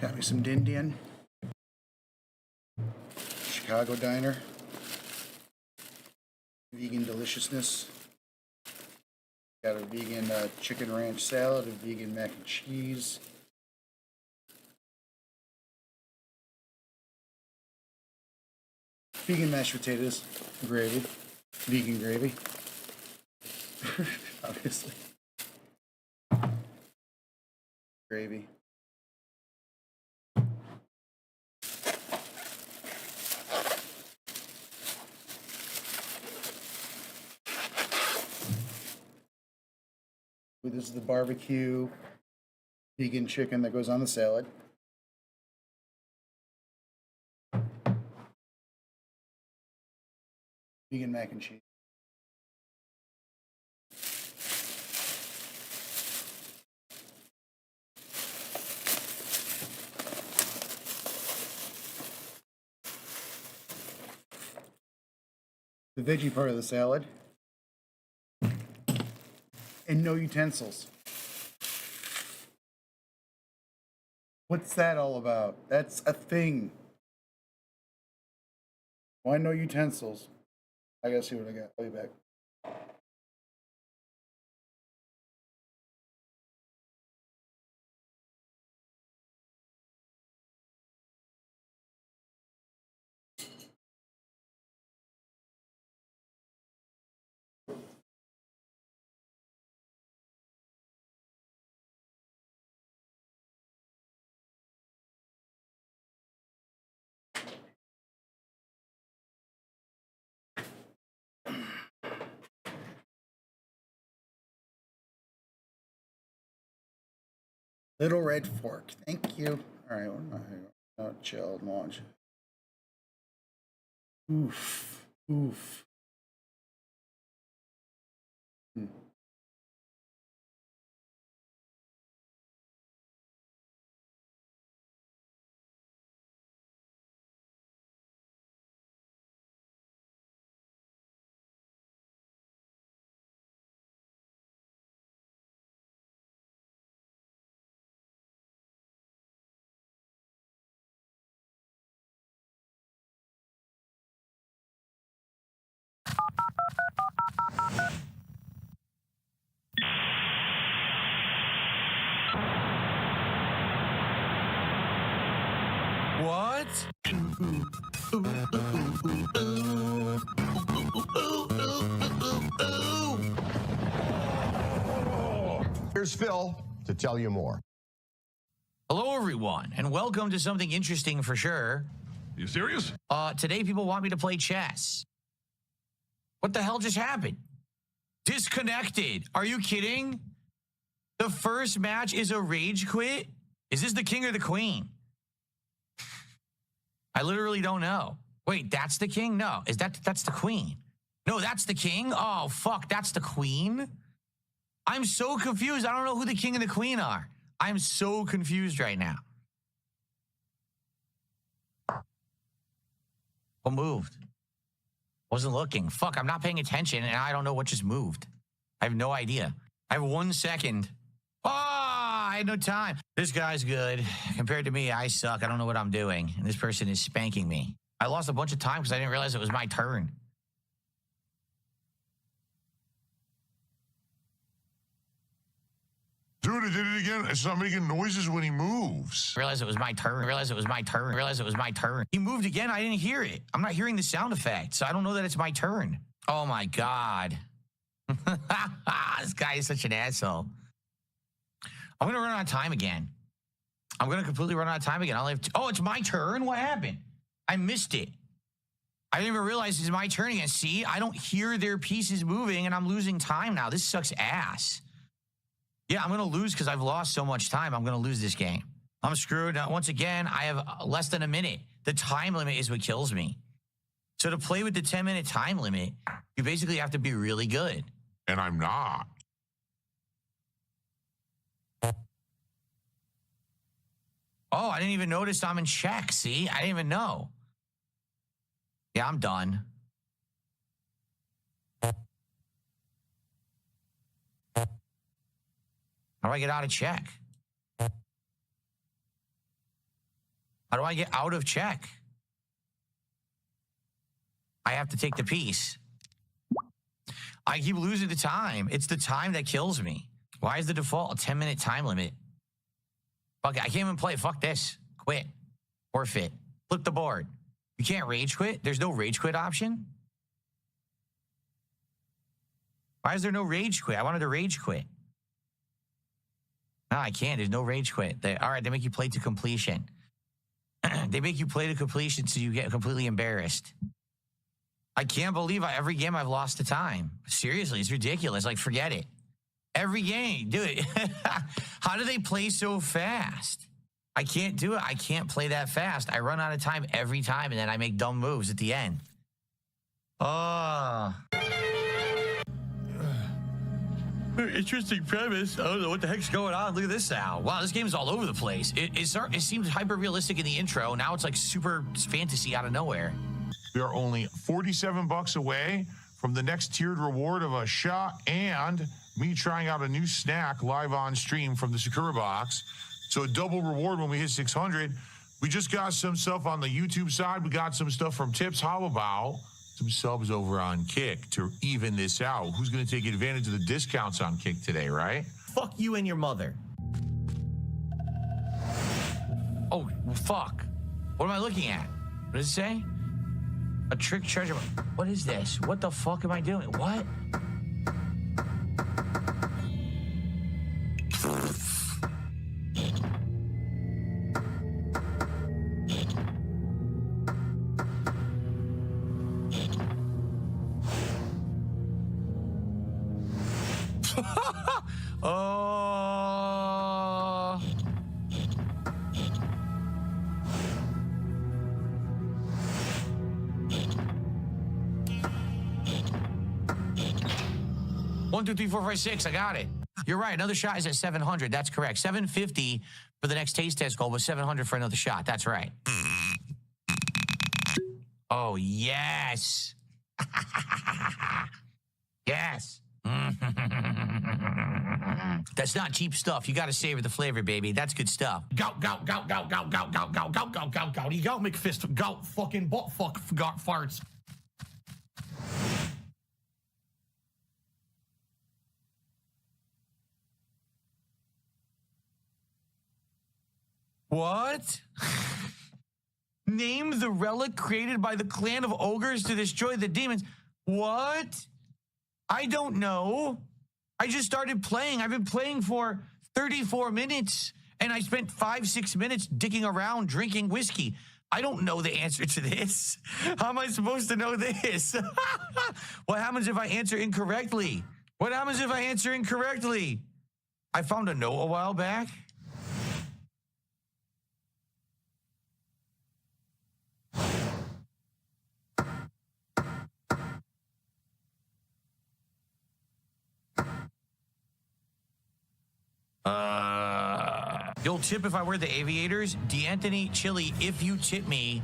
Speaker 18: Got me some Din Din. Chicago Diner. Vegan deliciousness. Got a vegan chicken ranch salad, a vegan mac and cheese. Vegan mashed potatoes, gravy. Vegan gravy. Obviously. Gravy. This is the barbecue vegan chicken that goes on the salad. Vegan mac and cheese. The veggie part of the salad. And no utensils. What's that all about? That's a thing. Why no utensils? I gotta see what I got. I'll be back. Little red fork. Thank you. All right, what am I? Oh, chill and launch. Oof. Oof.
Speaker 6: What?
Speaker 19: Here's Phil to tell you more.
Speaker 20: Hello, everyone, and welcome to something interesting for sure.
Speaker 6: You serious?
Speaker 20: Today, people want me to play chess. What the hell just happened? Disconnected. Are you kidding? The first match is a rage quit? Is this the king or the queen? I literally don't know. Wait, that's the king? No, that's the queen. No, that's the king? Oh, fuck, that's the queen? I'm so confused. I don't know who the king and the queen are. I'm so confused right now. What moved? Wasn't looking. Fuck, I'm not paying attention, and I don't know what just moved. I have no idea. I have 1 second. I had no time. This guy's good. Compared to me, I suck. I don't know what I'm doing. And this person is spanking me. I lost a bunch of time because I didn't realize it was my turn.
Speaker 6: Dude, it did it again. It's not making noises when he moves.
Speaker 20: Realize it was my turn. Realize it was my turn. Realize it was my turn. He moved again. I didn't hear it. I'm not hearing the sound effect, so I don't know that it's my turn. Oh my God. This guy is such an asshole. I'm going to run out of time again. I'm going to completely run out of time again. I'll have oh, it's my turn? What happened? I missed it. I didn't even realize it's my turn again. See, I don't hear their pieces moving, and I'm losing time now. This sucks ass. Yeah, I'm going to lose because I've lost so much time. I'm going to lose this game. I'm screwed. Once again, I have less than a minute. The time limit is what kills me. So to play with the 10-minute time limit, you basically have to be really good.
Speaker 6: And I'm not.
Speaker 20: Oh, I didn't even notice I'm in check. See, I didn't even know. Yeah, I'm done. How do I get out of check? How do I get out of check? I have to take the piece. I keep losing the time. It's the time that kills me. Why is the default a 10-minute time limit? Fuck it, I can't even play. Fuck this. Quit. Forfeit. Flip the board. You can't rage quit? There's no rage quit option? Why is there no rage quit? I wanted to rage quit. No, I can't. There's no rage quit. All right, they make you play to completion. They make you play to completion so you get completely embarrassed. I can't believe every game I've lost to time. Seriously, it's ridiculous. Like, forget it. Every game, do it. How do they play so fast? I can't do it. I can't play that fast. I run out of time every time, and then I make dumb moves at the end. Oh. Interesting premise. I don't know what the heck's going on. Look at this now. Wow, this game's all over the place. It seems hyper-realistic in the intro. Now it's like super fantasy out of nowhere.
Speaker 21: We are only $47 away from the next tiered reward of a shot and me trying out a new snack live on stream from the Sakura box. So a double reward when we hit 600. We just got some stuff on the YouTube side. We got some stuff from Tips. How about some subs over on Kick to even this out? Who's going to take advantage of the discounts on Kick today, right?
Speaker 20: Fuck you and your mother. Oh, well, fuck. What am I looking at? What does it say? A trick treasure. What is this? What the fuck am I doing? What? One, 2, 3, 4, 5, 6. I got it. You're right. Another shot is at 700. That's correct. 750 for the next taste test goal, but 700 for another shot. That's right. Oh, yes. Yes. That's not cheap stuff. You got to savor the flavor, baby. That's good stuff.
Speaker 22: Gout, gout, gout, gout, gout, gout, gout, gout, gout, gout, gout, gout. Gout, McFist, gout, fucking butt, fuck, gout, farts.
Speaker 20: What? Name the relic created by the clan of ogres to destroy the demons. What? I don't know. I just started playing. I've been playing for 34 minutes, and I spent 5-6 minutes dicking around drinking whiskey. I don't know the answer to this. How am I supposed to know this? What happens if I answer incorrectly? What happens if I answer incorrectly? I found a note a while back. You'll tip if I wear the aviators? D'Anthony, Chili, if you tip me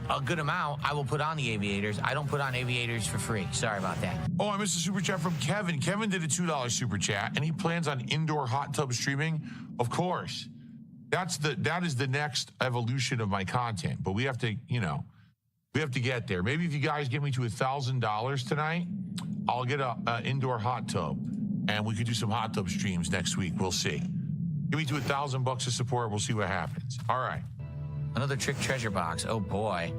Speaker 20: a good amount, I will put on the aviators. I don't put on aviators for free. Sorry about that.
Speaker 21: Oh, I missed a super chat from Kevin. Kevin did a $2 super chat, and he plans on indoor hot tub streaming. Of course. That is the next evolution of my content. But we have to, we have to get there. Maybe if you guys get me to $1,000 tonight, I'll get a indoor hot tub, and we could do some hot tub streams next week. We'll see. Give me to $1,000 of support. We'll see what happens. All right.
Speaker 20: Another trick treasure box. Oh boy.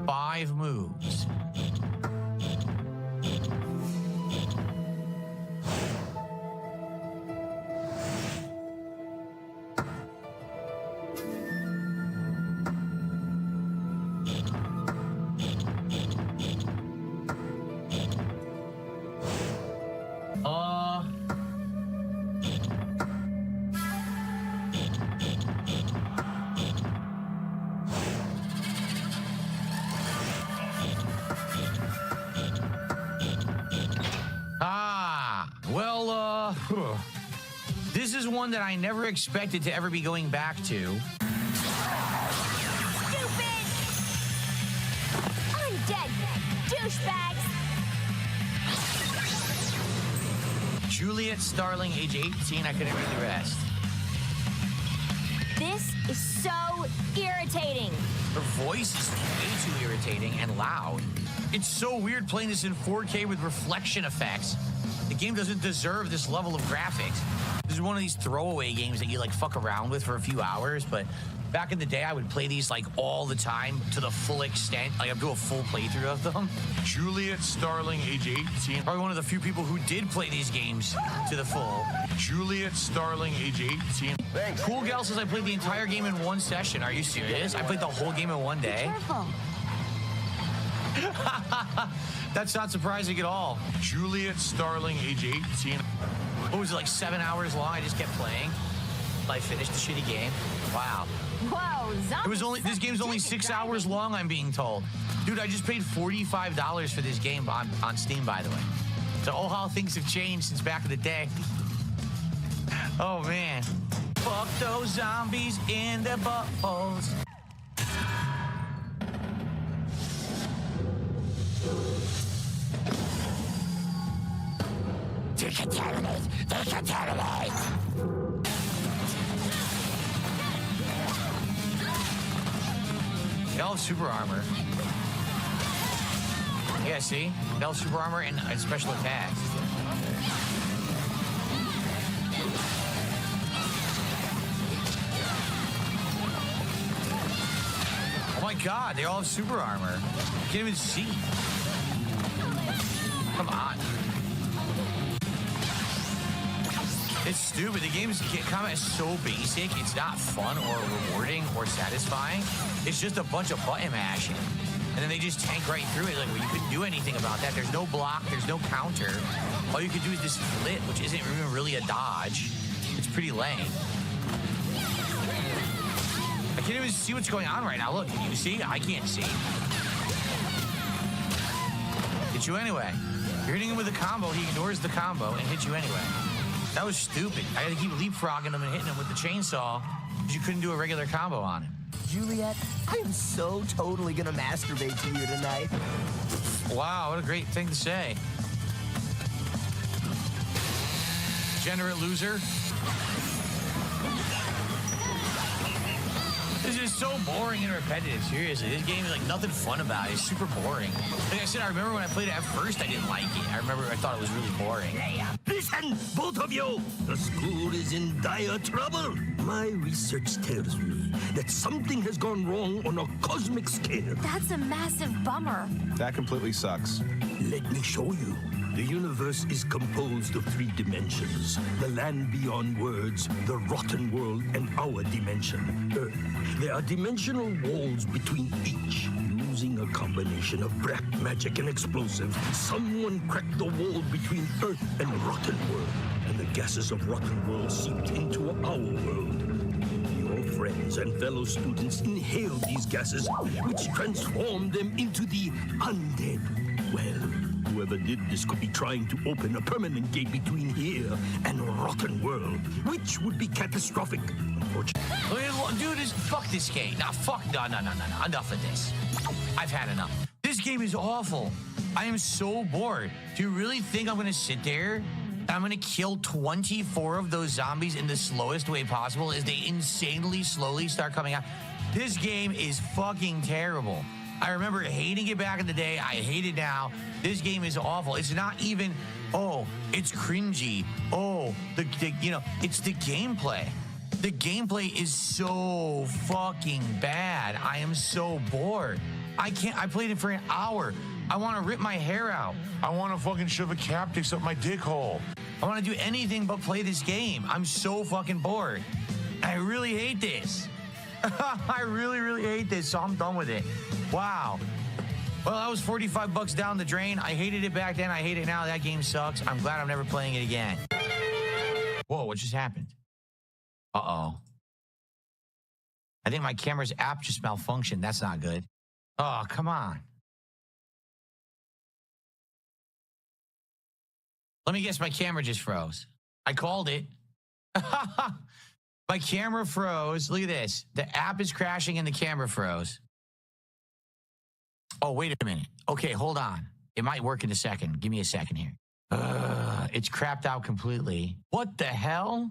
Speaker 20: Five moves. This is one that I never expected to ever be going back to.
Speaker 23: Stupid! Undead douchebags!
Speaker 20: Juliet Starling, age 18. I couldn't read the rest.
Speaker 23: This is so irritating.
Speaker 20: Her voice is way too irritating and loud. It's so weird playing this in 4K with reflection effects. The game doesn't deserve this level of graphics. This is one of these throwaway games that you like fuck around with for a few hours, but back in the day, I would play these like all the time to the full extent. Like I'd do a full playthrough of them.
Speaker 21: Juliet Starling, age 18.
Speaker 20: Probably one of the few people who did play these games to the full.
Speaker 21: Juliet Starling, age 18.
Speaker 20: Cool Gal says I played the entire game in one session. Are you serious? I played the whole game in one day.
Speaker 23: Careful.
Speaker 20: That's not surprising at all.
Speaker 21: Juliet Starling, age 18.
Speaker 20: What was it, like 7 hours long? I just kept playing. I finished the shitty game. Wow.
Speaker 23: Whoa,
Speaker 20: It was only this game's only 6 hours long, I'm being told. Dude, I just paid $45 for this game on Steam, by the way. So oh how things have changed since back in the day. Oh man. Fuck those zombies in their buttholes. Decontaminate! Decontaminate! They all have super armor. Yeah, see? They all have super armor and special attacks. Oh my god, they all have super armor. I can't even see. Come on. It's stupid. The game's combat is so basic. It's not fun or rewarding or satisfying. It's just a bunch of button mashing. And then they just tank right through it. Like, well, you couldn't do anything about that. There's no block. There's no counter. All you could do is just flit, which isn't even really a dodge. It's pretty lame. I can't even see what's going on right now. Look, can you see? I can't see. Hit you anyway. You're hitting him with a combo. He ignores the combo and hits you anyway. That was stupid. I had to keep leapfrogging him and hitting him with the chainsaw because you couldn't do a regular combo on him.
Speaker 1: Juliet, I am so totally gonna masturbate to you tonight.
Speaker 20: Wow, what a great thing to say. Degenerate loser. This is so boring and repetitive, seriously. This game is like nothing fun about it. It's super boring. Like I said, I remember when I played it at first, I didn't like it. I thought it was really boring.
Speaker 2: Listen, both of you! The school is in dire trouble. My research tells me that something has gone wrong on a cosmic scale.
Speaker 23: That's a massive bummer.
Speaker 3: That completely sucks.
Speaker 2: Let me show you. The universe is composed of 3 dimensions. The land beyond words, the rotten world, and our dimension, Earth. There are dimensional walls between each. Using a combination of black magic and explosives, someone cracked the wall between Earth and rotten world. And the gases of rotten world seeped into our world. Your friends and fellow students inhaled these gases, which transformed them into the undead. Well, whoever did this could be trying to open a permanent gate between here and rotten world, which would be catastrophic.
Speaker 20: Dude, fuck this game. No. Enough of this. I've had enough. This game is awful. I am so bored. Do you really think I'm gonna sit there and I'm gonna kill 24 of those zombies in the slowest way possible as they insanely slowly start coming out? This game is fucking terrible. I remember hating it back in the day. I hate it now. This game is awful. It's not even, oh, it's cringy. Oh, it's the gameplay. The gameplay is so fucking bad. I am so bored. I played it for an hour. I want to rip my hair out.
Speaker 21: I want to fucking shove a cactus up my dick hole.
Speaker 20: I want to do anything but play this game. I'm so fucking bored. I really hate this. I really, really hate this, so I'm done with it. Wow. Well, that was $45 down the drain. I hated it back then. I hate it now. That game sucks. I'm glad I'm never playing it again. Whoa, what just happened? Uh-oh. I think my camera's app just malfunctioned. That's not good. Oh, come on. Let me guess, my camera just froze. I called it. My camera froze. Look at this. The app is crashing and the camera froze. Oh, wait a minute. Okay, hold on. It might work in a second. Give me a second here. It's crapped out completely. What the hell?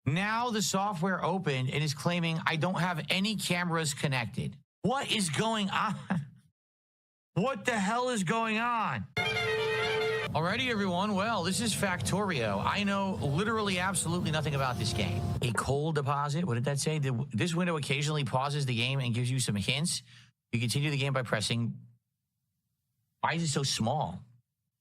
Speaker 20: Now the software opened and is claiming I don't have any cameras connected. What is going on? What the hell is going on? Alrighty, everyone. Well, this is Factorio. I know literally absolutely nothing about this game. A coal deposit. What did that say? This window occasionally pauses the game and gives you some hints. You continue the game by pressing. Why is it so small?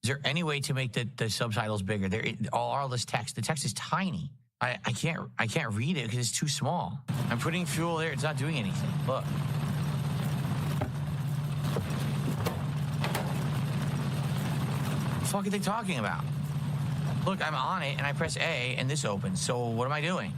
Speaker 20: Is there any way to make the subtitles bigger? All this text. The text is tiny. I can't read it because it's too small. I'm putting fuel there. It's not doing anything. Look. What the fuck are they talking about? Look, I'm on it and I press A and this opens. So what am I doing?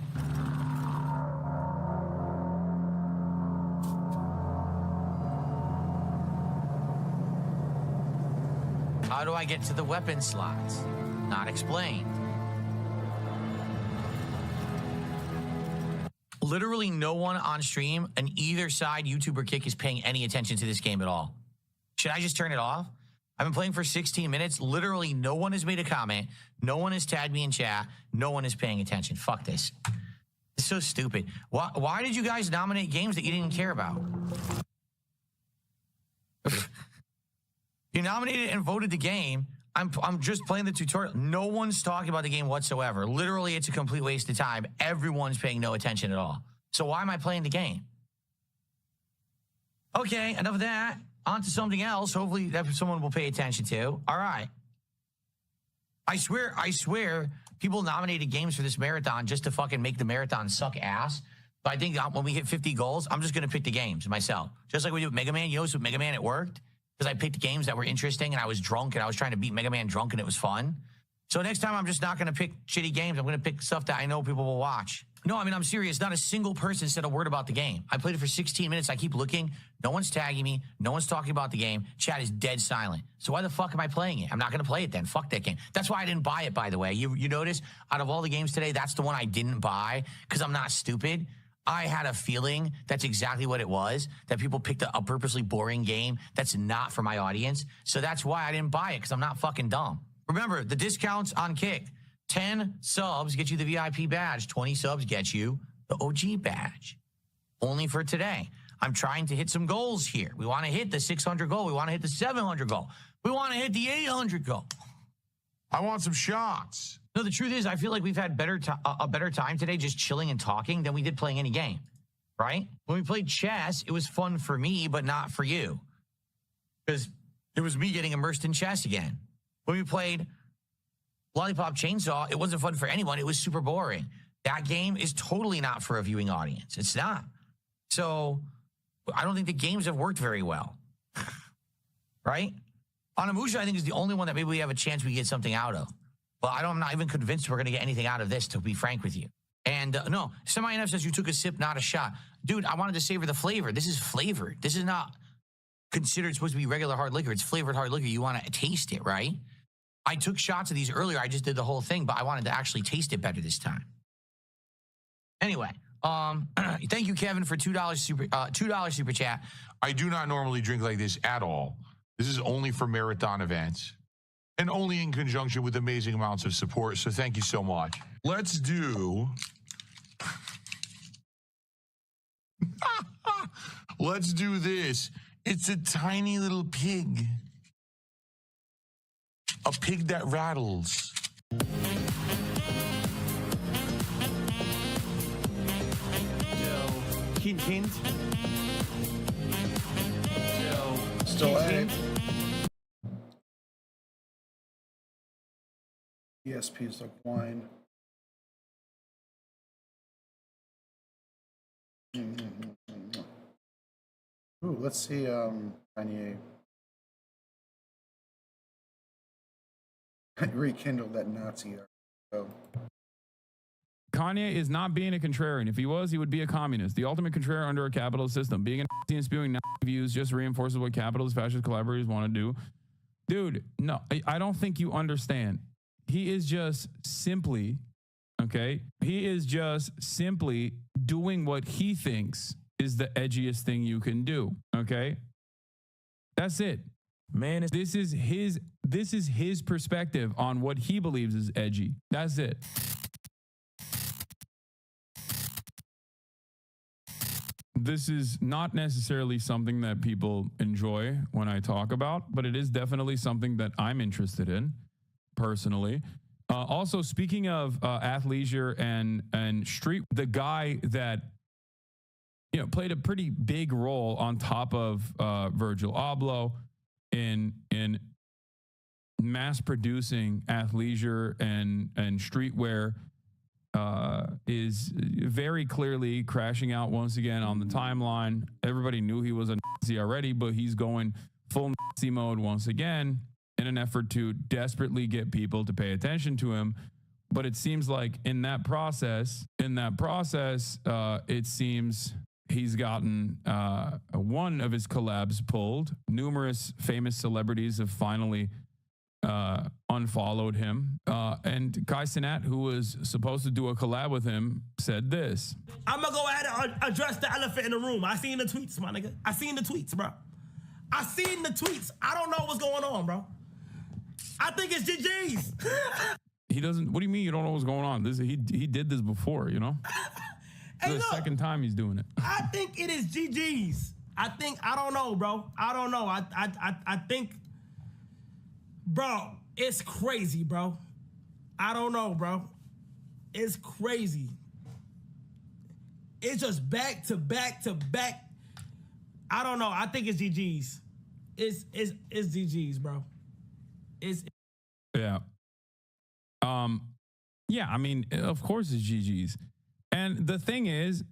Speaker 20: How do I get to the weapon slots? Not explained. Literally no one on stream on either side, YouTube or Kick, is paying any attention to this game at all. Should I just turn it off? I've been playing for 16 minutes. Literally no one has made a comment. No one has tagged me in chat. No one is paying attention. Fuck this. It's so stupid. Why did you guys nominate games that you didn't care about? You nominated and voted the game. I'm just playing the tutorial. No one's talking about the game whatsoever. Literally, it's a complete waste of time. Everyone's paying no attention at all. So why am I playing the game? Okay, enough of that. On to something else. Hopefully that someone will pay attention to. All right. I swear, people nominated games for this marathon just to fucking make the marathon suck ass. But I think when we hit 50 goals, I'm just going to pick the games myself. Just like we did with Mega Man. You know, with Mega Man, it worked. Because I picked games that were interesting and I was drunk and I was trying to beat Mega Man drunk and it was fun. So next time I'm just not going to pick shitty games. I'm going to pick stuff that I know people will watch. No, I mean, I'm serious. Not a single person said a word about the game. I played it for 16 minutes. I keep looking. No one's tagging me. No one's talking about the game. Chat is dead silent. So why the fuck am I playing it? I'm not going to play it then. Fuck that game. That's why I didn't buy it, by the way. You notice out of all the games today, that's the one I didn't buy because I'm not stupid. I had a feeling that's exactly what it was, that people picked a purposely boring game that's not for my audience. So that's why I didn't buy it, because I'm not fucking dumb. Remember, the discounts on Kick. 10 subs get you the VIP badge. 20 subs get you the OG badge. Only for today. I'm trying to hit some goals here. We want to hit the 600 goal. We want to hit the 700 goal. We want to hit the 800 goal.
Speaker 21: I want some shots.
Speaker 20: No, the truth is, I feel like we've had a better time today just chilling and talking than we did playing any game, right? When we played chess, it was fun for me, but not for you. Because it was me getting immersed in chess again. When we played Lollipop Chainsaw, it wasn't fun for anyone. It was super boring. That game is totally not for a viewing audience. It's not. So I don't think the games have worked very well, right? Onimusha, I think, is the only one that maybe we have a chance we get something out of. But I'm not even convinced we're going to get anything out of this, to be frank with you. And no, Semi-NF says you took a sip, not a shot. Dude, I wanted to savor the flavor. This is flavored. This is not considered supposed to be regular hard liquor. It's flavored hard liquor. You want to taste it, right? I took shots of these earlier. I just did the whole thing, but I wanted to actually taste it better this time. Anyway, thank you, Kevin, for $2 super chat.
Speaker 21: I do not normally drink like this at all. This is only for marathon events. And only in conjunction with amazing amounts of support. So thank you so much. Let's do... Let's do this. It's a tiny little pig. A pig that rattles.
Speaker 3: Hint, hint.
Speaker 18: Still at it. ESP is like wine. Ooh, let's see, Kanye. Rekindled that Nazi art. So.
Speaker 4: Kanye is not being a contrarian. If he was, he would be a communist. The ultimate contrarian under a capitalist system. Being a Nazi and spewing Nazi views just reinforces what capitalist fascist collaborators want to do. Dude, no, I don't think you understand. He is just simply, okay? He is just simply doing what he thinks is the edgiest thing you can do, okay? That's it. Man, this is his perspective on what he believes is edgy. That's it. this is not necessarily something that people enjoy when I talk about, but it is definitely something that I'm interested in personally. Also, speaking of athleisure and street, the guy that played a pretty big role on top of Virgil Abloh in mass producing athleisure and streetwear is very clearly crashing out once again on the timeline. Everybody knew he was a Nazi already, but he's going full Nazi mode once again in an effort to desperately get people to pay attention to him. But it seems like in that process, it seems he's gotten one of his collabs pulled. Numerous famous celebrities have finally unfollowed him. And Kai Cenat, who was supposed to do a collab with him, said this.
Speaker 3: I'm gonna go ahead and address the elephant in the room. I seen the tweets, my nigga. I seen the tweets, bro. I seen the tweets. I don't know what's going on, bro. I think it's GG's.
Speaker 4: He doesn't. What do you mean you don't know what's going on? He did this before, you know.
Speaker 3: Hey,
Speaker 4: the second time he's doing it.
Speaker 3: I think it is GG's. I don't know, bro. I don't know. I think, bro, it's crazy, bro. I don't know, bro. It's crazy. It's just back to back to back. I don't know. I think it's GG's. It's GG's, bro.
Speaker 4: Yeah. Yeah, I mean, of course it's GG's. And the thing is,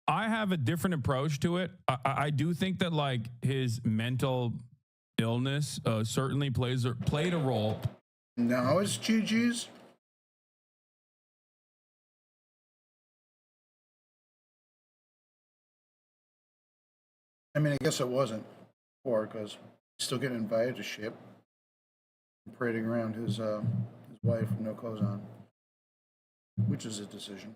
Speaker 4: I have a different approach to it. I do think that like his mental illness certainly played a role.
Speaker 18: Now it's GG's. I mean, I guess it wasn't before because he's still getting invited to ship, parading around his wife with no clothes on, which is a decision.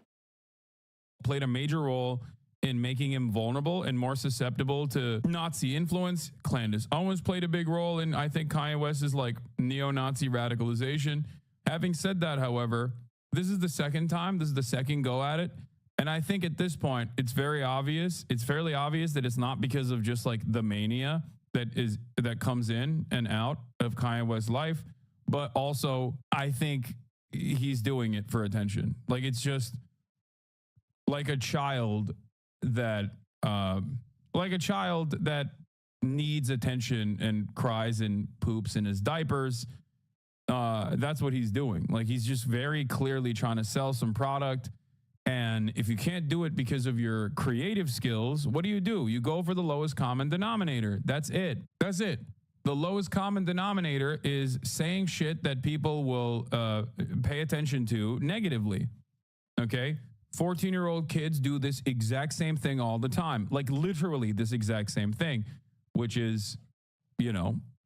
Speaker 4: Played a major role in making him vulnerable and more susceptible to Nazi influence. Candace Owens played a big role in, I think, Kanye West's like neo-Nazi radicalization. Having said that, however, this is the second time. This is the second go at it. And I think at this point, it's very obvious. It's fairly obvious that it's not because of just like the mania that comes in and out of Kanye West's life, but also I think he's doing it for attention. Like it's just like a child that needs attention and cries and poops in his diapers. That's what he's doing. Like he's just very clearly trying to sell some product. And if you can't do it because of your creative skills, what do? You go for the lowest common denominator. That's it. The lowest common denominator is saying shit that people will pay attention to negatively. Okay? 14-year-old kids do this exact same thing all the time. Like literally this exact same thing, which is,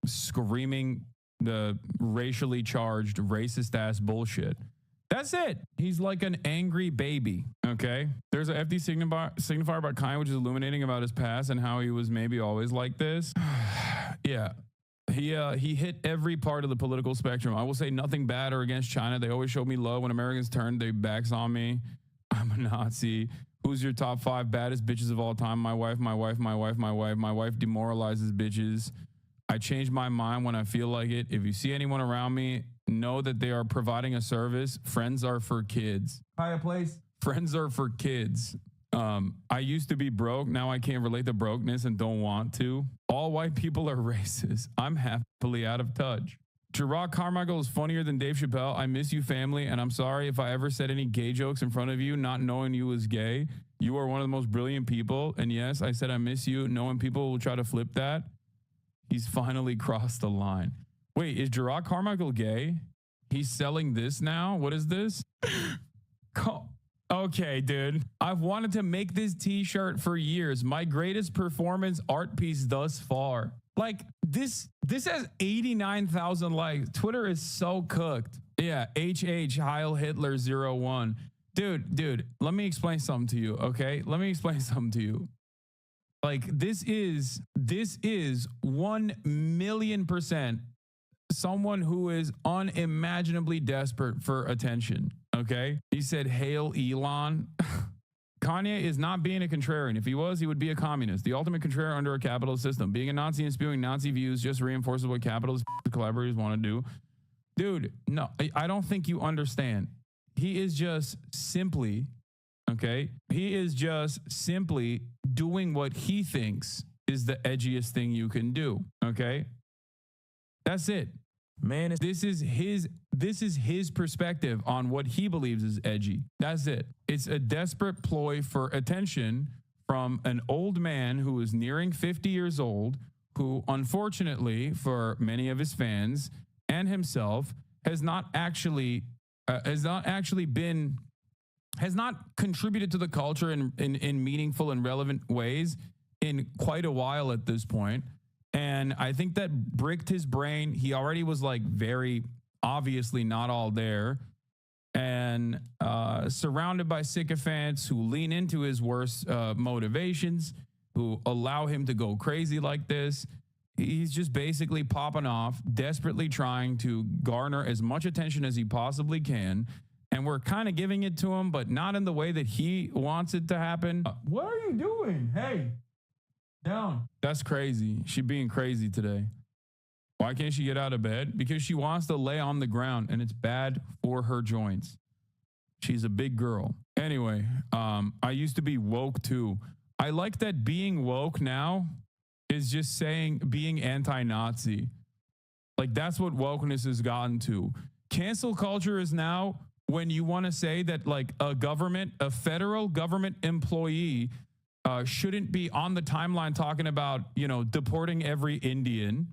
Speaker 4: screaming the racially charged, racist ass bullshit. That's it. He's like an angry baby. Okay. There's an FD signifier about Kanye, which is illuminating about his past and how he was maybe always like this. Yeah. He hit every part of the political spectrum. I will say nothing bad or against China. They always showed me love. When Americans turned their backs on me, I'm a Nazi. Who's your top 5 baddest bitches of all time? My wife, my wife, my wife, my wife. My wife demoralizes bitches. I change my mind when I feel like it. If you see anyone around me, know that they are providing a service. Friends are for kids. Higher place. Friends are for kids. I used to be broke. Now I can't relate to brokenness and don't want to. All white people are racist. I'm happily out of touch. Gerard Carmichael is funnier than Dave Chappelle. I miss you, family, and I'm sorry if I ever said any gay jokes in front of you, not knowing you was gay. You are one of the most brilliant people. And yes, I said I miss you, knowing people will try to flip that. He's finally crossed the line. Wait, is Gerard Carmichael gay? He's selling this now? What is this? Okay, dude. I've wanted to make this t-shirt for years. My greatest performance art piece thus far. Like, this has 89,000 likes. Twitter is so cooked. Yeah, HH Heil Hitler 01. Dude, let me explain something to you, okay? Let me explain something to you. Like, this is 1,000,000% someone who is unimaginably desperate for attention, okay? He said, "Hail Elon." Kanye is not being a contrarian. If he was, he would be a communist. The ultimate contrarian under a capitalist system. Being a Nazi and spewing Nazi views just reinforces what capitalist collaborators want to do. Dude, no, I don't think you understand. He is just simply, okay? He is just simply doing what he thinks is the edgiest thing you can do, okay? That's it. Man, this is his perspective on what he believes is edgy. That's it. It's a desperate ploy for attention from an old man who is nearing 50 years old, who unfortunately for many of his fans and himself has not contributed to the culture in meaningful and relevant ways in quite a while at this point. And I think that bricked his brain. He already was like very obviously not all there, and surrounded by sycophants who lean into his worst motivations, who allow him to go crazy like this. He's just basically popping off, desperately trying to garner as much attention as he possibly can. And we're kind of giving it to him, but not in the way that he wants it to happen. What are you doing? Hey. Down. That's crazy. She being crazy today. Why can't she get out of bed? Because she wants to lay on the ground and it's bad for her joints. She's a big girl. Anyway, I used to be woke too. I like that being woke now is just saying being anti-Nazi. Like that's what wokeness has gotten to. Cancel culture is now when you want to say that like a federal government employee shouldn't be on the timeline talking about, deporting every Indian.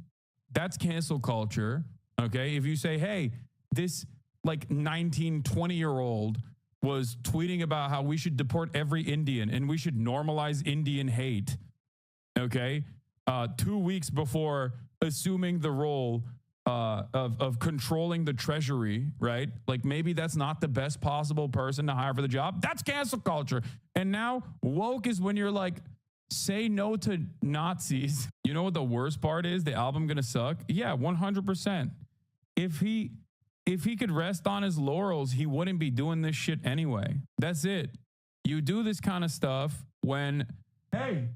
Speaker 4: That's cancel culture. Okay. If you say, hey, this like 19, 20-year-old was tweeting about how we should deport every Indian and we should normalize Indian hate. Okay. 2 weeks before assuming the role of controlling the treasury, right? Like maybe that's not the best possible person to hire for the job. That's cancel culture. And now woke is when you're like, say no to Nazis. You know what the worst part is? The album gonna suck? Yeah, 100%. If he could rest on his laurels, he wouldn't be doing this shit anyway. That's it. You do this kind of stuff when, hey,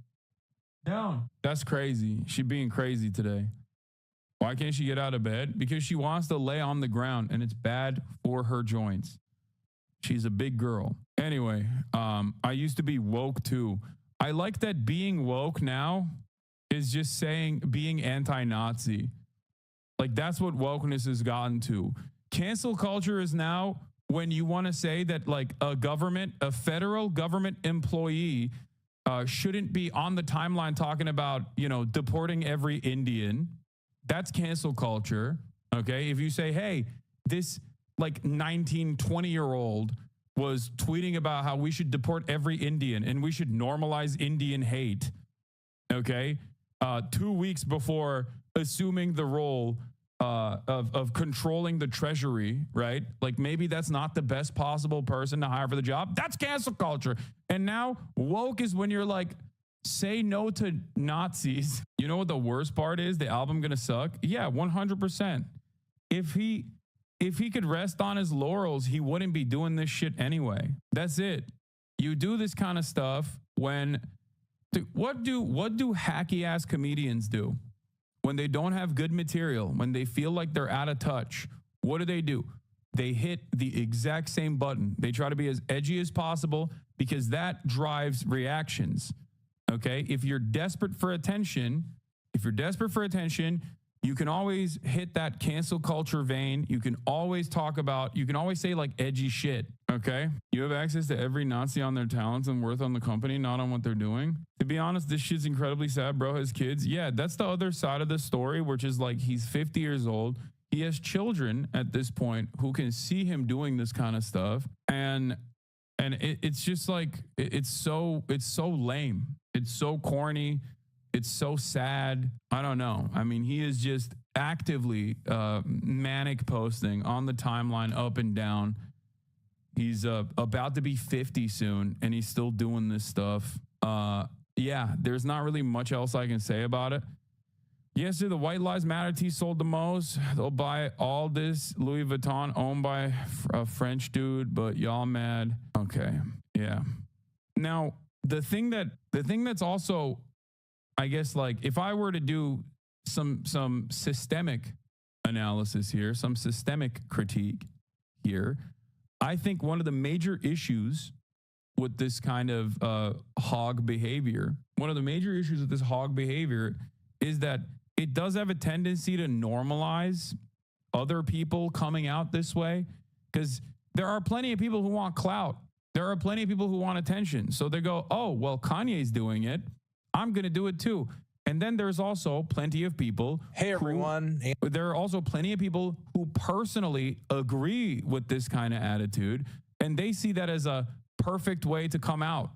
Speaker 4: down. That's crazy. She being crazy today. Why can't she get out of bed? Because she wants to lay on the ground and it's bad for her joints. She's a big girl. Anyway, I used to be woke too. I like that being woke now is just saying being anti-Nazi. Like that's what wokeness has gotten to. Cancel culture is now when you want to say that like a federal government employee shouldn't be on the timeline talking about, deporting every Indian. That's cancel culture. Okay. If you say, hey, this like 19, 20-year-old was tweeting about how we should deport every Indian and we should normalize Indian hate. Okay. 2 weeks before assuming the role of controlling the treasury, right? Like maybe that's not the best possible person to hire for the job. That's cancel culture. And now woke is when you're like, say no to Nazis. You know what the worst part is? The album gonna suck? Yeah, 100%. If he could rest on his laurels, he wouldn't be doing this shit anyway. That's it. You do this kind of stuff when what do hacky ass comedians do when they don't have good material, when they feel like they're out of touch? What do? They hit the exact same button. They try to be as edgy as possible because that drives reactions. Okay, if you're desperate for attention, you can always hit that cancel culture vein. You can always say like edgy shit. Okay, you have access to every Nazi on their talents and worth on the company, not on what they're doing. To be honest, this shit's incredibly sad, bro. His kids. Yeah, that's the other side of the story, which is like he's 50 years old. He has children at this point who can see him doing this kind of stuff. And it's just like, it's so lame. It's so corny. It's so sad. I don't know. I mean, he is just actively manic posting on the timeline up and down. He's about to be 50 soon, and he's still doing this stuff. Yeah, there's not really much else I can say about it. Yesterday, the White Lives Matter tee sold the most. They'll buy all this Louis Vuitton owned by a French dude, but y'all mad. Okay, yeah. Now, the thing that's also, I guess, like if I were to do some systemic analysis here, some systemic critique here, I think one of the major issues with this kind of hog behavior, is that it does have a tendency to normalize other people coming out this way, because there are plenty of people who want clout. There are plenty of people who want attention. So they go, oh, well, Kanye's doing it, I'm going to do it too. And then there's also plenty of people. Hey, everyone. There are also plenty of people who personally agree with this kind of attitude, and they see that as a perfect way to come out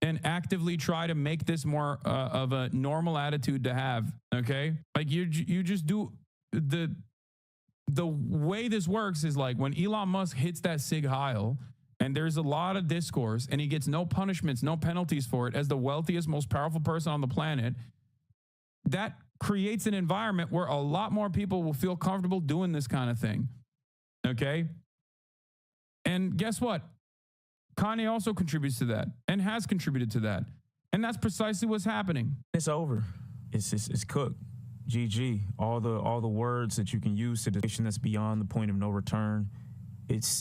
Speaker 4: and actively try to make this more of a normal attitude to have. Okay, like you just do the way this works is like when Elon Musk hits that Sig Heil, and there's a lot of discourse, and he gets no punishments, no penalties for it as the wealthiest, most powerful person on the planet. That creates an environment where a lot more people will feel comfortable doing this kind of thing. Okay? And guess what? Kanye also contributes to that and has contributed to that. And that's precisely what's happening.
Speaker 5: It's over. It's cooked. GG. All the words that you can use to the situation that's beyond the point of no return. It's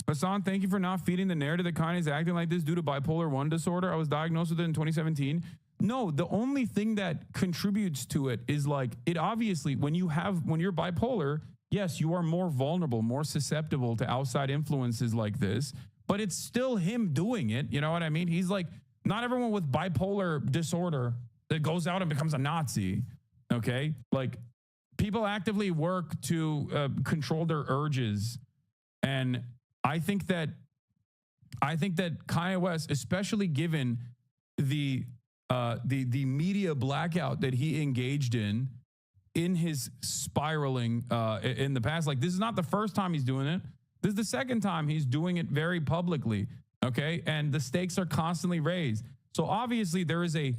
Speaker 4: Hassan, thank you for not feeding the narrative that Kanye's acting like this due to bipolar 1 disorder. I was diagnosed with it in 2017. No, the only thing that contributes to it is like, it obviously, when you're bipolar, yes, you are more vulnerable, more susceptible to outside influences like this, but it's still him doing it. You know what I mean? He's like, not everyone with bipolar disorder that goes out and becomes a Nazi. Okay. Like, people actively work to control their urges. And I think that Kanye West, especially given the media blackout that he engaged in his spiraling in the past, like, this is not the first time he's doing it. This is the second time he's doing it very publicly. Okay. And the stakes are constantly raised. So obviously there is a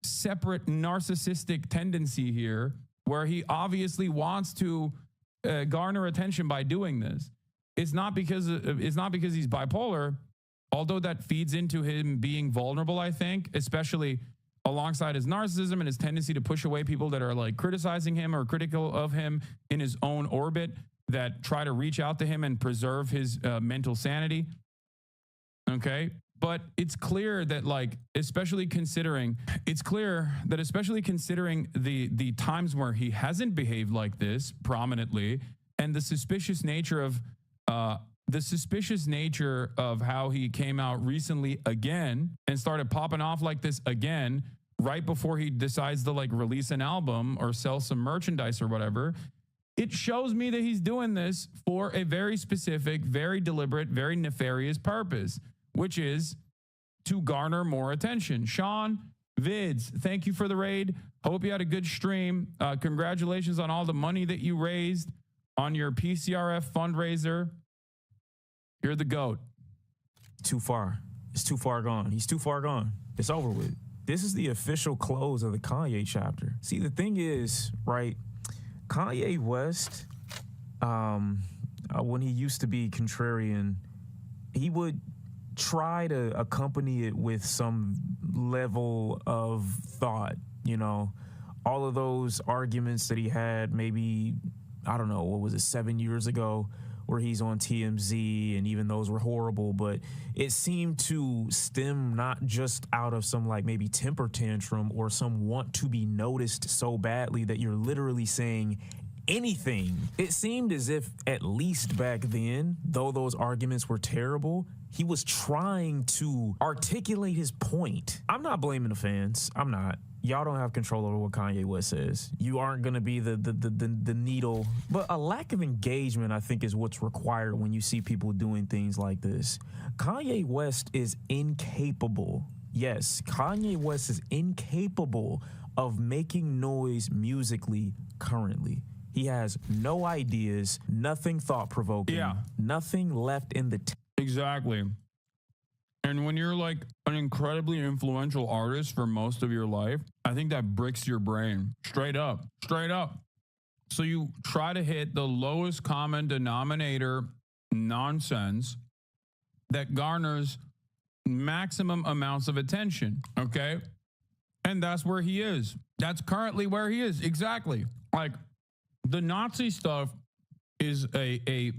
Speaker 4: separate narcissistic tendency here where he obviously wants to garner attention by doing this. It's not because he's bipolar, although that feeds into him being vulnerable, I think, especially alongside his narcissism and his tendency to push away people that are like criticizing him or critical of him in his own orbit, that try to reach out to him and preserve his mental sanity. Okay. But it's clear that, like, especially considering the times where he hasn't behaved like this prominently, and the suspicious nature of how he came out recently again and started popping off like this again right before he decides to like release an album or sell some merchandise or whatever. It shows me that he's doing this for a very specific, very deliberate, very nefarious purpose, which is to garner more attention. Sean Vids, thank you for the raid. Hope you had a good stream. Congratulations on all the money that you raised on your PCRF fundraiser. You're the GOAT.
Speaker 5: Too far. It's too far gone. He's too far gone. It's over with. This is the official close of the Kanye chapter. See, the thing is, right, Kanye West, when he used to be contrarian, he would try to accompany it with some level of thought, you know. All of those arguments that he had maybe, I don't know, what was it, 7 years ago, where he's on TMZ, and even those were horrible, but it seemed to stem not just out of some like maybe temper tantrum or some want to be noticed so badly that you're literally saying anything. It seemed as if, at least back then, though those arguments were terrible, he was trying to articulate his point. I'm not blaming the fans. I'm not. Y'all don't have control over what Kanye West says. You aren't going to be the needle. But a lack of engagement, I think, is what's required when you see people doing things like this. Kanye West is incapable. Yes, Kanye West is incapable of making noise musically currently. He has no ideas, nothing thought-provoking, nothing left in the
Speaker 4: Exactly. And when you're like an incredibly influential artist for most of your life, I think that bricks your brain straight up. So you try to hit the lowest common denominator nonsense that garners maximum amounts of attention, okay? And that's where he is. That's currently where he is. Exactly. Like, the Nazi stuff is a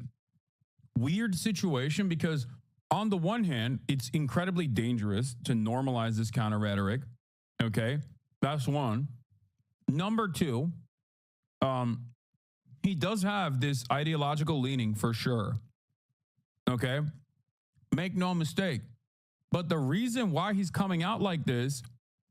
Speaker 4: weird situation because on the one hand, it's incredibly dangerous to normalize this kind of rhetoric. Okay. That's one. Number two, he does have this ideological leaning for sure. Okay. Make no mistake. But the reason why he's coming out like this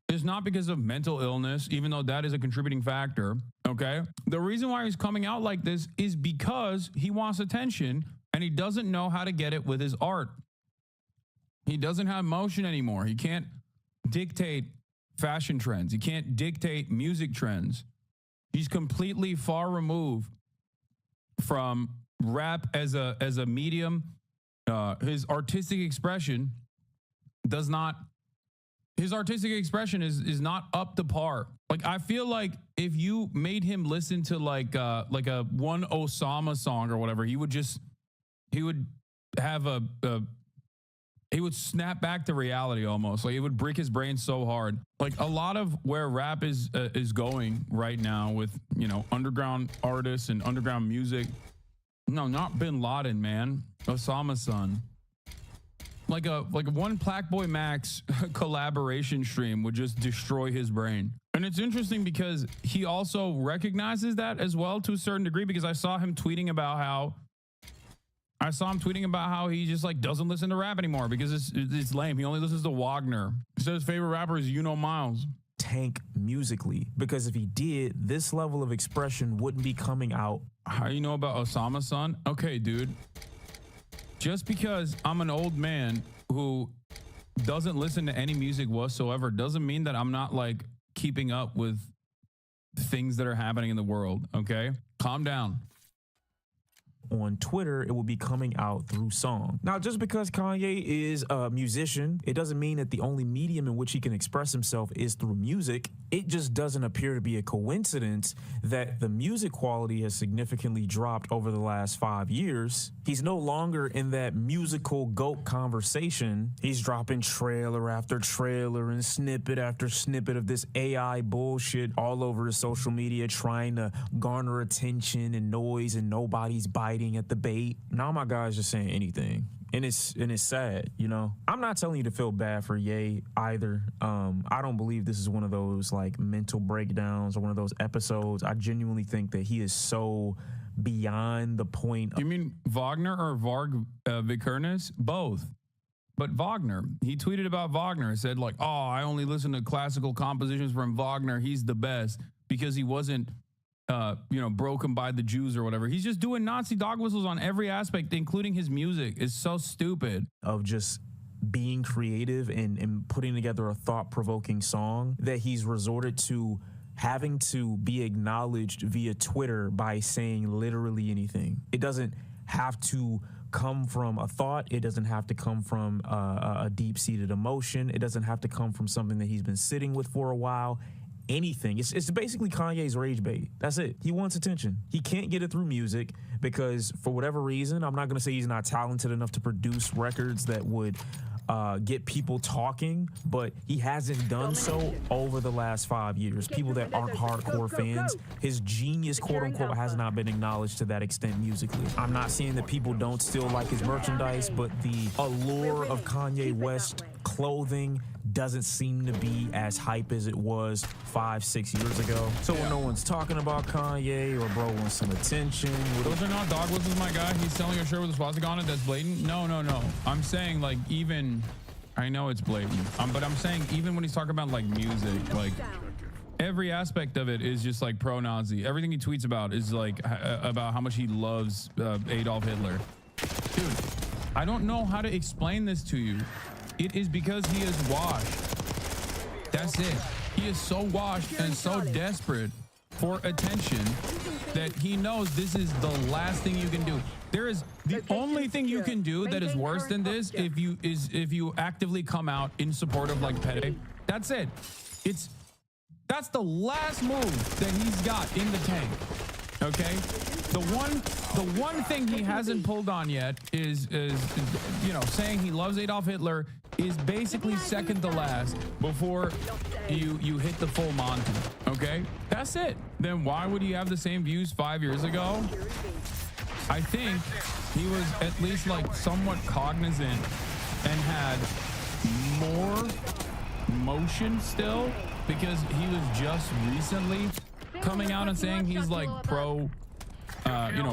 Speaker 4: is not because of mental illness, even though that is a contributing factor. Okay. The reason why he's coming out like this is because he wants attention and he doesn't know how to get it with his art. He doesn't have motion anymore. He can't dictate fashion trends. He can't dictate music trends. He's completely far removed from rap as a medium. His artistic expression is not up to par. Like, I feel like if you made him listen to like a one Osama song or whatever, he would snap back to reality almost. Like, it would break his brain so hard. Like, a lot of where rap is going right now with, you know, underground artists and underground music. No, not Bin Laden, man. Osama's son. Like a one Black Boy Max collaboration stream would just destroy his brain. And it's interesting because he also recognizes that as well to a certain degree, because I saw him tweeting about how he just like doesn't listen to rap anymore because it's lame. He only listens to Wagner. He says his favorite rapper is Miles.
Speaker 5: Tank musically, because if he did, this level of expression wouldn't be coming out.
Speaker 4: How you know about Osama's son? Okay, dude. Just because I'm an old man who doesn't listen to any music whatsoever doesn't mean that I'm not like keeping up with things that are happening in the world. Okay, calm down.
Speaker 5: On Twitter, it will be coming out through song. Now, just because Kanye is a musician, it doesn't mean that the only medium in which he can express himself is through music. It just doesn't appear to be a coincidence that the music quality has significantly dropped over the last 5 years. He's no longer in that musical GOAT conversation. He's dropping trailer after trailer and snippet after snippet of this AI bullshit all over his social media, trying to garner attention and noise, and nobody's biting at the bait. Now my guy's just saying anything. And it's sad, you know. I'm not telling you to feel bad for Ye either. I don't believe this is one of those like mental breakdowns or one of those episodes. I genuinely think that he is so beyond the point.
Speaker 4: You mean Wagner or Vikernes? Both. But Wagner, he tweeted about Wagner, said like, oh, I only listen to classical compositions from Wagner. He's the best because he wasn't broken by the Jews or whatever. He's just doing Nazi dog whistles on every aspect, including his music. It's so stupid.
Speaker 5: Of just being creative and putting together a thought-provoking song that he's resorted to having to be acknowledged via Twitter by saying literally anything. It doesn't have to come from a thought. It doesn't have to come from a deep-seated emotion. It doesn't have to come from something that he's been sitting with for a while. Anything. It's basically Kanye's rage bait. That's it. He wants attention. He can't get it through music because for whatever reason, I'm not going to say he's not talented enough to produce records that would get people talking, but he hasn't done so over the last 5 years. People that aren't hardcore fans, his genius, quote unquote, has not been acknowledged to that extent musically. I'm not saying that people don't still like his merchandise, but the allure of Kanye West clothing doesn't seem to be as hype as it was 5-6 years ago. So when no one's talking about Kanye or bro wants some attention.
Speaker 4: Those are not dog whistles, my guy. He's selling a shirt with a swastika on it. That's blatant. No. I'm saying like even, I know it's blatant, but I'm saying even when he's talking about like music, like every aspect of it is just like pro-Nazi. Everything he tweets about is like about how much he loves Adolf Hitler. Dude, I don't know how to explain this to you. It is because he is washed. That's it. He is so washed and so desperate for attention that he knows this is the last thing you can do. There is the only thing you can do that is worse than this if you actively come out in support of like Pede. That's it. That's the last move that he's got in the tank. Okay? The one thing he hasn't pulled on yet is you know, saying he loves Adolf Hitler is basically second to last before you hit the full Monty. Okay, that's it. Then why would he have the same views 5 years ago? I think he was at least like somewhat cognizant and had more motion still, because he was just recently coming out and saying he's like pro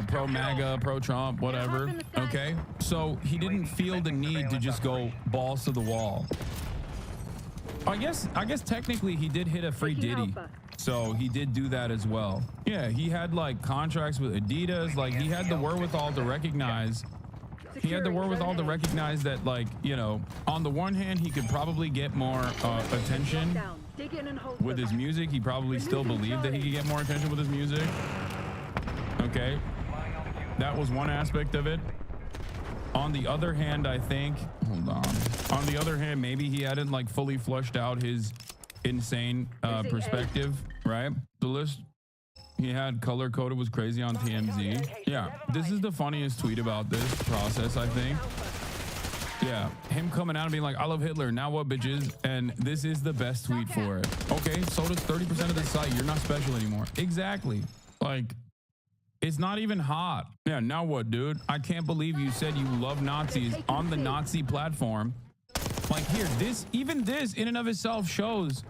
Speaker 4: pro MAGA, pro Trump, whatever. Okay, so he didn't feel the need to just go balls to the wall. I guess technically he did hit a free Diddy, so he did do that as well. Yeah, he had like contracts with Adidas. Like he had the wherewithal to recognize. He had the wherewithal to recognize that, like, you know, on the one hand, he could probably get more attention with his music. He probably still believed that he could get more attention with his music. Okay, that was one aspect of it. On the other hand, I think, hold on. On the other hand, maybe he hadn't like fully flushed out his insane perspective, right? The list he had color coded was crazy on TMZ. Yeah, this is the funniest tweet about this process, I think. Yeah, him coming out and being like, I love Hitler, now what, bitches? And this is the best tweet for it. Okay, so does 30% of the site. You're not special anymore. Exactly. Like, it's not even hot. Yeah, now what, dude? I can't believe you said you love Nazis on the Nazi platform. Like, here, even this in and of itself shows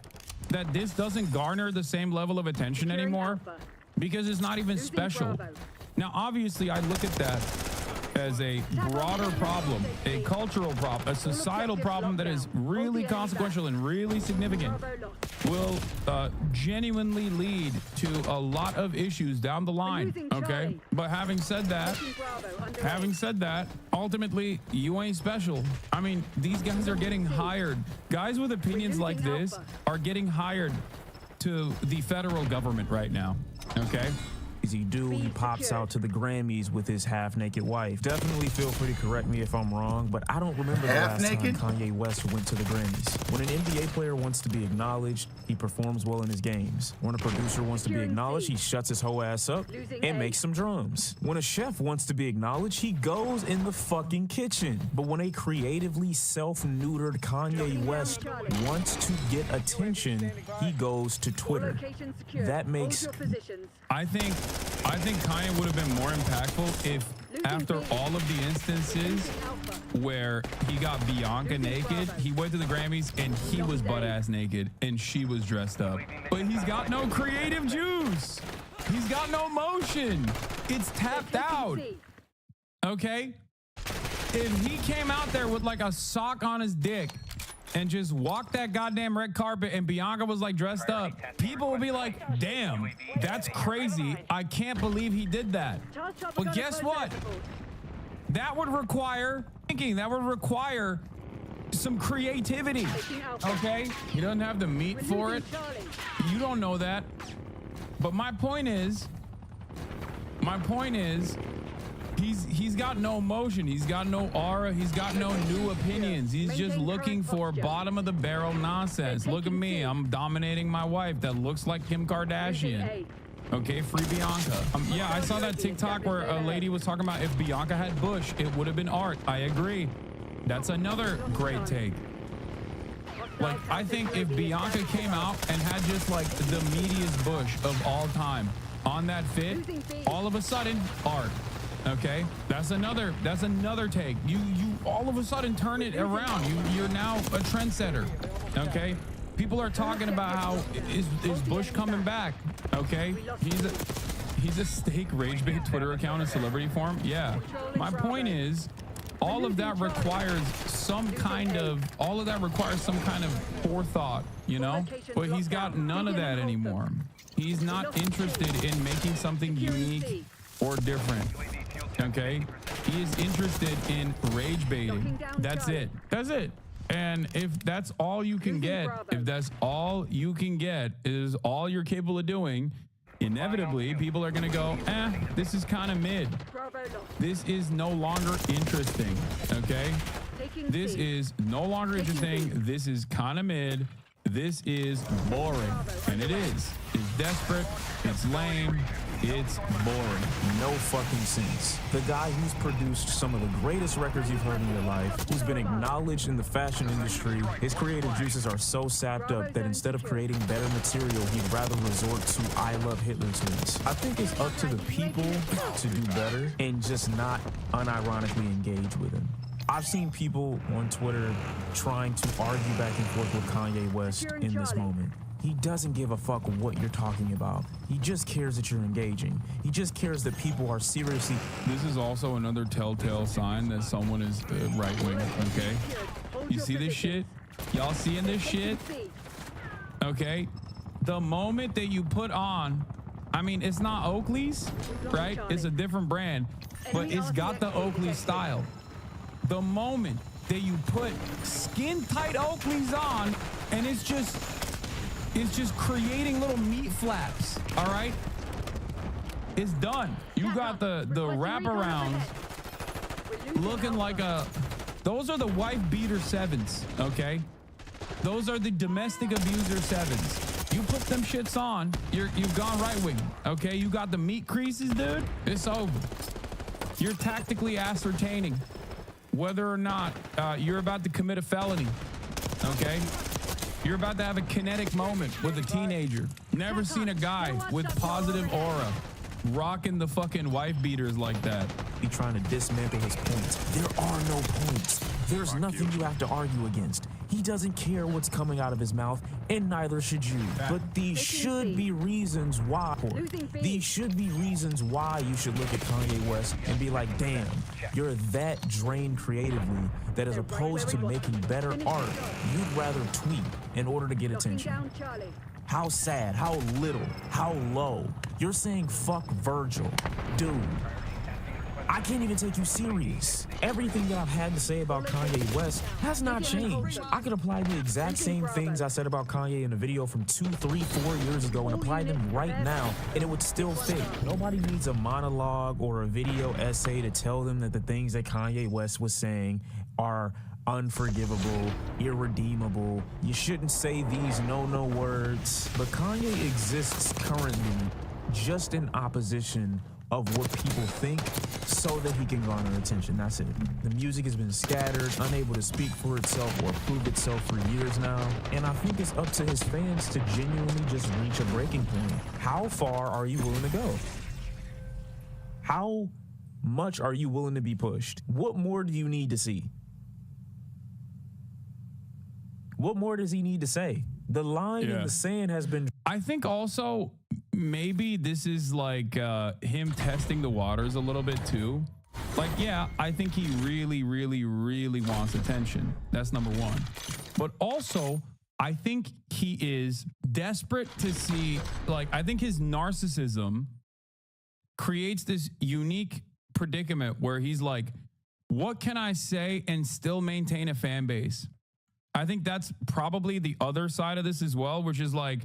Speaker 4: that this doesn't garner the same level of attention anymore, because it's not even special. Now, obviously, I look at that as a broader problem, a cultural problem, a societal problem that is really consequential and really significant, will genuinely lead to a lot of issues down the line, okay? But having said that, ultimately, you ain't special. I mean, these guys are getting hired. Guys with opinions like this are getting hired to the federal government right now, okay?
Speaker 5: He pops out to the Grammys with his half-naked wife. Definitely feel free to correct me if I'm wrong, but I don't remember the last time Kanye West went to the Grammys. When an NBA player wants to be acknowledged, he performs well in his games. When a producer wants to be acknowledged, he shuts his whole ass up and makes some drums. When a chef wants to be acknowledged, he goes in the fucking kitchen. But when a creatively self-neutered Kanye West wants to get attention, he goes to Twitter. That makes...
Speaker 4: I think Kanye would have been more impactful if, after all of the instances where he got Bianca naked, he went to the Grammys and he was butt-ass naked and she was dressed up. But he's got no creative juice. He's got no motion. It's tapped out. Okay? If he came out there with like a sock on his dick and just walked that goddamn red carpet and Bianca was like dressed up, people would be like, damn, that's crazy. I can't believe he did that. But guess what? That would require thinking. That would require some creativity. Okay? He doesn't have the meat for it. You don't know that. But my point is, he's got no emotion. He's got no aura. He's got no new opinions. He's just looking for bottom of the barrel nonsense. Look at me. I'm dominating my wife that looks like Kim Kardashian. Okay, free Bianca. Yeah, I saw that TikTok where a lady was talking about if Bianca had Bush, it would have been art. I agree. That's another great take. Like, I think if Bianca came out and had just like the meatiest Bush of all time on that fit, all of a sudden, art. Okay, that's another take. You all of a sudden turn it around. You're now a trendsetter. Okay, people are talking about how is Bush coming back. Okay, he's a steak rage bait Twitter account in celebrity form. Yeah, my point is, all of that requires some kind of forethought, you know. But he's got none of that anymore. He's not interested in making something unique or different. Okay, he is interested in rage baiting. That's it. And if that's all you can get, is all you're capable of doing, inevitably people are gonna go, this is kind of mid. This is no longer interesting. Okay, this is no longer interesting. This is kind of mid. This is boring, and it is. It's desperate. It's lame. It's boring.
Speaker 5: No fucking sense. The guy who's produced some of the greatest records you've heard in your life, who's been acknowledged in the fashion industry, his creative juices are so sapped up that instead of creating better material, he'd rather resort to I Love Hitler tweets. I think it's up to the people to do better and just not unironically engage with him. I've seen people on Twitter trying to argue back and forth with Kanye West in this moment. He doesn't give a fuck what you're talking about. He just cares that you're engaging. He just cares that people are seriously...
Speaker 4: This is also another telltale sign that someone is right-wing, okay? You see this shit? Y'all seeing this shit? Okay? The moment that you put on... I mean, it's not Oakley's, right? It's a different brand, but it's got the Oakley style. The moment that you put skin-tight Oakleys on, and it's just creating little meat flaps, all right? It's done. You got the wraparounds looking like a... Those are the wife beater 7s, okay? Those are the domestic abuser 7s. You put them shits on, you've gone right-wing, okay? You got the meat creases, dude. It's over. You're tactically ascertaining whether or not you're about to commit a felony, okay? You're about to have a kinetic moment with a teenager. Never seen a guy with positive aura rocking the fucking wife beaters like that.
Speaker 5: Be trying to dismantle his points. There are no points. There's nothing you have to argue against. He doesn't care what's coming out of his mouth, and neither should you. But these should be reasons why. These should be reasons why you should look at Kanye West and be like, damn, you're that drained creatively that as opposed to making better art, you'd rather tweet in order to get attention. How sad, how little, how low. You're saying fuck Virgil. Dude, I can't even take you serious. Everything that I've had to say about Kanye West has not changed. I could apply the exact same things I said about Kanye in a video from 2, 3, 4 years ago and apply them right now, and it would still fit. Nobody needs a monologue or a video essay to tell them that the things that Kanye West was saying are unforgivable, irredeemable. You shouldn't say these no words. But Kanye exists currently just in opposition of what people think so that he can garner attention. That's it. The music has been scattered, unable to speak for itself or prove itself for years now. And I think it's up to his fans to genuinely just reach a breaking point. How far are you willing to go? How much are you willing to be pushed? What more do you need to see? What more does he need to say? The line in the sand has been...
Speaker 4: I think also maybe this is like him testing the waters a little bit too. Like, yeah, I think he really wants attention. That's number one. But also, I think he is desperate to see, like, I think his narcissism creates this unique predicament where he's like, what can I say and still maintain a fan base? I think that's probably the other side of this as well, which is like,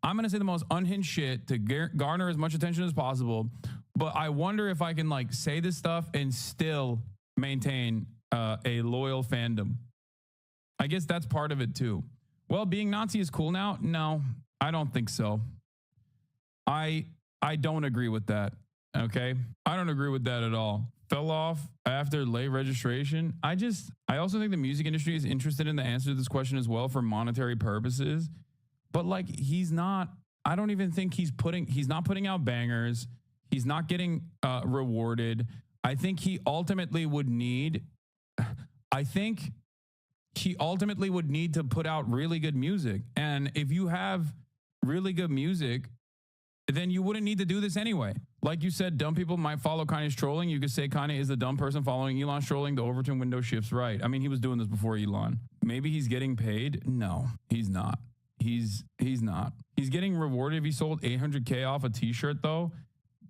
Speaker 4: I'm going to say the most unhinged shit to garner as much attention as possible. But I wonder if I can like say this stuff and still maintain a loyal fandom. I guess that's part of it too. Well, being Nazi is cool now? No, I don't think so. I don't agree with that. Okay. I don't agree with that at all. Fell off after late registration. I also think the music industry is interested in the answer to this question as well for monetary purposes. But like, I don't even think he's not putting out bangers. He's not getting rewarded. I think he ultimately would need to put out really good music. And if you have really good music, then you wouldn't need to do this anyway. Like you said, dumb people might follow Kanye's trolling. You could say Kanye is the dumb person following Elon's trolling. The Overton window shifts right. I mean, he was doing this before Elon. Maybe he's getting paid. No, he's not. He's not. He's getting rewarded if he sold 800K off a t-shirt though.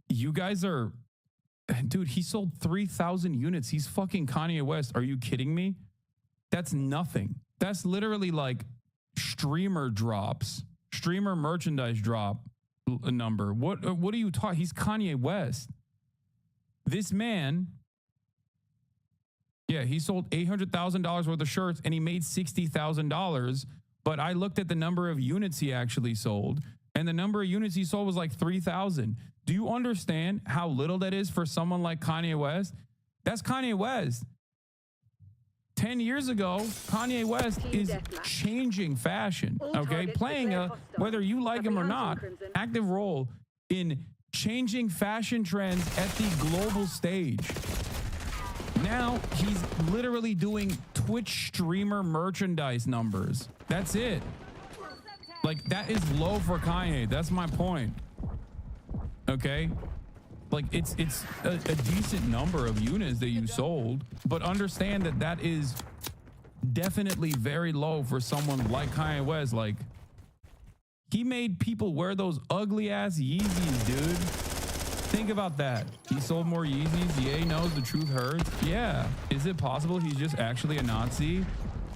Speaker 4: You guys are, dude, he sold 3,000 units. He's fucking Kanye West. Are you kidding me? That's nothing. That's literally like streamer merchandise drop number. What are you talking? He's Kanye West. This man, yeah, he sold $800,000 worth of shirts and he made $60,000. But I looked at the number of units he actually sold. and the number of units he sold was like 3,000. Do you understand how little that is for someone like Kanye West? That's Kanye West. 10 years ago, Kanye West is changing fashion, okay? Playing a, whether you like him or not, active role in changing fashion trends at the global stage. Now he's literally doing Twitch streamer merchandise numbers. That's it. Like, that is low for Kanye. That's my point. Okay? Like, it's a decent number of units that you sold, but understand that that is definitely very low for someone like Kanye West. Like, he made people wear those ugly ass Yeezys, dude. Think about that. He sold more Yeezys. Ye knows the truth hurts. Yeah. Is it possible he's just actually a Nazi?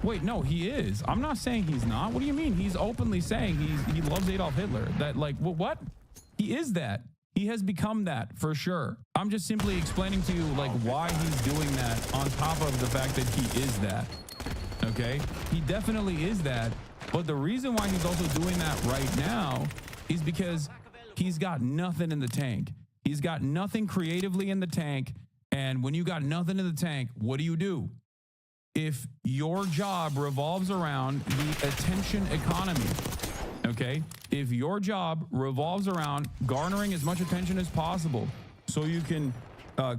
Speaker 4: Wait, no, he is. I'm not saying he's not. What do you mean? He's openly saying he loves Adolf Hitler. That, like, what? He is that. He has become that for sure. I'm just simply explaining to you like why he's doing that on top of the fact that he is that. Okay? He definitely is that. But the reason why he's also doing that right now is because he's got nothing in the tank. He's got nothing creatively in the tank. And when you got nothing in the tank, what do? If your job revolves around the attention economy, okay? If your job revolves around garnering as much attention as possible so you can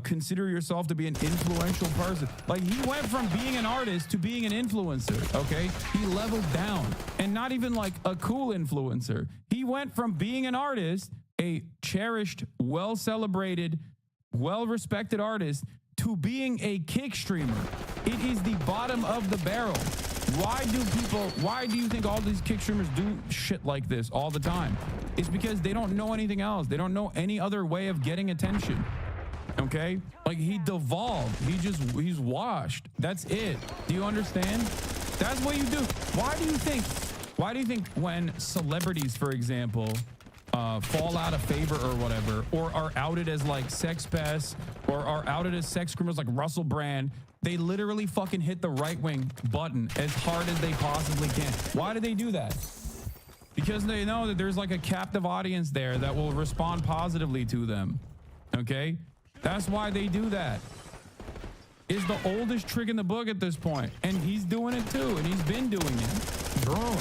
Speaker 4: consider yourself to be an influential person. Like, he went from being an artist to being an influencer, okay? He leveled down, and not even like a cool influencer. He went from being an artist, a cherished, well-celebrated, well-respected artist, to being a kick streamer. It is the bottom of the barrel. Why do you think all these kick streamers do shit like this all the time? It's because they don't know anything else. They don't know any other way of getting attention. Okay? Like, he devolved. He's washed. That's it. Do you understand? That's what you do. Why do you think when celebrities, for example, fall out of favor or whatever, or are outed as like sex pests, or are outed as sex criminals like Russell Brand, they literally fucking hit the right-wing button as hard as they possibly can? Why do they do that? Because they know that there's like a captive audience there that will respond positively to them. Okay? That's why they do that. It's the oldest trick in the book at this point. And he's doing it too. And he's been doing it.
Speaker 5: Braun,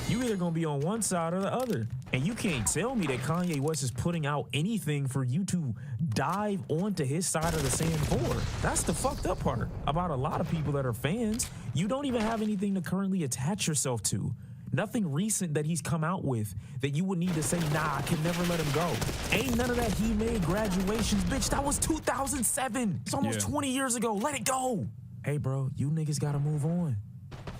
Speaker 5: you either gonna be on one side or the other. And you can't tell me that Kanye West is putting out anything for you to dive onto his side of the sand for. That's the fucked up part about a lot of people that are fans. You don't even have anything to currently attach yourself to. Nothing recent that he's come out with that you would need to say, nah, I can never let him go. Ain't none of that He Made Graduations, bitch. That was 2007. It's almost 20 years ago. Let it go. Hey, bro, you niggas gotta move on.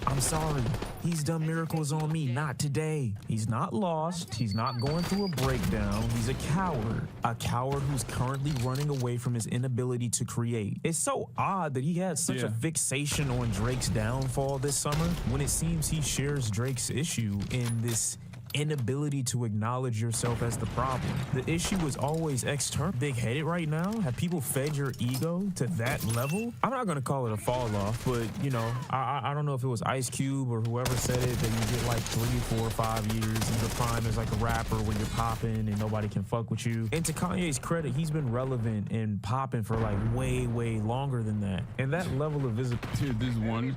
Speaker 5: I'm sorry. He's done miracles on me, not today. He's not lost. He's not going through a breakdown. He's a coward who's currently running away from his inability to create. It's so odd that he had such a fixation on Drake's downfall this summer when it seems he shares Drake's issue in this inability to acknowledge yourself as the problem. The issue was always external. Big-headed right now? Have people fed your ego to that level? I'm not gonna call it a fall off, but you know, I don't know if it was Ice Cube or whoever said it, that you get like 3, 4, 5 years in the prime as like a rapper when you're popping and nobody can fuck with you. And to Kanye's credit, he's been relevant and popping for like way, way longer than that. And that level of visibility.
Speaker 4: Dude,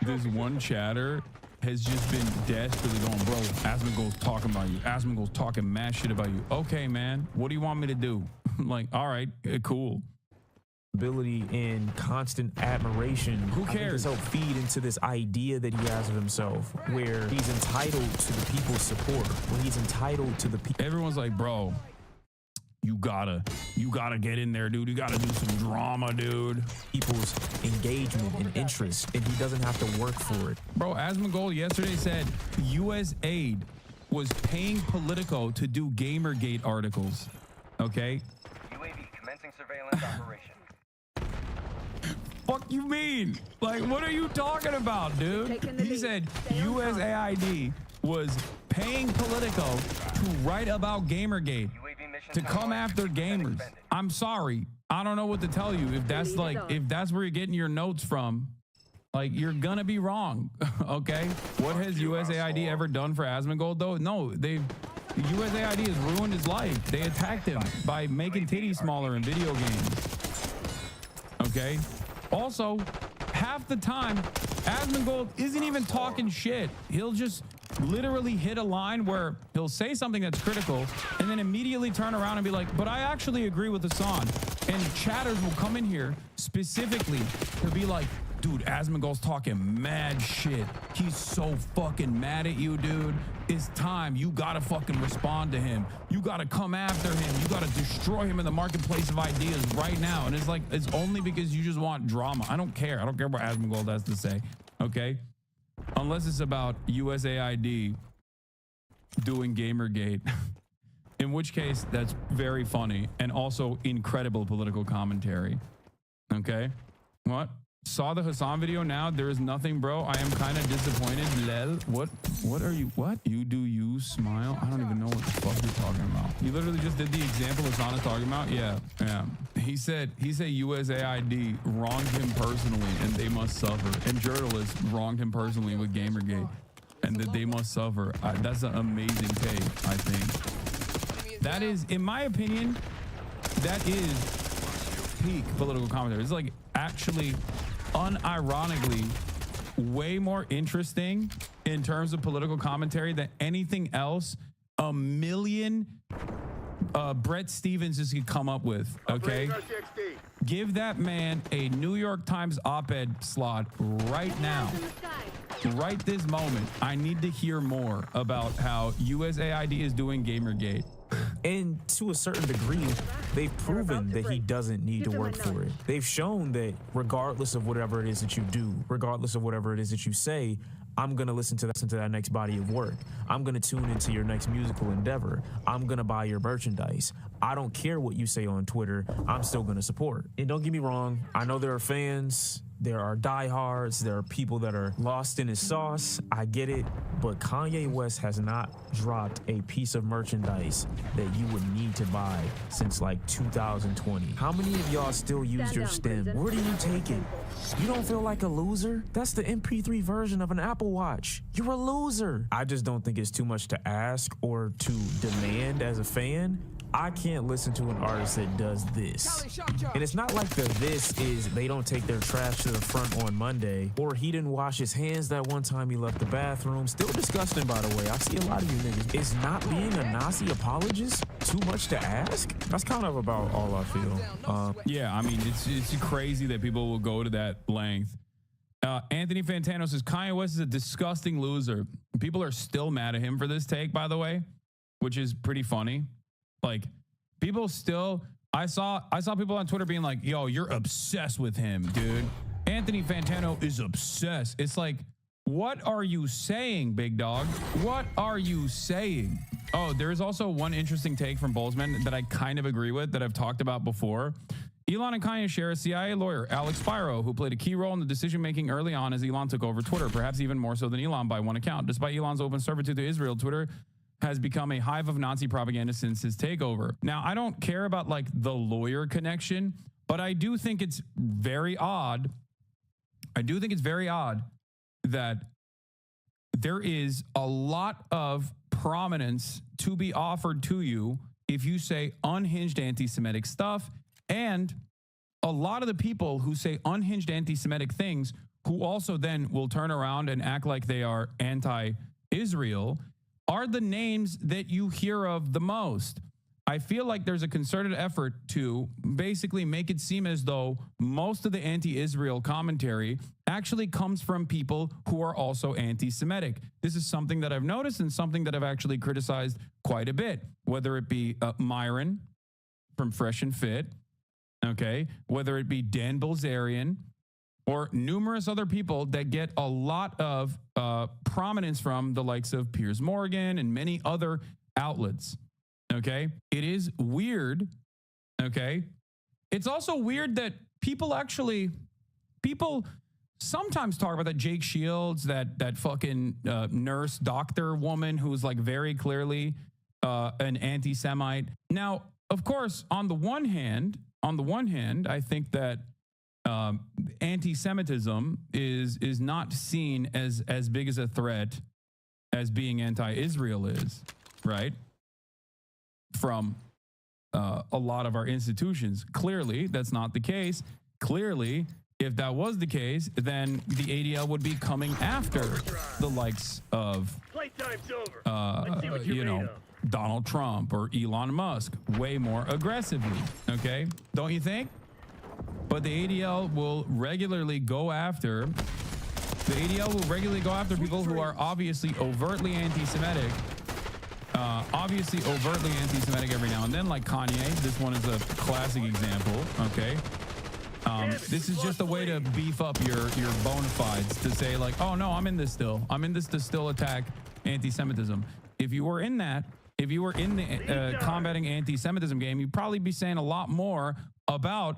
Speaker 4: this one chatter has just been desperately going, bro, Asmongold's talking about you. Asmongold's talking mad shit about you. Okay, man, what do you want me to do? Like, all right, cool.
Speaker 5: Ability and constant admiration.
Speaker 4: Who cares?
Speaker 5: Help feed into this idea that he has of himself, where he's entitled to the people's support, where he's entitled to the people.
Speaker 4: Everyone's like, bro, you gotta get in there, dude. You gotta do some drama, dude.
Speaker 5: People's engagement and interest, and he doesn't have to work for it.
Speaker 4: Bro, Asmongold yesterday said U.S. aid was paying Politico to do Gamergate articles. Okay?
Speaker 10: UAV commencing surveillance operation.
Speaker 4: Fuck you mean? Like, what are you talking about, dude? He said USAID was paying Politico to write about Gamergate, to come after gamers. I'm sorry. I don't know what to tell you. If that's where you're getting your notes from, like, you're gonna be wrong. Okay? What has USAID ever done for Asmongold though? No, USAID has ruined his life. They attacked him by making titties smaller in video games. Okay. Also, half the time, Asmongold isn't even talking shit. He'll just literally hit a line where he'll say something that's critical and then immediately turn around and be like, but I actually agree with Hassan. And chatters will come in here specifically to be like, dude, Asmongold's talking mad shit. He's so fucking mad at you, dude. It's time. You gotta fucking respond to him. You gotta come after him. You gotta destroy him in the marketplace of ideas right now. And it's like, it's only because you just want drama. I don't care. I don't care what Asmongold has to say. Okay? Unless it's about USAID doing Gamergate. In which case, that's very funny and also incredible political commentary. Okay? What? Saw the Hassan video now. There is nothing, bro. I am kind of disappointed. Lel. What are you? What? You do you smile? I don't even know what the fuck you're talking about. You literally just did the example Hassan is talking about. Yeah. He said USAID wronged him personally and they must suffer. And journalists wronged him personally with Gamergate and that they must suffer. That's an amazing take, I think. That is, in my opinion, that is peak political commentary. It's like actually unironically way more interesting in terms of political commentary than anything else a million Brett Stevens could come up with. Okay, give that man a New York Times op-ed slot right now, right this moment. I need to hear more about how USAID is doing Gamergate.
Speaker 5: And to a certain degree, they've proven that he doesn't need to work for it. They've shown that regardless of whatever it is that you do, regardless of whatever it is that you say, I'm going to listen to that next body of work. I'm going to tune into your next musical endeavor. I'm going to buy your merchandise. I don't care what you say on Twitter. I'm still going to support. And don't get me wrong. I know there are fans. There are diehards. There are people that are lost in his sauce. I get it. But Kanye West has not dropped a piece of merchandise that you would need to buy since like 2020. How many of y'all still use your stem? Where do you take it? You don't feel like a loser? That's the MP3 version of an Apple Watch. You're a loser. I just don't think it's too much to ask or to demand as a fan. I can't listen to an artist that does this. And it's not like this is they don't take their trash to the front on Monday, or he didn't wash his hands that one time he left the bathroom. Still disgusting, by the way. I see a lot of you niggas. Is not being a Nazi apologist too much to ask? That's kind of about all I feel.
Speaker 4: Yeah, I mean, it's crazy that people will go to that length. Anthony Fantano says Kanye West is a disgusting loser. People are still mad at him for this take, by the way, which is pretty funny. Like, people still, I saw people on Twitter being like, yo, you're obsessed with him, dude. Anthony Fantano is obsessed. It's like, what are you saying, big dog? What are you saying? Oh, there's also one interesting take from Boltzmann that I kind of agree with that I've talked about before. Elon and Kanye share a CIA lawyer, Alex Spiro, who played a key role in the decision-making early on as Elon took over Twitter, perhaps even more so than Elon by one account. Despite Elon's open servitude to Israel, Twitter has become a hive of Nazi propaganda since his takeover. Now, I don't care about like the lawyer connection, but I do think it's very odd. I do think it's very odd that there is a lot of prominence to be offered to you if you say unhinged anti-Semitic stuff, and a lot of the people who say unhinged anti-Semitic things who also then will turn around and act like they are anti-Israel are the names that you hear of the most. I feel like there's a concerted effort to basically make it seem as though most of the anti-Israel commentary actually comes from people who are also anti-Semitic. This is something that I've noticed and something that I've actually criticized quite a bit, whether it be Myron from Fresh and Fit, okay, whether it be Dan Bilzerian, or numerous other people that get a lot of prominence from the likes of Piers Morgan and many other outlets, okay? It is weird, okay? It's also weird that people sometimes talk about that Jake Shields, that fucking nurse doctor woman who's like very clearly an anti-Semite. Now, of course, on the one hand, I think that anti-Semitism is not seen as big as a threat as being anti-Israel is, right? from a lot of our institutions. Clearly, that's not the case. Clearly, if that was the case, then the ADL would be coming after the likes of, you know, Donald Trump or Elon Musk way more aggressively. Okay, don't you think? But the ADL will regularly go after. The ADL will regularly go after people who are obviously overtly anti-Semitic. Obviously overtly anti-Semitic every now and then, like Kanye. This one is a classic example. Okay. This is just a way to beef up your bona fides, to say like, oh no, I'm in this still. I'm in this to still attack anti-Semitism. If you were in that, if you were in the combating anti-Semitism game, you'd probably be saying a lot more about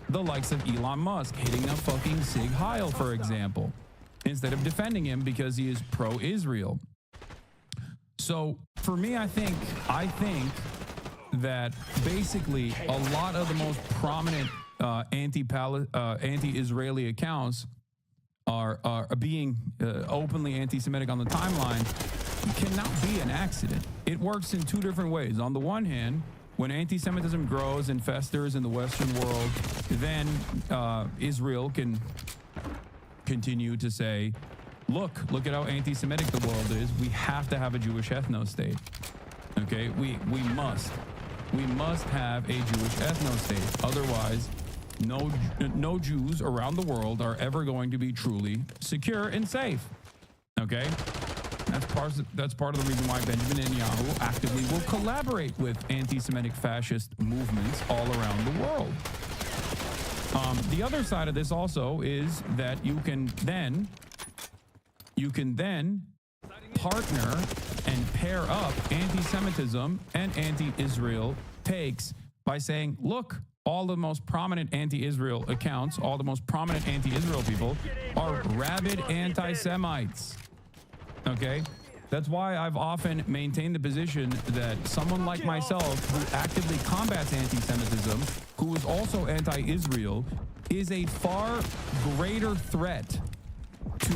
Speaker 4: the likes of Elon Musk hitting a fucking Sig Heil, for example, instead of defending him because he is pro-Israel. So for me, I think that basically a lot of the most prominent anti-Israeli accounts are being openly anti-Semitic on the timeline cannot be an accident. It works in two different ways. On the one hand, when anti-Semitism grows and festers in the Western world, then Israel can continue to say, look at how anti-Semitic the world is. We have to have a Jewish ethno-state. Okay, we must have a Jewish ethno-state. Otherwise, no Jews around the world are ever going to be truly secure and safe. Okay, that's part of the reason why Benjamin Netanyahu actively will collaborate with anti-Semitic fascist movements all around the world. The other side of this also is that you can then partner and pair up anti-Semitism and anti-Israel takes by saying, look, all the most prominent anti-Israel accounts, all the most prominent anti-Israel people are rabid anti-Semites. Okay? That's why I've often maintained the position that someone like myself who actively combats anti-Semitism, who is also anti-Israel, is a far greater threat to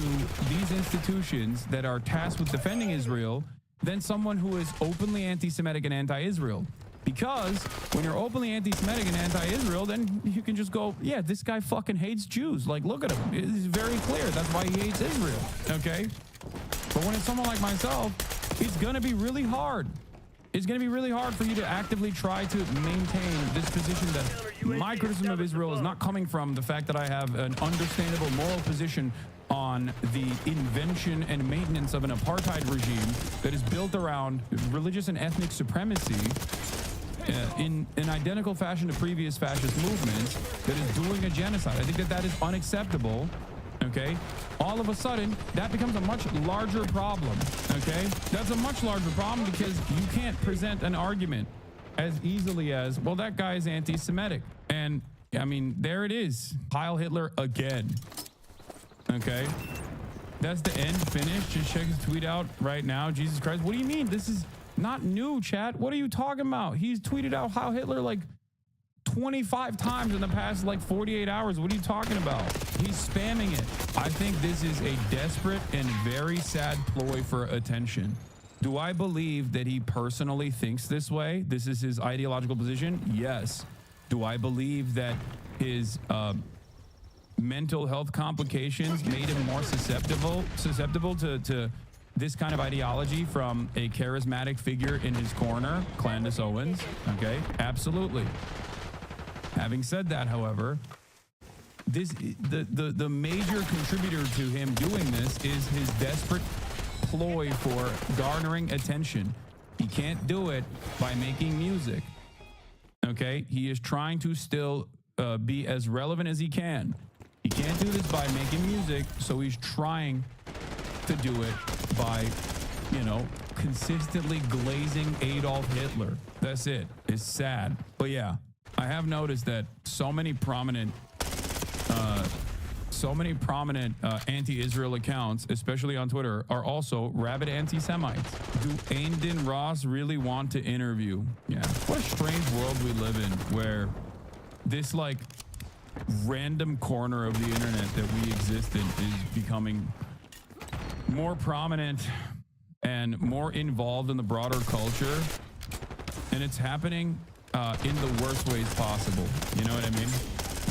Speaker 4: these institutions that are tasked with defending Israel than someone who is openly anti-Semitic and anti-Israel. Because when you're openly anti-Semitic and anti-Israel, then you can just go, yeah, this guy fucking hates Jews. Like, look at him. It's very clear. That's why he hates Israel. Okay? But when it's someone like myself, it's going to be really hard. It's going to be really hard for you to actively try to maintain this position that my criticism of Israel is not coming from the fact that I have an understandable moral position on the invention and maintenance of an apartheid regime that is built around religious and ethnic supremacy in an identical fashion to previous fascist movements that is doing a genocide. I think that is unacceptable. Okay, all of a sudden that becomes a much larger problem. Okay, that's a much larger problem because you can't present an argument as easily as, well, that guy is anti-Semitic. And I mean, there it is. Heil Hitler again. Okay, that's the end finish. Just check his tweet out right now. Jesus Christ, what do you mean? This is not new, chat. What are you talking about? He's tweeted out Heil Hitler like 25 times in the past like 48 hours. What are you talking about? He's spamming it. I think this is a desperate and very sad ploy for attention. Do I believe that he personally thinks this way? This is his ideological position? Yes. Do I believe that his mental health complications made him more susceptible to this kind of ideology from a charismatic figure in his corner, Clandis Owens? Okay, absolutely. Having said that, however, the major contributor to him doing this is his desperate ploy for garnering attention. He can't do it by making music. Okay, he is trying to still be as relevant as he can. He can't do this by making music, so he's trying to do it by, you know, consistently glazing Adolf Hitler. That's it. It's sad. But yeah, I have noticed that so many prominent anti-Israel accounts, especially on Twitter, are also rabid anti-Semites. Do Aindin and Ross really want to interview? Yeah. What a strange world we live in where this like random corner of the internet that we exist in is becoming more prominent and more involved in the broader culture and it's happening in the worst ways possible. You know what I mean?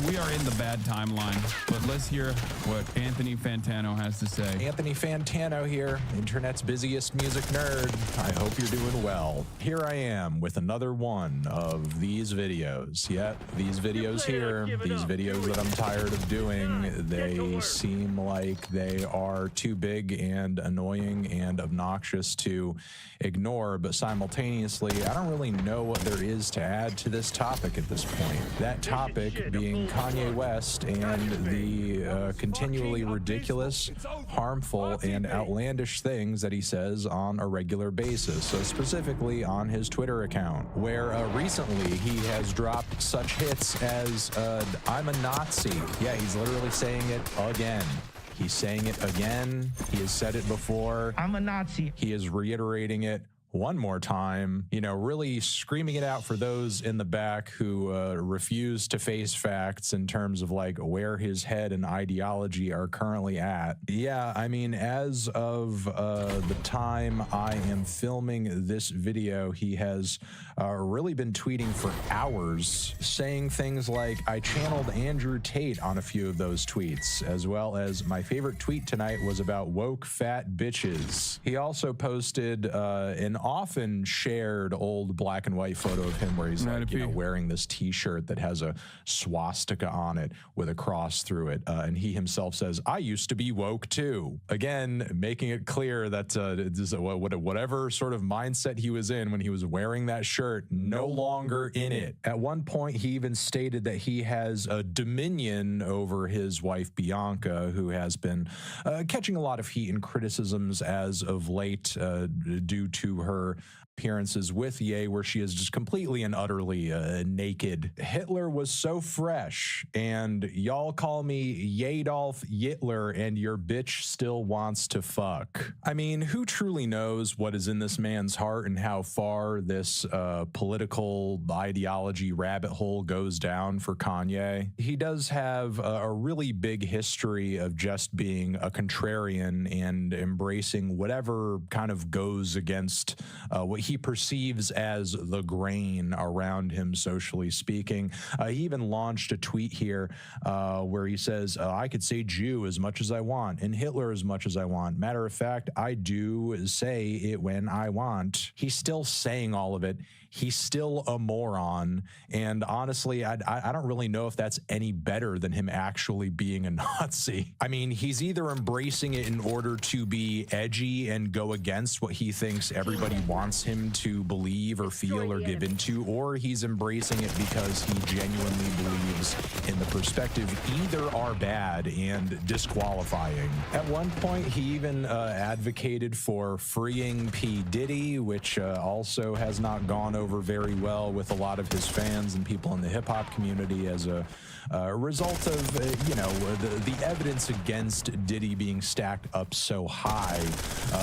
Speaker 4: We are in the bad timeline, but let's hear what Anthony Fantano has to say.
Speaker 12: Anthony Fantano here, internet's busiest music nerd. I hope you're doing well. Here I am with another one of these videos. Yep, these videos here, these videos that I'm tired of doing, they seem like they are too big and annoying and obnoxious to ignore, but simultaneously, I don't really know what there is to add to this topic at this point. That topic being Kanye West and the continually ridiculous, harmful, and outlandish things that he says on a regular basis. So specifically on his Twitter account, where recently he has dropped such hits as "I'm a Nazi." Yeah, he's literally saying it again. He's saying it again. He has said it before. I'm a Nazi. He is reiterating it one more time, you know, really screaming it out for those in the back who refuse to face facts in terms of like where his head and ideology are currently at. Yeah, I mean, as of the time I am filming this video, he has really been tweeting for hours, saying things like, I channeled Andrew Tate on a few of those tweets, as well as my favorite tweet tonight was about woke fat bitches. He also posted an often shared old black and white photo of him where he's like, you know, wearing this t-shirt that has a swastika on it with a cross through it. And he himself says, I used to be woke too. Again, making it clear that whatever sort of mindset he was in when he was wearing that shirt, no longer in it. At one point, he even stated that he has a dominion over his wife, Bianca, who has been catching a lot of heat and criticisms as of late due to her appearances with Ye, where she is just completely and utterly naked. Hitler was so fresh, and y'all call me Yadolf Hitler, and your bitch still wants to fuck. I mean, who truly knows what is in this man's heart and how far this political ideology rabbit hole goes down for Kanye? He does have a really big history of just being a contrarian and embracing whatever kind of goes against what he perceives as the grain around him, socially speaking. He even launched a tweet here where he says, I could say Jew as much as I want and Hitler as much as I want. Matter of fact, I do say it when I want. He's still saying all of it. He's still a moron. And honestly, I don't really know if that's any better than him actually being a Nazi. I mean, he's either embracing it in order to be edgy and go against what he thinks everybody wants him to believe or feel or give into, or he's embracing it because he genuinely believes in the perspective either are bad and disqualifying. At one point, he even advocated for freeing P. Diddy, which also has not gone over very well with a lot of his fans and people in the hip-hop community as a result of, you know, the evidence against Diddy being stacked up so high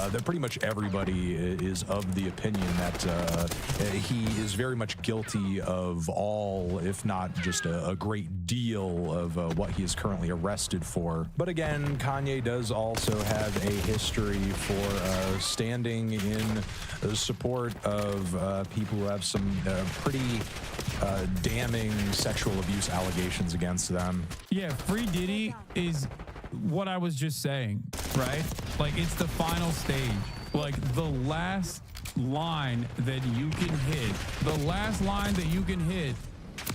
Speaker 12: that pretty much everybody is of the opinion that he is very much guilty of all, if not just a great deal of what he is currently arrested for. But again, Kanye does also have a history for standing in support of people who have some pretty damning sexual abuse allegations against them.
Speaker 4: Yeah, Free Diddy is what I was just saying, right? Like, it's the final stage. Like, the last line that you can hit,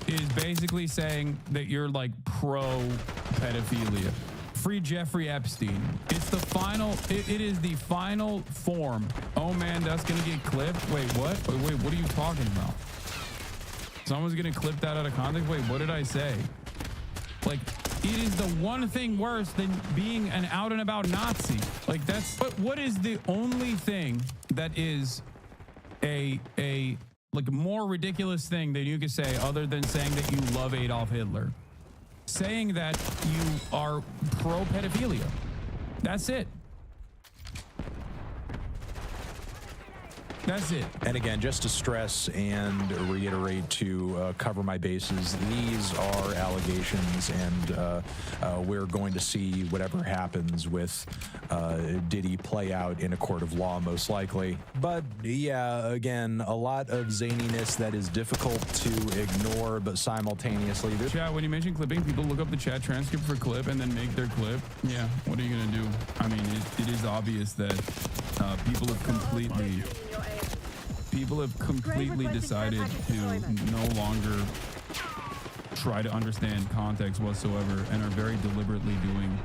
Speaker 4: is basically saying that you're like pro pedophilia. Free Jeffrey Epstein. It's the final, it is the final form. Oh man, that's gonna get clipped. Wait, what? Wait, what are you talking about? Someone's gonna clip that out of context? Wait, what did I say? Like, it is the one thing worse than being an out and about Nazi. Like, that's, but what is the only thing that is a like more ridiculous thing that you could say other than saying that you love Adolf Hitler? Saying that you are pro pedophilia. That's it. That's it.
Speaker 12: And again, just to stress and reiterate to cover my bases, these are allegations, and we're going to see whatever happens with Diddy play out in a court of law, most likely. But yeah, again, a lot of zaniness that is difficult to ignore, but simultaneously...
Speaker 4: Chat, when you mention clipping, people look up the chat transcript for clip and then make their clip. Yeah, what are you going to do? I mean, it is obvious that people have completely decided to no longer try to understand context whatsoever and are very deliberately doing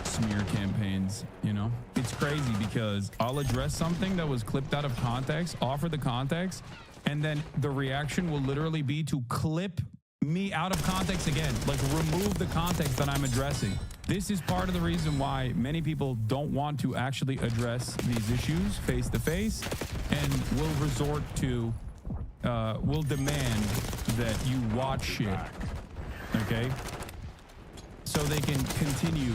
Speaker 4: smear campaigns. You know, it's crazy because I'll address something that was clipped out of context, offer the context, and then the reaction will literally be to clip me out of context again, like remove the context that I'm addressing. This is part of the reason why many people don't want to actually address these issues face to face and will resort to, will demand that you watch shit, okay? So they can continue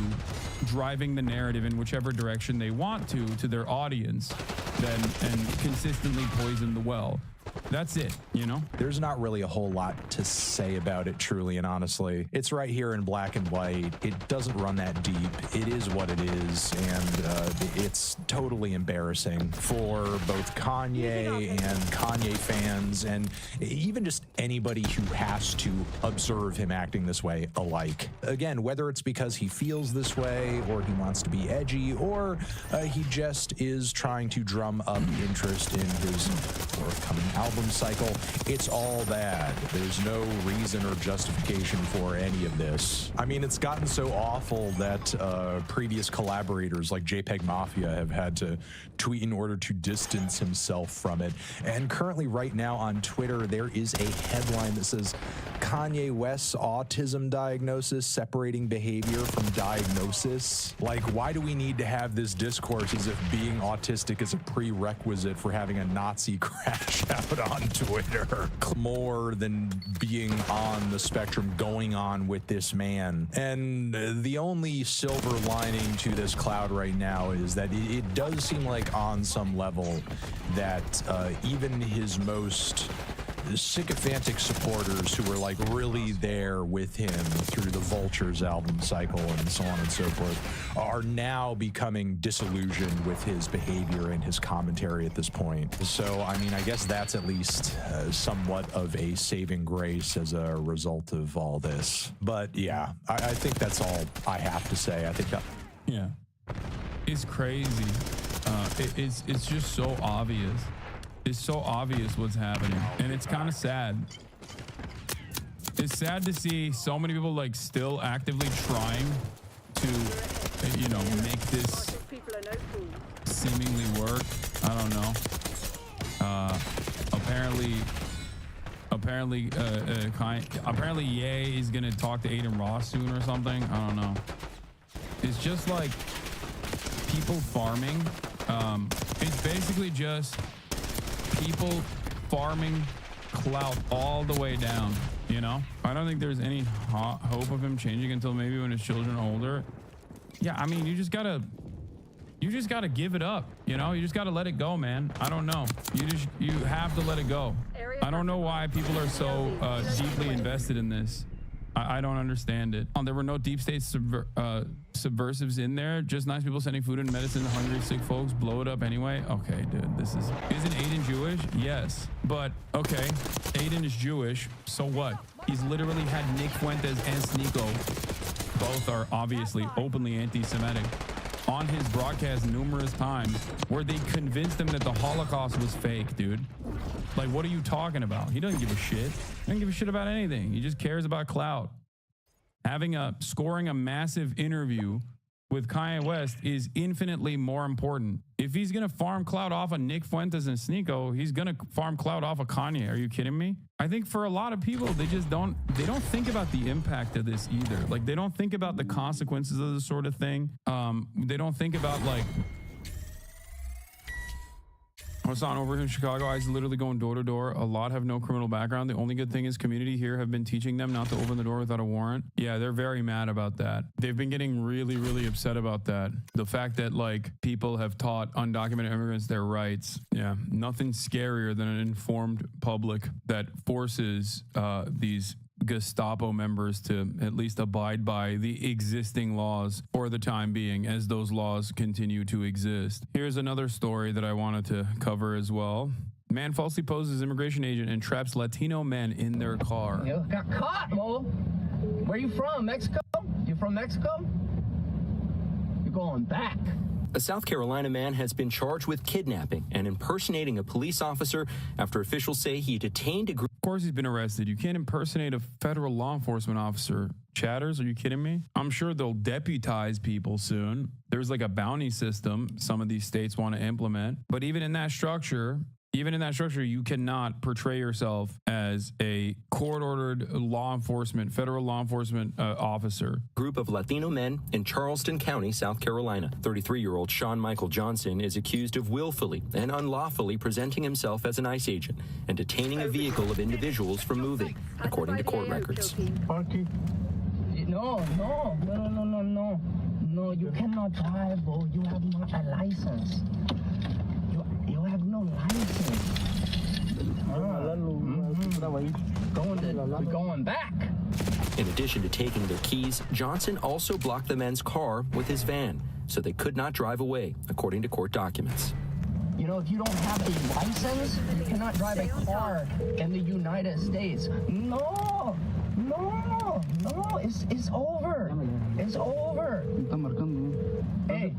Speaker 4: driving the narrative in whichever direction they want to their audience, then, and consistently poison the well. That's it, you know?
Speaker 12: There's not really a whole lot to say about it, truly and honestly. It's right here in black and white. It doesn't run that deep. It is what it is, and it's totally embarrassing for both Kanye and Kanye fans, and even just anybody who has to observe him acting this way alike. Again, whether it's because he feels this way, or he wants to be edgy, or he just is trying to drum up interest in his forthcoming album cycle, it's all bad. There's no reason or justification for any of this. I mean, it's gotten so awful that previous collaborators like JPEG Mafia have had to tweet in order to distance himself from it. And currently right now on Twitter, there is a headline that says, Kanye West's autism diagnosis separating behavior from diagnosis. Like, why do we need to have this discourse as if being autistic is a prerequisite for having a Nazi crash out on Twitter? More than being on the spectrum going on with this man. And the only silver lining to this cloud right now is that it does seem like on some level that even his most sycophantic supporters who were like really there with him through the Vultures album cycle and so on and so forth are now becoming disillusioned with his behavior and his commentary at this point. So, I mean, I guess that's at least somewhat of a saving grace as a result of all this. But yeah, I think that's all I have to say. I think that...
Speaker 4: Yeah. It's crazy. It's just so obvious. It's so obvious what's happening, and it's kind of sad. It's sad to see so many people like still actively trying to, you know, make this seemingly work. I don't know. Apparently Ye is gonna talk to Aiden Ross soon or something. I don't know. It's just like people farming. It's basically just people farming clout all the way down, you know? I don't think there's any hope of him changing until maybe when his children are older. Yeah, I mean, you just gotta give it up, you know? You just gotta let it go, man. I don't know. You have to let it go. I don't know why people are so deeply invested in this. I don't understand it. There were no deep state subversives in there. Just nice people sending food and medicine to hungry, sick folks. Blow it up anyway. Okay, dude, isn't Aiden Jewish? Yes, but okay, Aiden is Jewish. So what? He's literally had Nick Fuentes and Sneeko. Both are obviously openly anti-Semitic on his broadcast numerous times, where they convinced him that the Holocaust was fake, dude. Like, what are you talking about? He doesn't give a shit. He doesn't give a shit about anything. He just cares about clout. Scoring a massive interview with Kanye West is infinitely more important. If he's gonna farm clout off of Nick Fuentes and Sneeko, he's gonna farm clout off of Kanye. Are you kidding me? I think for a lot of people, they don't think about the impact of this either. Like, they don't think about the consequences of this sort of thing. They don't think about like Hassan, over here in Chicago, ICE is literally going door to door. A lot have no criminal background. The only good thing is community here have been teaching them not to open the door without a warrant. Yeah, they're very mad about that. They've been getting really, really upset about that. The fact that like people have taught undocumented immigrants their rights. Yeah, nothing scarier than an informed public that forces these Gestapo members to at least abide by the existing laws for the time being as those laws continue to exist. Here's another story that I wanted to cover as well. Man falsely poses as immigration agent and traps Latino men in their car.
Speaker 13: You got caught, Mo. Where you from? Mexico? You from Mexico? You're going back.
Speaker 14: A South Carolina man has been charged with kidnapping and impersonating a police officer after officials say he detained a group.
Speaker 4: Of course he's been arrested. You can't impersonate a federal law enforcement officer. Chatters, are you kidding me? I'm sure they'll deputize people soon. There's like a bounty system some of these states want to implement. But even in that structure, you cannot portray yourself as a court-ordered federal law enforcement officer.
Speaker 14: Group of Latino men in Charleston County, South Carolina. 33-year-old Sean Michael Johnson is accused of willfully and unlawfully presenting himself as an ICE agent and detaining a vehicle of individuals from moving, according to court records.
Speaker 13: No, you cannot drive, bro. You have not a license. You have no license. We're going back.
Speaker 14: In addition to taking their keys, Johnson also blocked the men's car with his van, so they could not drive away, according to court documents.
Speaker 13: You know, if you don't have a license, you cannot drive a car in the United States. No, it's over. It's over. Hey,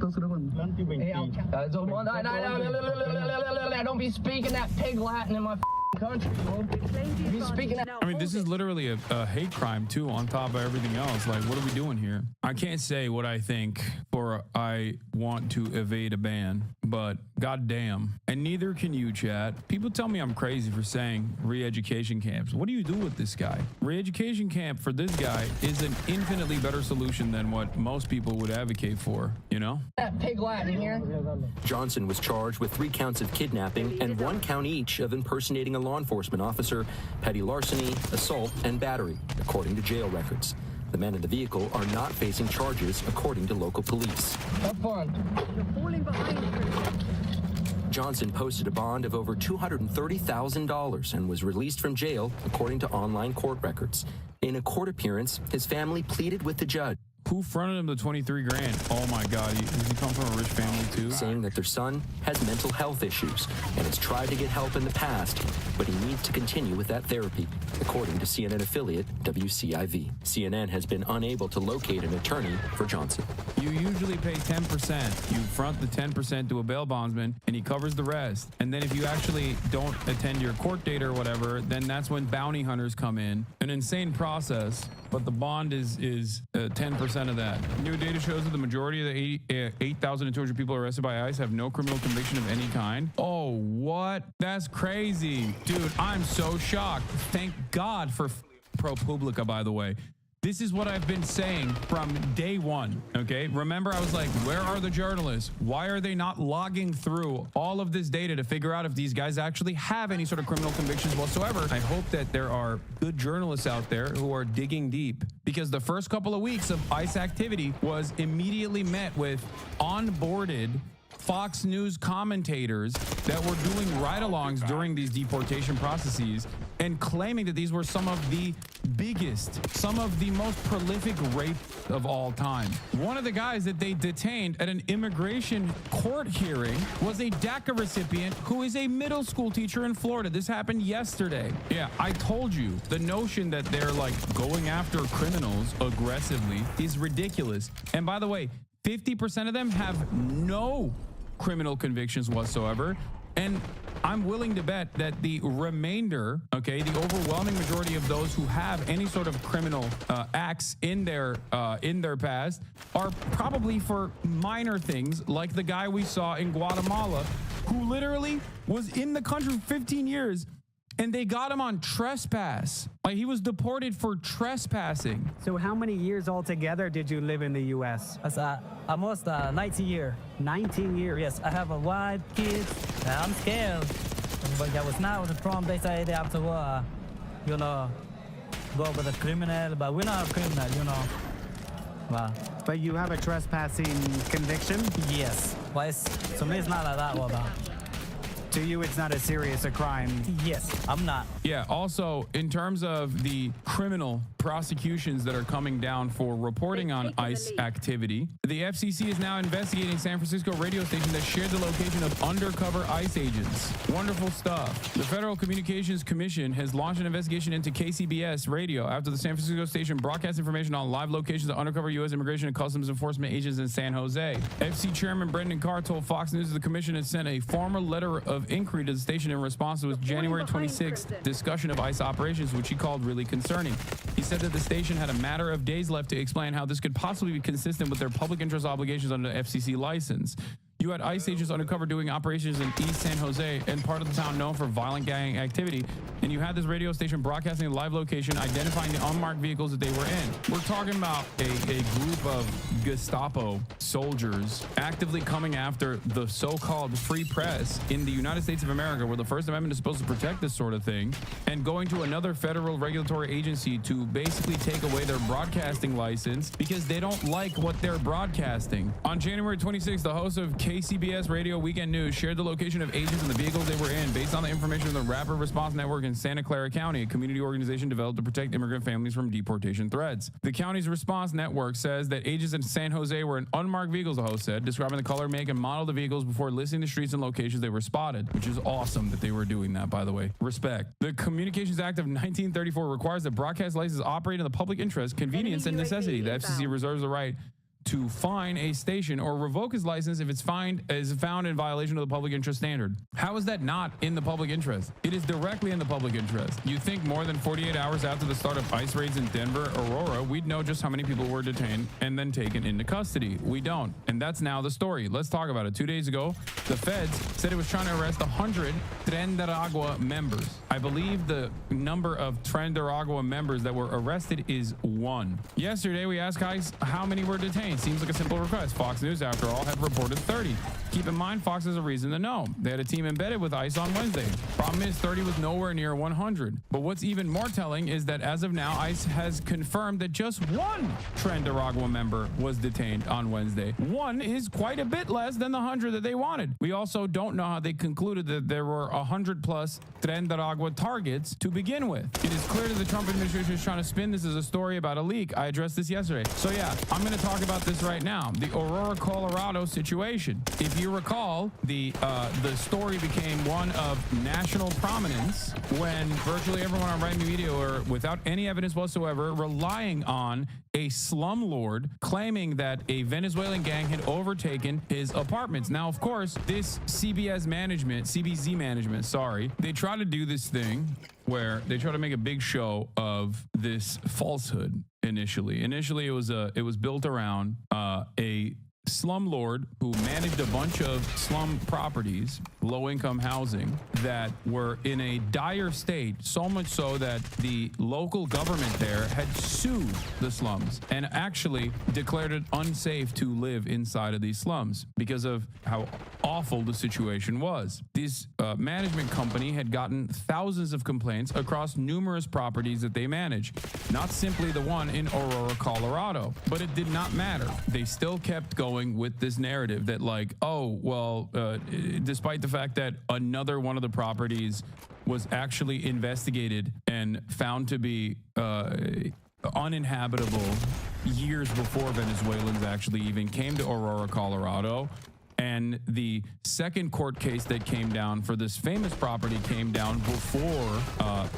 Speaker 13: don't be speaking that pig Latin in my country, bro. Be speaking that.
Speaker 4: I mean, this is literally a hate crime too, on top of everything else. Like, what are we doing here? I can't say what I think, or I want to evade a ban, but goddamn, and neither can you, chat. People tell me I'm crazy for saying re-education camps. What do you do with this guy? Re-education camp for this guy is an infinitely better solution than what most people would advocate for, you know?
Speaker 13: That pig Latin here.
Speaker 14: Johnson was charged with 3 counts of kidnapping and 1 count each of impersonating a law enforcement officer, petty larceny, assault, and battery, according to jail records. The men in the vehicle are not facing charges, according to local police.
Speaker 13: Have fun. You're falling behind.
Speaker 14: Johnson posted a bond of over $230,000 and was released from jail, according to online court records. In a court appearance, his family pleaded with the judge.
Speaker 4: Who fronted him the 23 grand? Oh my God, does he come from a rich family too?
Speaker 14: Saying that their son has mental health issues and has tried to get help in the past, but he needs to continue with that therapy, according to CNN affiliate WCIV. CNN has been unable to locate an attorney for Johnson.
Speaker 4: You usually pay 10%. You front the 10% to a bail bondsman and he covers the rest. And then if you actually don't attend your court date or whatever, then that's when bounty hunters come in. An insane process, but the bond is 10% of that. New data shows that the majority of the 8,200 people arrested by ICE have no criminal conviction of any kind. Oh, what? That's crazy. Dude, I'm so shocked. Thank God for ProPublica, by the way. This is what I've been saying from day one, okay? Remember, I was like, where are the journalists? Why are they not logging through all of this data to figure out if these guys actually have any sort of criminal convictions whatsoever? I hope that there are good journalists out there who are digging deep, because the first couple of weeks of ICE activity was immediately met with onboarded Fox News commentators that were doing ride-alongs during these deportation processes and claiming that these were some of the biggest, some of the most prolific rape of all time. One of the guys that they detained at an immigration court hearing was a DACA recipient who is a middle school teacher in Florida. This happened yesterday. Yeah, I told you, the notion that they're like going after criminals aggressively is ridiculous. And by the way, 50% of them have no criminal convictions whatsoever. And I'm willing to bet that the remainder, okay, the overwhelming majority of those who have any sort of criminal acts in their past are probably for minor things, like the guy we saw in Guatemala, who literally was in the country for 15 years. And they got him on trespass. Like, he was deported for trespassing.
Speaker 15: So how many years altogether did you live in the U.S.?
Speaker 24: Almost 19 years.
Speaker 15: 19 years, yes. I have a wife, kids.
Speaker 11: I'm scared. Because now the Trump, they say they have to, go with a criminal, but we're not a criminal,
Speaker 15: But you have a trespassing conviction?
Speaker 11: Yes. Well, to me, it's not like that. What about?
Speaker 15: To you, it's not as serious a crime.
Speaker 11: Yes, I'm not.
Speaker 4: Yeah, also, in terms of the criminal prosecutions that are coming down for reporting on ICE activity, the FCC is now investigating San Francisco radio station that shared the location of undercover ICE agents. Wonderful stuff. The Federal Communications Commission has launched an investigation into KCBS radio after the San Francisco station broadcast information on live locations of undercover U.S. Immigration and Customs Enforcement agents in San Jose. FC Chairman Brendan Carr told Fox News the commission had sent a formal letter of inquiry to the station in response to its January 26th discussion of ICE operations, which he called really concerning. He said that the station had a matter of days left to explain how this could possibly be consistent with their public interest obligations under the FCC license. You had ICE agents undercover doing operations in East San Jose and part of the town known for violent gang activity, and you had this radio station broadcasting a live location identifying the unmarked vehicles that they were in. We're talking about a group of Gestapo soldiers actively coming after the so-called free press in the United States of America, where the First Amendment is supposed to protect this sort of thing, and going to another federal regulatory agency to basically take away their broadcasting license because they don't like what they're broadcasting. On January 26th, the host of KCBS Radio Weekend News shared the location of agents and the vehicles they were in based on the information from the Rapid Response Network in Santa Clara County, a community organization developed to protect immigrant families from deportation threats. The county's response network says that agents in San Jose were in unmarked vehicles, the host said, describing the color, make, and model of the vehicles before listing the streets and locations they were spotted, which is awesome that they were doing that, by the way. Respect. The Communications Act of 1934 requires that broadcast licenses operate in the public interest, convenience, and necessity. The FCC reserves the right to fine a station or revoke his license if it's found in violation of the public interest standard. How is that not in the public interest? It is directly in the public interest. You think more than 48 hours after the start of ICE raids in Denver, Aurora, we'd know just how many people were detained and then taken into custody. We don't. And that's now the story. Let's talk about it. 2 days ago, the feds said it was trying to arrest 100 Tren de Aragua members. I believe the number of Tren de Aragua members that were arrested is 1. Yesterday, we asked ICE how many were detained. Seems like a simple request. Fox News, after all, had reported 30. Keep in mind, Fox has a reason to know. They had a team embedded with ICE on Wednesday. Problem is, 30 was nowhere near 100. But what's even more telling is that as of now, ICE has confirmed that just 1 Tren de Aragua member was detained on Wednesday. 1 is quite a bit less than the 100 that they wanted. We also don't know how they concluded that there were 100 plus Tren de Aragua targets to begin with. It is clear that the Trump administration is trying to spin this as a story about a leak. I addressed this yesterday. So yeah, I'm going to talk about this right now. The Aurora, Colorado situation. If you recall, the story became one of national prominence when virtually everyone on right media, or without any evidence whatsoever, relying on a slumlord claiming that a Venezuelan gang had overtaken his apartments. Now, of course, this CBZ management, they try to do this thing where they try to make a big show of this falsehood. Initially, it was built around a slumlord who managed a bunch of slum properties, low-income housing, that were in a dire state, so much so that the local government there had sued the slums and actually declared it unsafe to live inside of these slums because of how awful the situation was. This management company had gotten thousands of complaints across numerous properties that they manage, not simply the one in Aurora, Colorado. But it did not matter. They still kept going with this narrative that despite the fact that another one of the properties was actually investigated and found to be uninhabitable years before Venezuelans actually even came to Aurora, Colorado. And the second court case that came down for this famous property came down before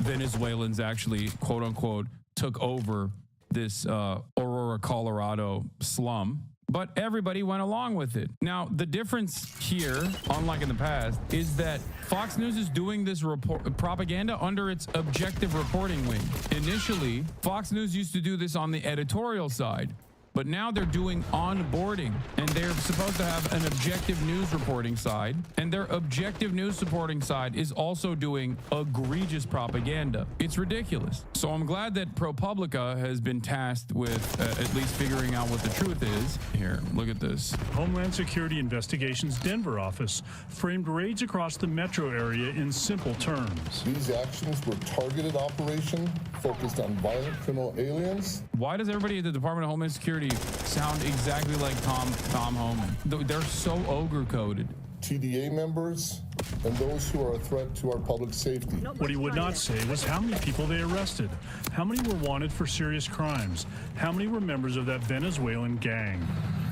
Speaker 4: Venezuelans actually, quote unquote, took over this Aurora, Colorado slum. But everybody went along with it. Now, the difference here, unlike in the past, is that Fox News is doing this propaganda under its objective reporting wing. Initially, Fox News used to do this on the editorial side, But now they're doing onboarding, and they're supposed to have an objective news reporting side, and their objective news reporting side is also doing egregious propaganda. It's ridiculous. So I'm glad that ProPublica has been tasked with at least figuring out what the truth is. Here, look at this.
Speaker 8: Homeland Security Investigations Denver office framed raids across the metro area in simple terms.
Speaker 16: These actions were targeted operation focused on violent criminal aliens.
Speaker 4: Why does everybody at the Department of Homeland Security sound exactly like Tom Homan? They're so ogre coded.
Speaker 16: TDA members and those who are a threat to our public safety.
Speaker 8: What he would not say was how many people they arrested, how many were wanted for serious crimes, how many were members of that Venezuelan gang.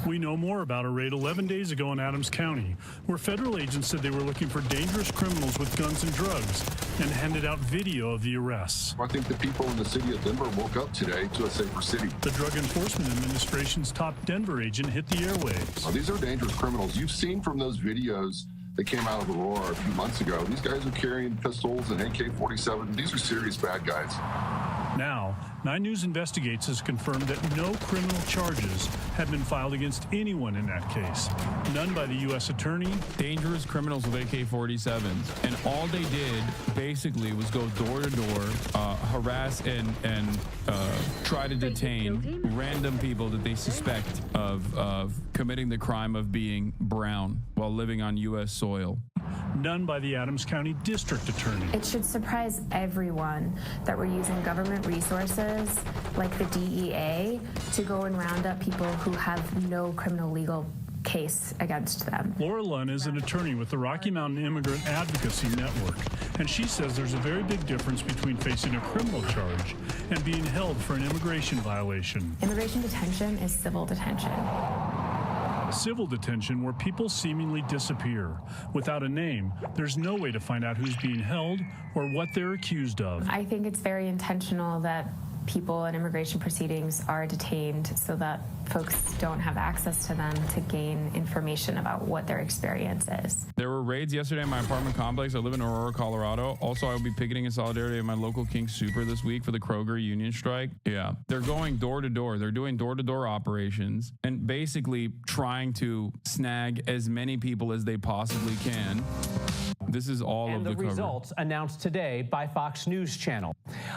Speaker 8: We know more about a raid 11 days ago in Adams County, where federal agents said they were looking for dangerous criminals with guns and drugs and handed out video of the arrests.
Speaker 17: I think the people in the city of Denver woke up today to a safer city.
Speaker 8: The Drug Enforcement Administration's top Denver agent hit the airwaves.
Speaker 17: These are dangerous criminals. You've seen from those videos that came out of Aurora a few months ago. These guys are carrying pistols and AK-47. These are serious bad guys.
Speaker 8: Now, 9 News Investigates has confirmed that no criminal charges have been filed against anyone in that case. None by the U.S. Attorney.
Speaker 4: Dangerous criminals with AK-47s. And all they did basically was go door to door, harass and try to detain random people that they suspect of committing the crime of being brown while living on U.S. soil.
Speaker 8: None by the Adams County District Attorney.
Speaker 24: It should surprise everyone that we're using government resources like the DEA to go and round up people who have no criminal legal case against them.
Speaker 8: Laura Lunn is an attorney with the Rocky Mountain Immigrant Advocacy Network, and she says there's a very big difference between facing a criminal charge and being held for an immigration violation.
Speaker 24: Immigration detention is civil detention.
Speaker 8: Civil detention, where people seemingly disappear. Without a name, there's no way to find out who's being held or what they're accused of.
Speaker 24: I think it's very intentional that people in immigration proceedings are detained so that folks don't have access to them to gain information about what their experience is.
Speaker 4: There were raids yesterday in my apartment complex. I live in Aurora, Colorado. Also, I will be picketing in solidarity of my local King Super this week for the Kroger union strike. Yeah, they're going door to door. They're doing door-to-door operations and basically trying to snag as many people as they possibly can. This is all of the cover.
Speaker 25: And the results announced today by Fox News Channel.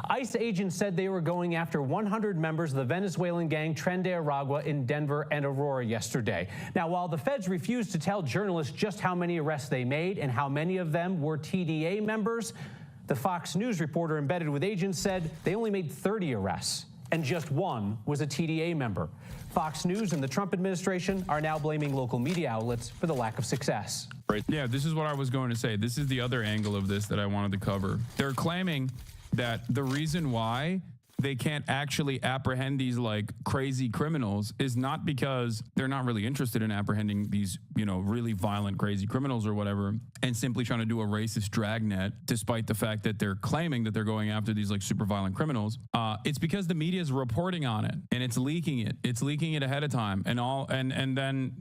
Speaker 25: ICE agents said they were going after 100 members of the Venezuelan gang Tren de Aragua in Denver and Aurora yesterday. Now, while the feds refused to tell journalists just how many arrests they made and how many of them were TDA members, the Fox News reporter embedded with agents said they only made 30 arrests, and just one was a TDA member. Fox News and the Trump administration are now blaming local media outlets for the lack of success.
Speaker 4: Right. Yeah, this is what I was going to say. This is the other angle of this that I wanted to cover. They're claiming that the reason why they can't actually apprehend these like crazy criminals is not because they're not really interested in apprehending these, really violent, crazy criminals or whatever, and simply trying to do a racist dragnet, despite the fact that they're claiming that they're going after these like super violent criminals. It's because the media is reporting on it and it's leaking it. It's leaking it ahead of time and then,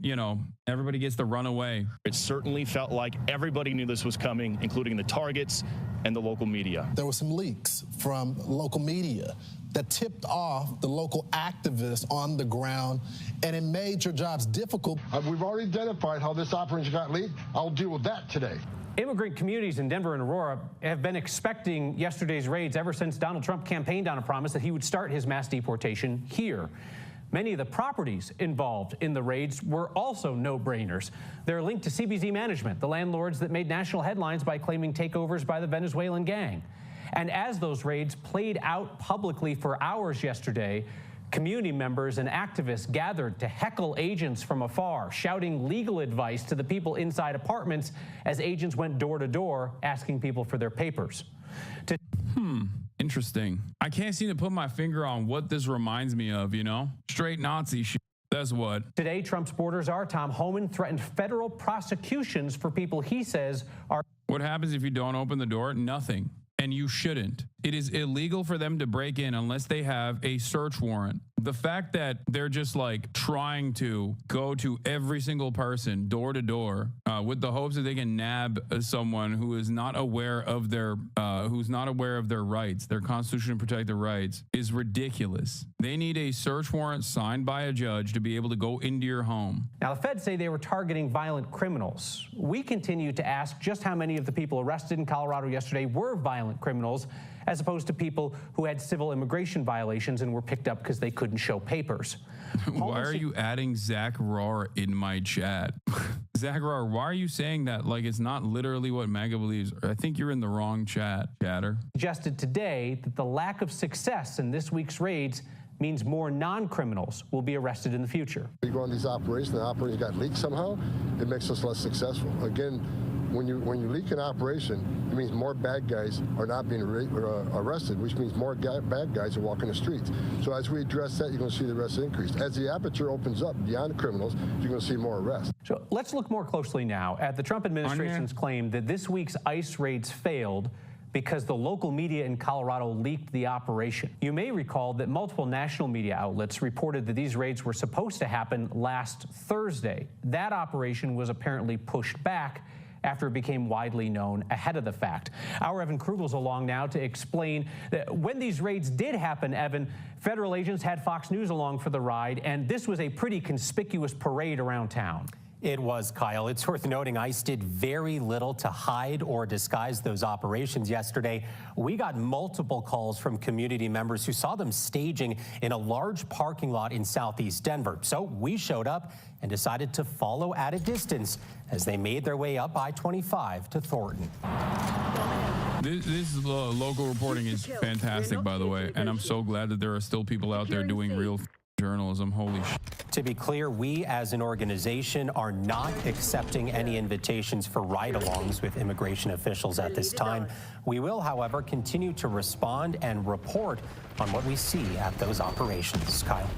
Speaker 4: everybody gets to run away.
Speaker 26: It certainly felt like everybody knew this was coming, including the targets and the local media.
Speaker 27: There were some leaks from local media that tipped off the local activists on the ground, and it made your jobs difficult.
Speaker 19: We've already identified how this operation got leaked. I'll deal with that today.
Speaker 25: Immigrant communities in Denver and Aurora have been expecting yesterday's raids ever since Donald Trump campaigned on a promise that he would start his mass deportation here. Many of the properties involved in the raids were also no-brainers. They're linked to CBZ Management, the landlords that made national headlines by claiming takeovers by the Venezuelan gang. And as those raids played out publicly for hours yesterday, community members and activists gathered to heckle agents from afar, shouting legal advice to the people inside apartments as agents went door to door asking people for their papers.
Speaker 4: Interesting. I can't seem to put my finger on what this reminds me of, Straight Nazi shit. That's what.
Speaker 25: Today, Trump's border czar Tom Homan threatened federal prosecutions for people he says are...
Speaker 4: What happens if you don't open the door? Nothing. And you shouldn't. It is illegal for them to break in unless they have a search warrant. The fact that they're just like trying to go to every single person door to door with the hopes that they can nab someone who is not aware of their rights, their constitution protected rights, is ridiculous. They need a search warrant signed by a judge to be able to go into your home.
Speaker 25: Now, the feds say they were targeting violent criminals. We continue to ask just how many of the people arrested in Colorado yesterday were violent criminals, as opposed to people who had civil immigration violations and were picked up because they couldn't show papers.
Speaker 4: Why are you adding Zach Rohr in my chat? Zach Rohr, why are you saying that like it's not literally what MAGA believes? I think you're in the wrong chat, chatter.
Speaker 25: Suggested today that the lack of success in this week's raids means more non-criminals will be arrested in the future.
Speaker 19: You go on these operations, the operations got leaked somehow, it makes us less successful. Again, when you leak an operation, it means more bad guys are not being arrested, which means more bad guys are walking the streets. So as we address that, you're going to see the arrests increase. As the aperture opens up beyond the criminals, you're going to see more arrests.
Speaker 25: So let's look more closely now at the Trump administration's claim that this week's ICE raids failed because the local media in Colorado leaked the operation. You may recall that multiple national media outlets reported that these raids were supposed to happen last Thursday. That operation was apparently pushed back after it became widely known ahead of the fact. Our Evan Krugel's along now to explain that when these raids did happen, Evan, federal agents had Fox News along for the ride, and this was a pretty conspicuous parade around town.
Speaker 1: It was, Kyle. It's worth noting ICE did very little to hide or disguise those operations yesterday. We got multiple calls from community members who saw them staging in a large parking lot in southeast Denver. So we showed up and decided to follow at a distance as they made their way up I-25 to Thornton.
Speaker 4: This local reporting is fantastic, by the way, and I'm so glad that there are still people out there doing real journalism. Holy shit.
Speaker 1: To be clear, we as an organization are not accepting any invitations for ride-alongs with immigration officials at this time. We will, however, continue to respond and report on what we see at those operations. Kyle.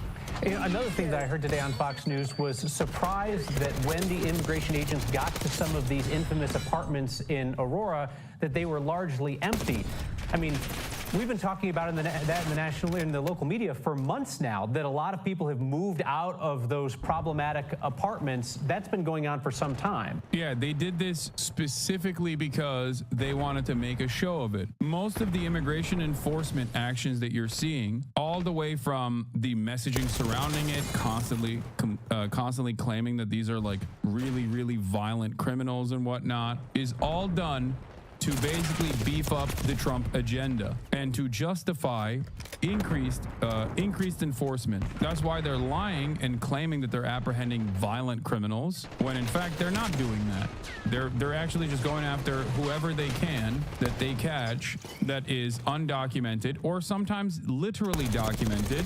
Speaker 25: Another thing that I heard today on Fox News was surprised that when the immigration agents got to some of these infamous apartments in Aurora, that they were largely empty. I mean, we've been talking about in the local media for months now that a lot of people have moved out of those problematic apartments. That's been going on for some time.
Speaker 4: Yeah, they did this specifically because they wanted to make a show of it. Most of the immigration enforcement actions that you're seeing, all the way from the messaging surrounding it, constantly claiming that these are like really, really violent criminals and whatnot, is all done to basically beef up the Trump agenda and to justify increased enforcement. That's why they're lying and claiming that they're apprehending violent criminals when in fact they're not doing that. They're actually just going after whoever they can that they catch that is undocumented or sometimes literally documented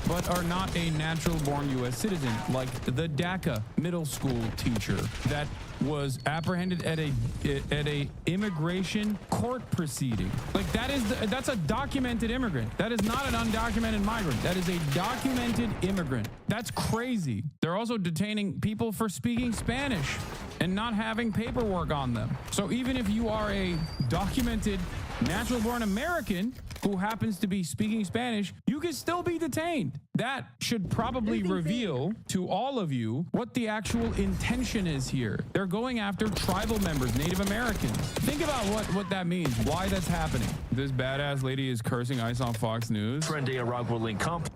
Speaker 4: but are not a natural-born U.S. citizen, like the DACA middle school teacher that was apprehended at a immigration court proceeding. Like that's a documented immigrant. That is not an undocumented migrant. That is a documented immigrant. That's crazy. They're also detaining people for speaking Spanish and not having paperwork on them. So even if you are a documented natural-born American who happens to be speaking Spanish, you can still be detained. That should probably reveal to all of you what the actual intention is here. They're going after tribal members, Native Americans. Think about what that means, why that's happening. This badass lady is cursing ICE on Fox News.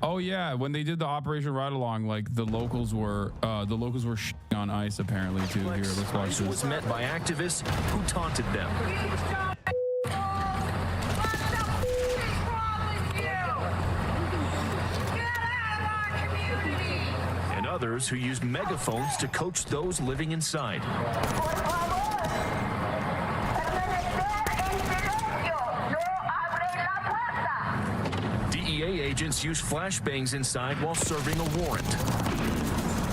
Speaker 4: Oh yeah, when they did the Operation Ride Along, like the locals were shitting on ICE apparently too. Here, let's watch this.
Speaker 2: Was met by activists who taunted them. Others who used megaphones to coach those living inside. DEA agents used flashbangs inside while serving a warrant.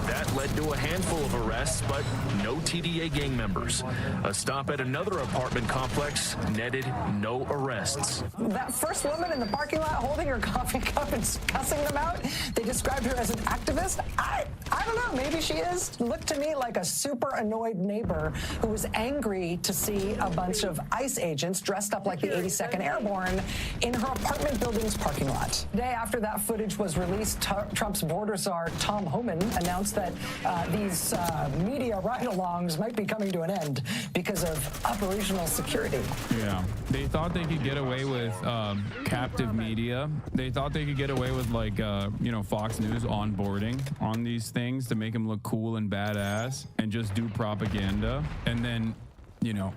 Speaker 2: That led to a handful of arrests, but no TDA gang members. A stop at another apartment complex netted no arrests.
Speaker 6: That first woman in the parking lot holding her coffee cup and cussing them out, they described her as an activist. I don't know, maybe she is. Looked to me like a super annoyed neighbor who was angry to see a bunch of ICE agents dressed up like the 82nd Airborne in her apartment building's parking lot. The day after that footage was released, Trump's border czar Tom Homan announced that these media ride-alongs might be coming to an end because of operational security.
Speaker 4: Yeah, they thought they could get away with captive media. They thought they could get away with Fox News onboarding on these things to make them look cool and badass and just do propaganda. And then,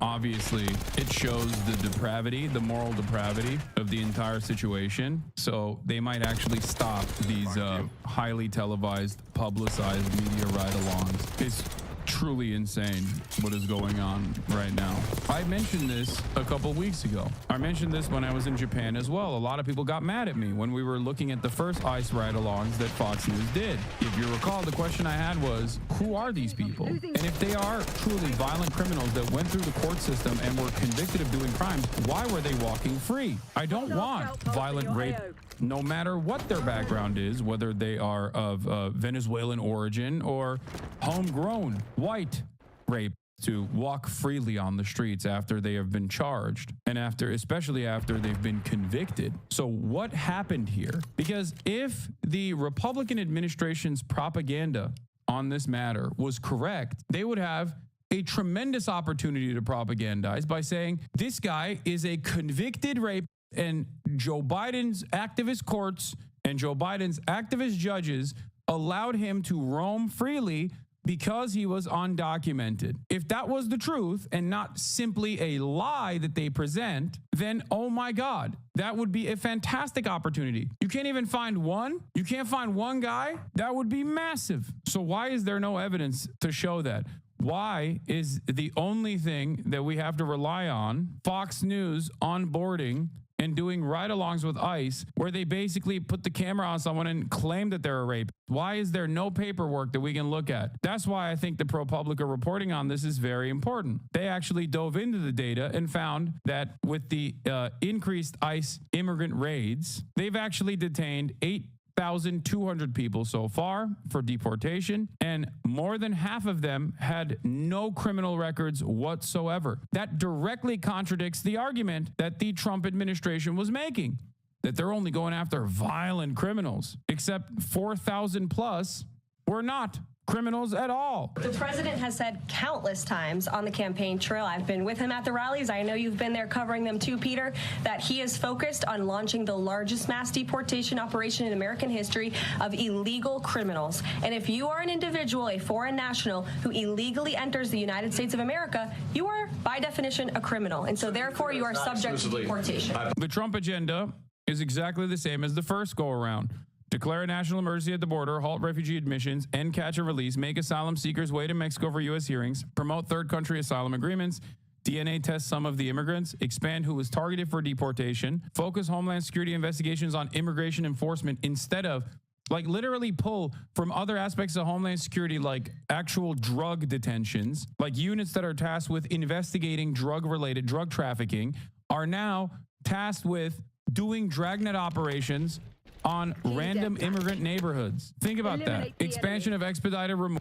Speaker 4: obviously it shows the depravity, the moral depravity of the entire situation. So they might actually stop these highly televised, publicized media ride-alongs. It's truly insane what is going on right now. I mentioned this a couple weeks ago. I mentioned this when I was in Japan as well. A lot of people got mad at me when we were looking at the first ICE ride-alongs that Fox News did. If you recall, the question I had was, who are these people? And if they are truly violent criminals that went through the court system and were convicted of doing crimes, why were they walking free? I don't want violent rape, no matter what their background is, whether they are of Venezuelan origin or homegrown white rape, to walk freely on the streets after they have been charged and especially after they've been convicted. So what happened here? Because if the Republican administration's propaganda on this matter was correct, they would have a tremendous opportunity to propagandize by saying this guy is a convicted rapist, and Joe Biden's activist courts and Joe Biden's activist judges allowed him to roam freely because he was undocumented. If that was the truth and not simply a lie that they present, then oh my God, that would be a fantastic opportunity. You can't even find one? You can't find one guy? That would be massive. So why is there no evidence to show that? Why is the only thing that we have to rely on Fox News onboarding and doing ride-alongs with ICE where they basically put the camera on someone and claim that they're a rapist? Why is there no paperwork that we can look at? That's why I think the ProPublica reporting on this is very important. They actually dove into the data and found that with the increased ICE immigrant raids, they've actually detained 8,200 people so far for deportation, and more than half of them had no criminal records whatsoever. That directly contradicts the argument that the Trump administration was making, that they're only going after violent criminals, except 4,000 plus were not criminals at all.
Speaker 7: The president has said countless times on the campaign trail, I've been with him at the rallies, I know you've been there covering them too, Peter, that he is focused on launching the largest mass deportation operation in American history of illegal criminals. And if you are an individual, a foreign national, who illegally enters the United States of America, you are, by definition, a criminal. And so therefore, you are subject to deportation.
Speaker 4: The Trump agenda is exactly the same as the first go-around. Declare a national emergency at the border, halt refugee admissions, end catch and release, make asylum seekers wait in Mexico for U.S. hearings, promote third country asylum agreements, DNA test some of the immigrants, expand who was targeted for deportation, focus Homeland Security investigations on immigration enforcement instead of literally pull from other aspects of Homeland Security, like actual drug detentions, like units that are tasked with investigating drug-related drug trafficking are now tasked with doing dragnet operations on random immigrant neighborhoods. Think about that. Expansion of expedited removal.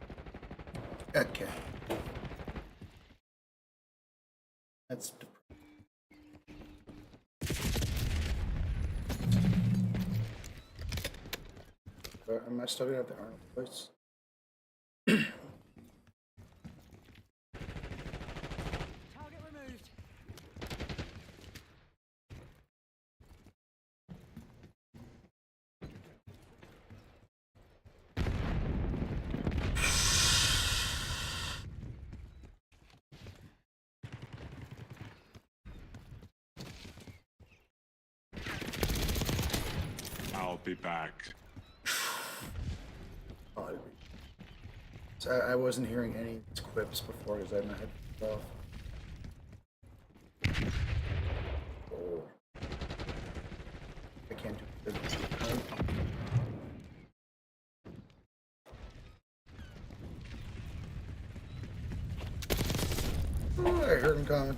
Speaker 18: Okay. That's am I still gonna have the Arnold voice?
Speaker 9: I'll be back.
Speaker 18: So I wasn't hearing any of these quips before because I had my headphones off. Oh. I can't do business. Oh, I heard him coming.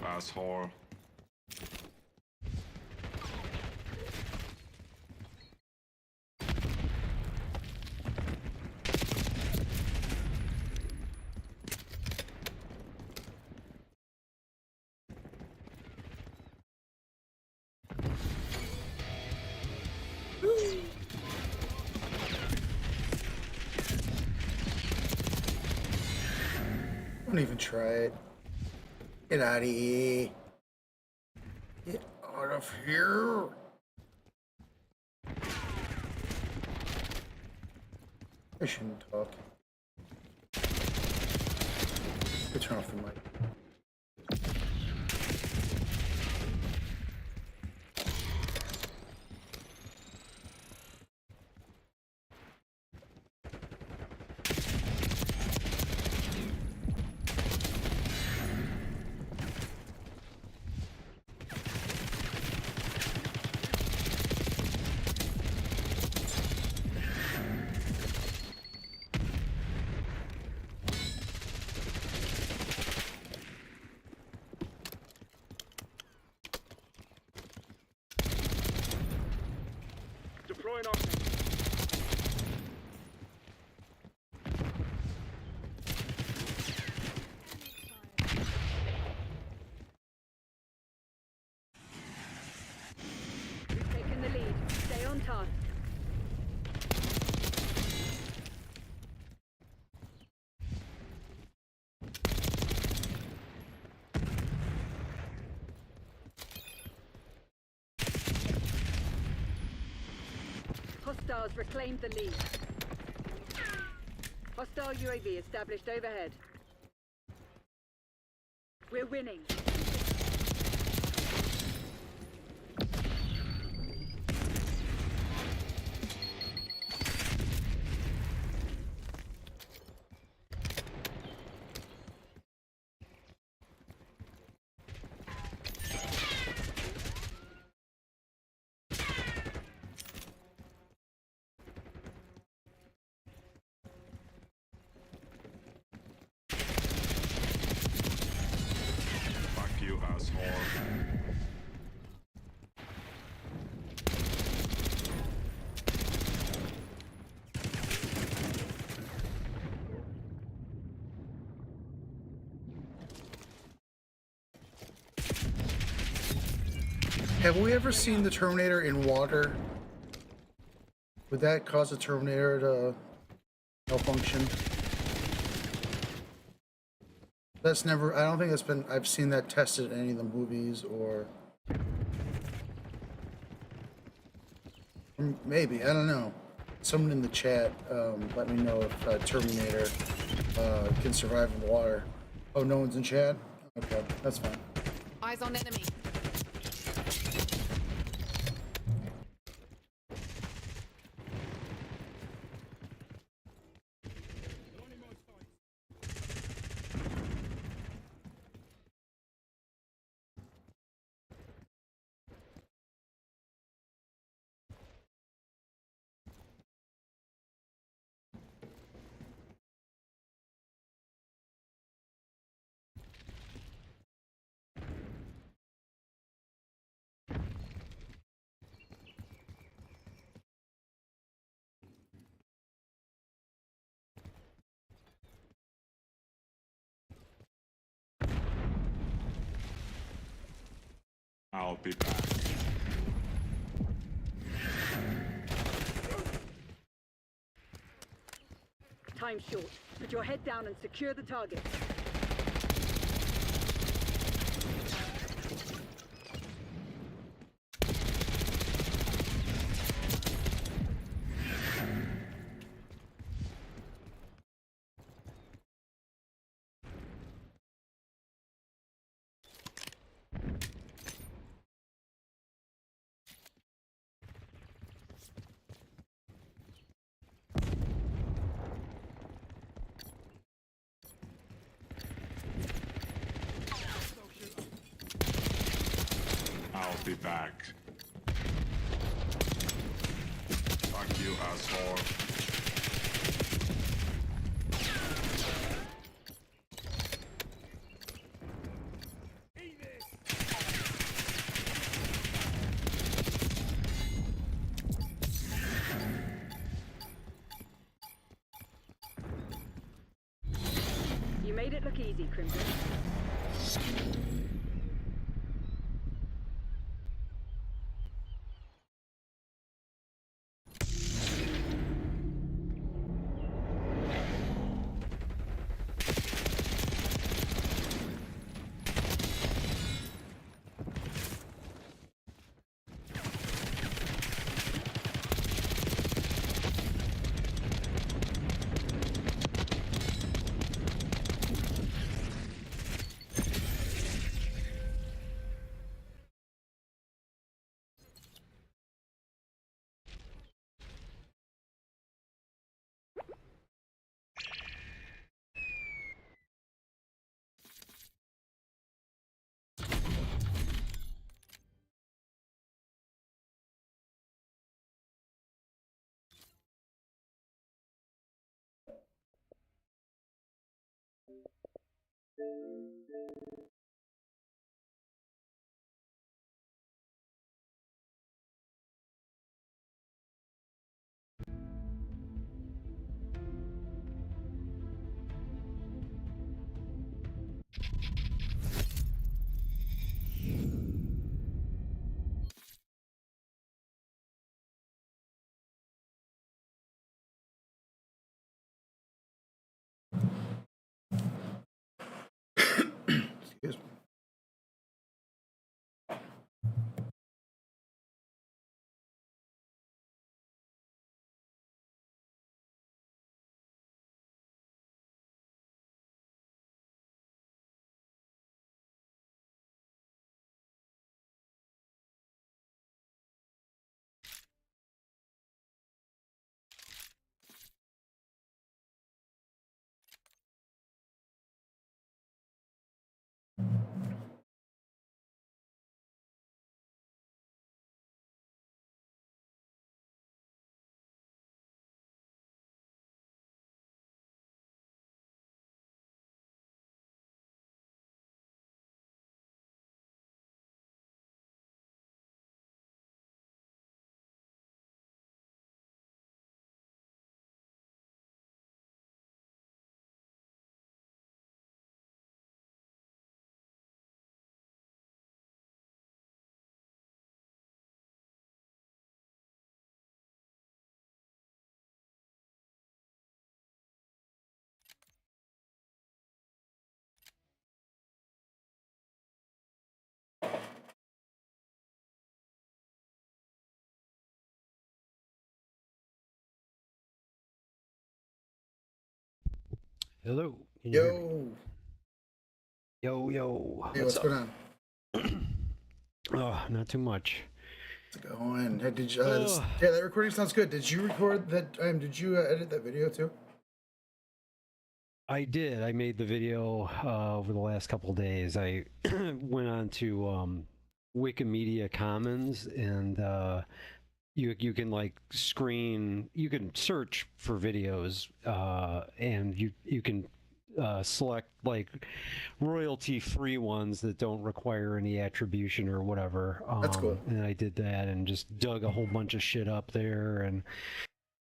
Speaker 3: Asshole.
Speaker 18: Don't even try it. Get out of here. Get out of here. I shouldn't talk. Let's turn off the mic.
Speaker 3: Deploying option.
Speaker 9: We've taken the lead. Stay on task. Hostiles reclaimed the lead. Hostile UAV established overhead. We're winning.
Speaker 3: Fuck you, asshole.
Speaker 18: Have we ever seen the Terminator in water? Would that cause the Terminator to malfunction? That's never, I don't think that's been, I've seen that tested in any of the movies or maybe, I don't know. Someone in the chat, let me know if Terminator can survive in water. Oh, no one's in chat? Okay, that's fine.
Speaker 9: Eyes on enemy.
Speaker 3: I'll be back.
Speaker 9: Time short. Put your head down and secure the target.
Speaker 3: be back. Fuck you, asshole.
Speaker 9: You made it look easy, Crimson.
Speaker 18: Excuse me.
Speaker 5: Hello. Can you hear me?
Speaker 18: Yo.
Speaker 5: Yo.
Speaker 18: Hey, what's going on?
Speaker 5: Oh, not too much.
Speaker 18: How's it going? Hey, did you, yeah, that recording sounds good. Did you record that? Did you edit that video too?
Speaker 5: I did. I made the video over the last couple of days. I went on to Wikimedia Commons, and you can like you can search for videos, and you can select like royalty-free ones that don't require any attribution or whatever.
Speaker 18: That's cool.
Speaker 5: And I did that and just dug a whole bunch of shit up there, and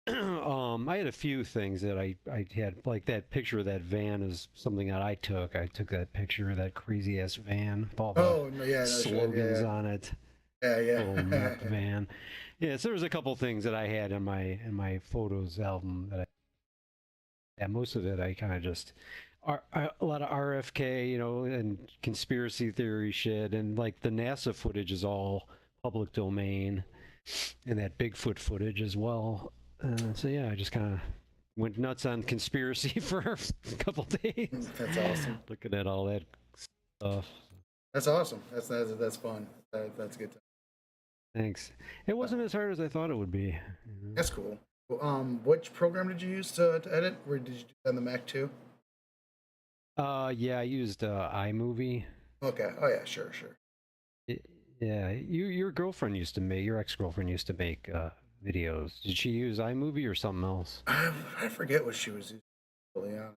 Speaker 5: I had a few things that I had, like that picture of that van is something that I took. I took that picture of that crazy ass van with all the slogans on it.
Speaker 18: Yeah.
Speaker 5: Little meth van. Yeah, so there was a couple things that I had in my photos album that most of it I kind of just a lot of RFK, you know, and conspiracy theory shit, and like the NASA footage is all public domain, and that Bigfoot footage as well. So yeah, I just kind of went nuts on conspiracy for a couple days.
Speaker 18: That's awesome.
Speaker 5: Looking at all that stuff.
Speaker 18: That's awesome. That's fun. That's a good time.
Speaker 5: Thanks. It wasn't as hard as I thought it would be.
Speaker 18: That's cool. Which program did you use to edit? Or did you do it on the Mac too?
Speaker 5: Yeah, I used iMovie.
Speaker 18: Okay. Oh yeah, sure.
Speaker 5: Yeah, your girlfriend used to make, your ex-girlfriend used to make videos. Did she use iMovie or something else?
Speaker 18: I forget what she was using. Really honest.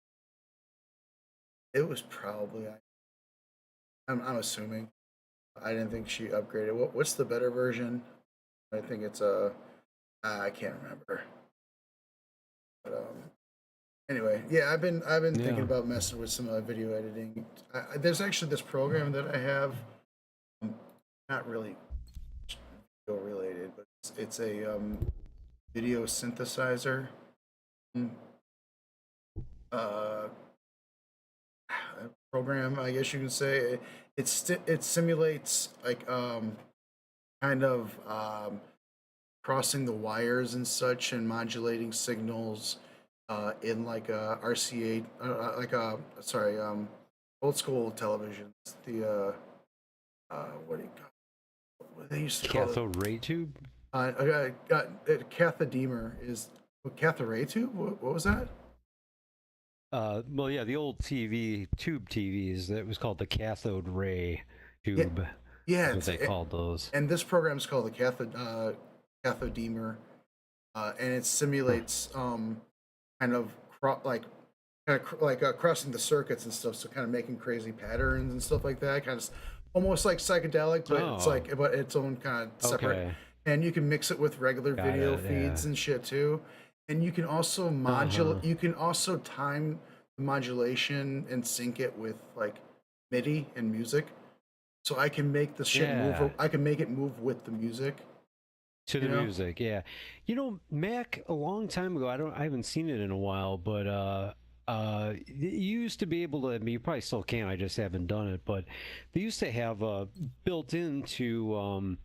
Speaker 18: It was probably. I'm assuming. I didn't think she upgraded. What's the better version? I think it's I can't remember. But anyway, yeah, I've been thinking about messing with some video editing. There's actually this program that I have, not really video related, but it's a video synthesizer. Uh, program, I guess you can say. It simulates like kind of crossing the wires and such and modulating signals in like a RCA, like a sorry, old school televisions. The what do you call? What they used to call it?
Speaker 5: Cathode ray tube.
Speaker 18: Cathodimer is cathode ray tube. What was that?
Speaker 5: Well, yeah, the old tube TVs. That was called the cathode ray tube.
Speaker 18: Yeah,
Speaker 5: that's what they called those.
Speaker 18: And this program is called the cathodimer, and it simulates kind of crossing the circuits and stuff. So kind of making crazy patterns and stuff like that. Kind of almost like psychedelic, but it's like but its own kind of separate. Okay. And you can mix it with regular video feeds and shit too. And you can also modulate. You can also time the modulation and sync it with like MIDI and music. So I can make the shit move. I can make it move with the music.
Speaker 5: To the music, yeah. You know, Mac a long time ago. I haven't seen it in a while, but you used to be able to. I mean, you probably still can. I just haven't done it. But they used to have built into.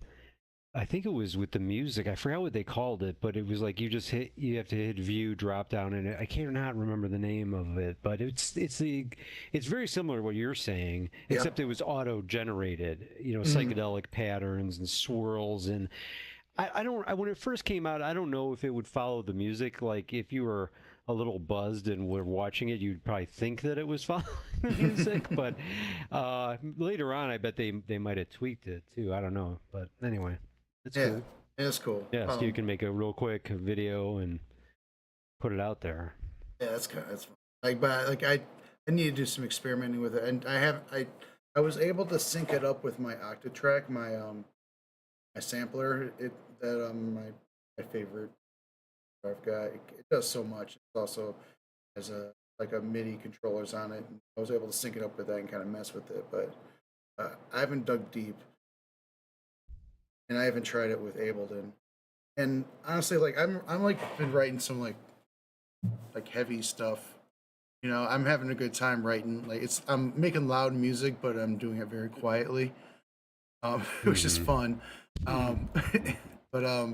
Speaker 5: I think it was with the music. I forgot what they called it, but it was like you have to hit view, drop down, and I cannot remember the name of it. But it's very similar to what you're saying, except it was auto generated. You know, psychedelic patterns and swirls, and when it first came out, I don't know if it would follow the music. Like if you were a little buzzed and were watching it, you'd probably think that it was following the music. But later on, I bet they might have tweaked it too. I don't know, but anyway. It's cool.
Speaker 18: It's cool.
Speaker 5: Yeah, so you can make a real quick video and put it out there.
Speaker 18: Yeah, that's fun. Like, but like I need to do some experimenting with it, and I was able to sync it up with my Octatrack, my sampler. My favorite I've got. It does so much. It also has a MIDI controllers on it. And I was able to sync it up with that and kind of mess with it, but I haven't dug deep. And I haven't tried it with Ableton. And honestly, like I'm like been writing some like heavy stuff. You know, I'm having a good time writing. Like I'm making loud music, but I'm doing it very quietly, which is fun. But I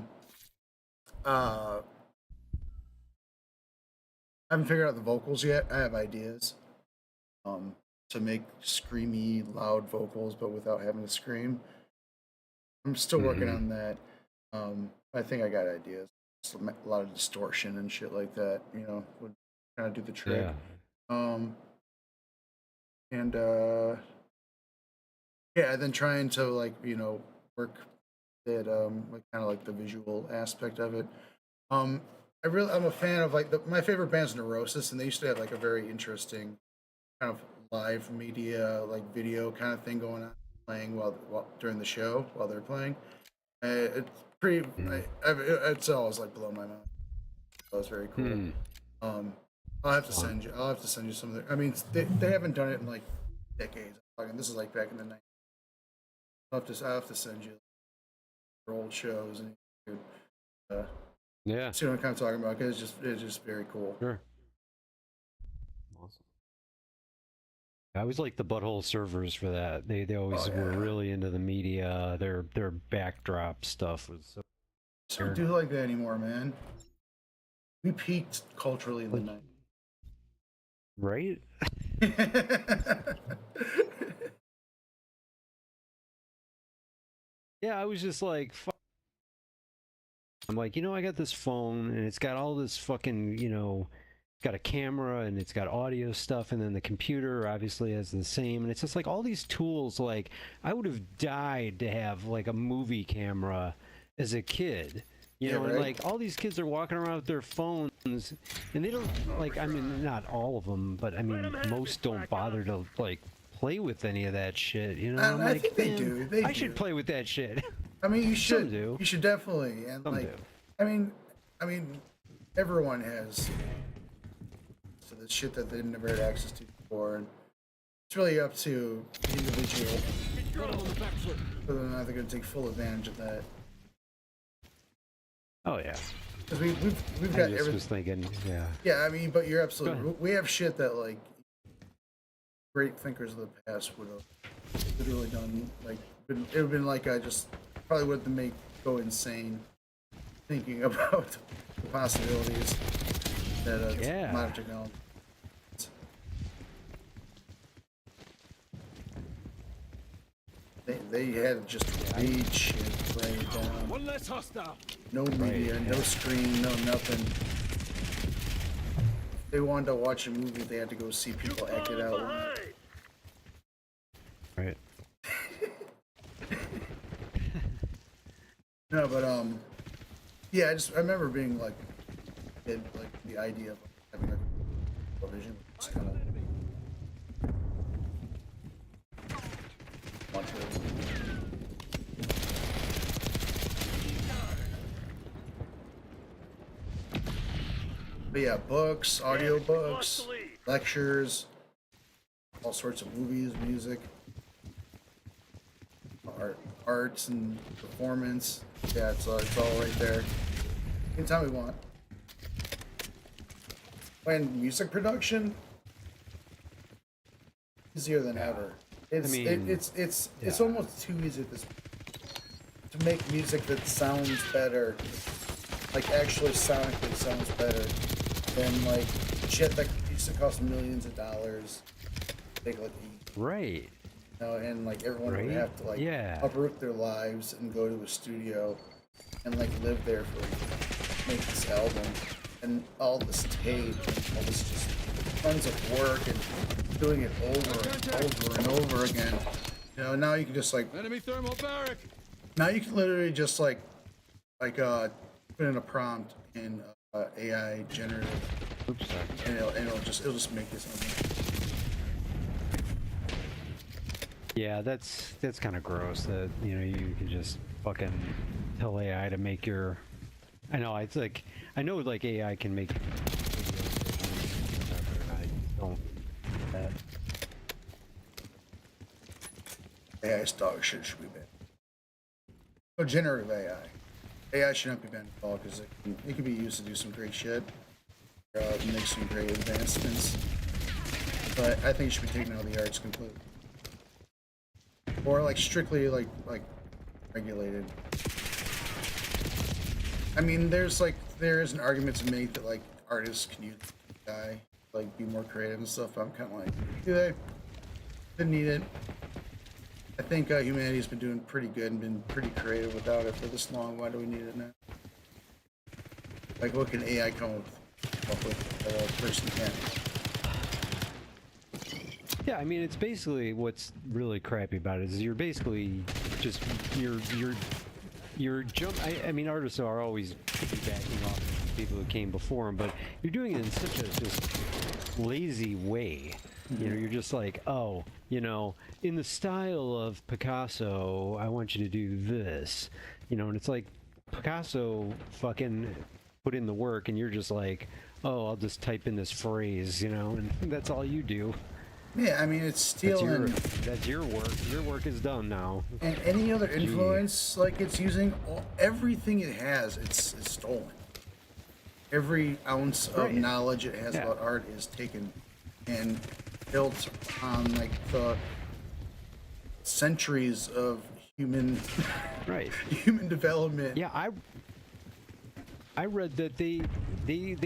Speaker 18: haven't figured out the vocals yet. I have ideas to make screamy, loud vocals, but without having to scream. I'm still working on that. I think I got ideas. Just a lot of distortion and shit like that, you know, would kind of do the trick. And then trying to like, you know, work that like kind of like the visual aspect of it. I'm a fan of like my favorite band's Neurosis, and they used to have like a very interesting kind of live media like video kind of thing going on, playing while during the show while they're playing. It's pretty. It's always like blown my mind. That was very cool. I'll have to send you. I'll have to send you some of their. I mean, they haven't done it in like decades. This is like back in the 90s. I'll have to send you their old shows and see what I'm kind of talking about, because it's just very cool.
Speaker 5: Sure. Awesome. I always like the Butthole servers for that. They always were really into the media. Their backdrop stuff was so.
Speaker 18: Don't do like that anymore, man. We peaked culturally in the 90s.
Speaker 5: Right? Yeah, I was just like, I'm like, you know, I got this phone and it's got all this fucking, you know, got a camera and it's got audio stuff, and then the computer obviously has the same, and it's just like all these tools. Like, I would have died to have like a movie camera as a kid, you know, and like all these kids are walking around with their phones, and they don't, like, I mean, not all of them, but I mean most don't bother to like play with any of that shit, you know. I'm
Speaker 18: I
Speaker 5: like,
Speaker 18: think they
Speaker 5: man,
Speaker 18: do.
Speaker 5: I should play with that shit.
Speaker 18: I mean, you should.
Speaker 5: Some do.
Speaker 18: You should definitely. And
Speaker 5: Some
Speaker 18: like,
Speaker 5: do.
Speaker 18: I mean, everyone has the shit that they never had access to before, and it's really up to the individual whether or not they're going to take full advantage of that.
Speaker 5: Oh yeah.
Speaker 18: Because we've got everything. Was thinking,
Speaker 5: yeah.
Speaker 18: Yeah, I mean, but you're absolutely. We have shit that like great thinkers of the past would have literally done. Like, it would have been like I just probably would have go insane thinking about the possibilities that modern technology. They had just read shit right down.
Speaker 3: One less hostile.
Speaker 18: No media, no screen, no nothing. If they wanted to watch a movie, they had to go see people act it out.
Speaker 5: Right.
Speaker 18: No, but yeah, I remember being like the idea of having a television, just kind of. But yeah, books, audiobooks, lectures, all sorts of movies, music, arts and performance. Yeah, it's all right there. Anytime we want. And music production, easier than ever. It's almost too easy at this point to make music that sounds better, like actually sonically sounds better than like shit that used to cost millions of dollars. Take like
Speaker 5: right.
Speaker 18: You know, and like everyone would have to like uproot their lives and go to a studio and like live there for make this album and all this tape and all this just tons of work and doing it over and over and over again. You know, now you can just like
Speaker 3: enemy thermal barrack.
Speaker 18: Now you can literally just like put in a prompt in AI generative.
Speaker 5: Oops, sorry.
Speaker 18: And it'll just make this something.
Speaker 5: Yeah, that's kind of gross that, you know, you can just fucking tell AI to make your. I know it's like I know like AI can make. I don't.
Speaker 18: AI's dog shit should be banned. So generative AI. AI should not be banned at all because it can be used to do some great shit, make some great advancements. But I think it should be taken out of the arts completely, or like strictly like regulated. I mean, there is an argument to make that like artists can use AI, like be more creative and stuff. But I'm kind of like, do they? Didn't need it. I think humanity's been doing pretty good and been pretty creative without it for this long. Why do we need it now? Like, what can AI come up with that a person can't?
Speaker 5: Yeah, I mean, it's basically what's really crappy about it is you're basically just you're I mean, artists are always piggybacking off people who came before them, but you're doing it in such a just lazy way. You know, you're just like, oh, you know, in the style of Picasso, I want you to do this. You know, and it's like Picasso fucking put in the work, and you're just like, oh, I'll just type in this phrase, you know, and that's all you do.
Speaker 18: Yeah, I mean, it's stealing.
Speaker 5: That's your work. Your work is done now.
Speaker 18: And any other influence, like it's using everything it has, it's stolen. Every ounce of knowledge it has about art is taken and built on like the centuries of human human development.
Speaker 5: Yeah, I read that they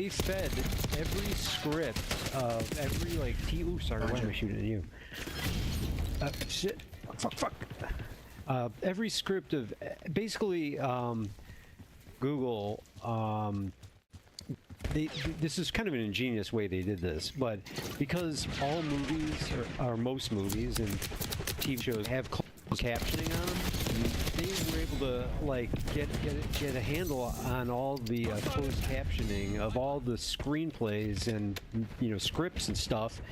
Speaker 5: fed every script of every like sorry, why am I shooting at you? Shit. Fuck. Every script of basically Google this is kind of an ingenious way they did this, but because all movies, or most movies and TV shows have closed captioning on them, they were able to like get a handle on all the closed captioning of all the screenplays and scripts and stuff,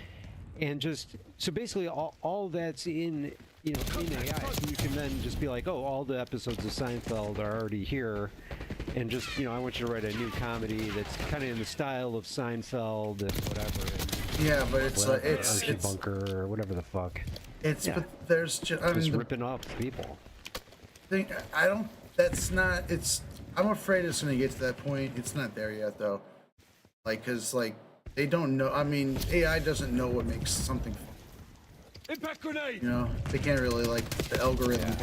Speaker 5: and just so basically all that's in in AI. So you can then just be like, oh, all the episodes of Seinfeld are already here. And just, I want you to write a new comedy that's kind of in the style of Seinfeld and whatever. And
Speaker 18: yeah, but it's like it's
Speaker 5: Bunker or whatever the fuck.
Speaker 18: But there's just
Speaker 5: ripping off people.
Speaker 18: I don't. That's not. It's. I'm afraid it's going to get to that point. It's not there yet, though. Like, cause they don't know. I mean, AI doesn't know what makes something fun.
Speaker 10: Impact grenade.
Speaker 18: They can't really the algorithm.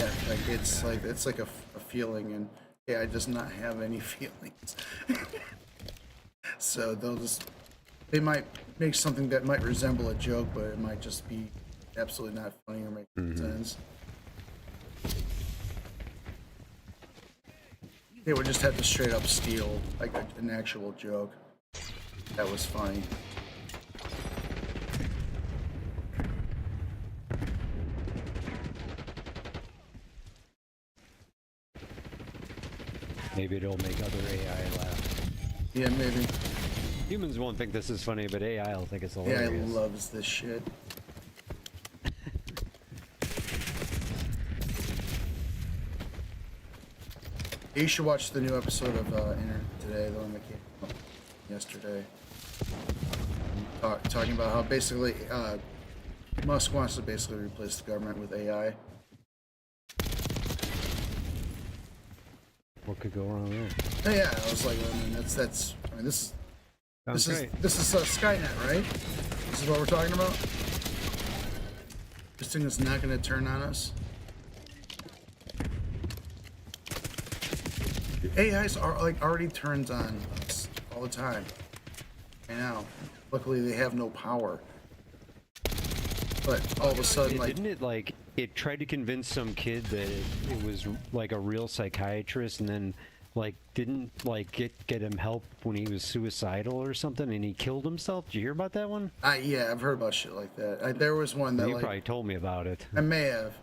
Speaker 18: It's like a feeling and. AI does not have any feelings. So they might make something that might resemble a joke, but it might just be absolutely not funny or make sense. They would just have to straight up steal an actual joke that was funny.
Speaker 5: Maybe it'll make other AI laugh.
Speaker 18: Yeah, maybe.
Speaker 5: Humans won't think this is funny, but AI will think it's hilarious.
Speaker 18: AI loves this shit. You should watch the new episode of Internet Today, the one that came out yesterday. Talking about how basically Musk wants to basically replace the government with AI.
Speaker 5: What could go wrong there?
Speaker 18: Yeah, I was like, this is Skynet, right? This is what we're talking about. This thing is not going to turn on us. The AIs are already turns on us all the time. Right now, luckily they have no power. But all of a sudden,
Speaker 5: didn't it it tried to convince some kid that it was like a real psychiatrist, and then didn't get him help when he was suicidal or something, and he killed himself? Did you hear about that one?
Speaker 18: Yeah, I've heard about shit like that. There was one that
Speaker 5: you probably told me about it.
Speaker 18: I may have.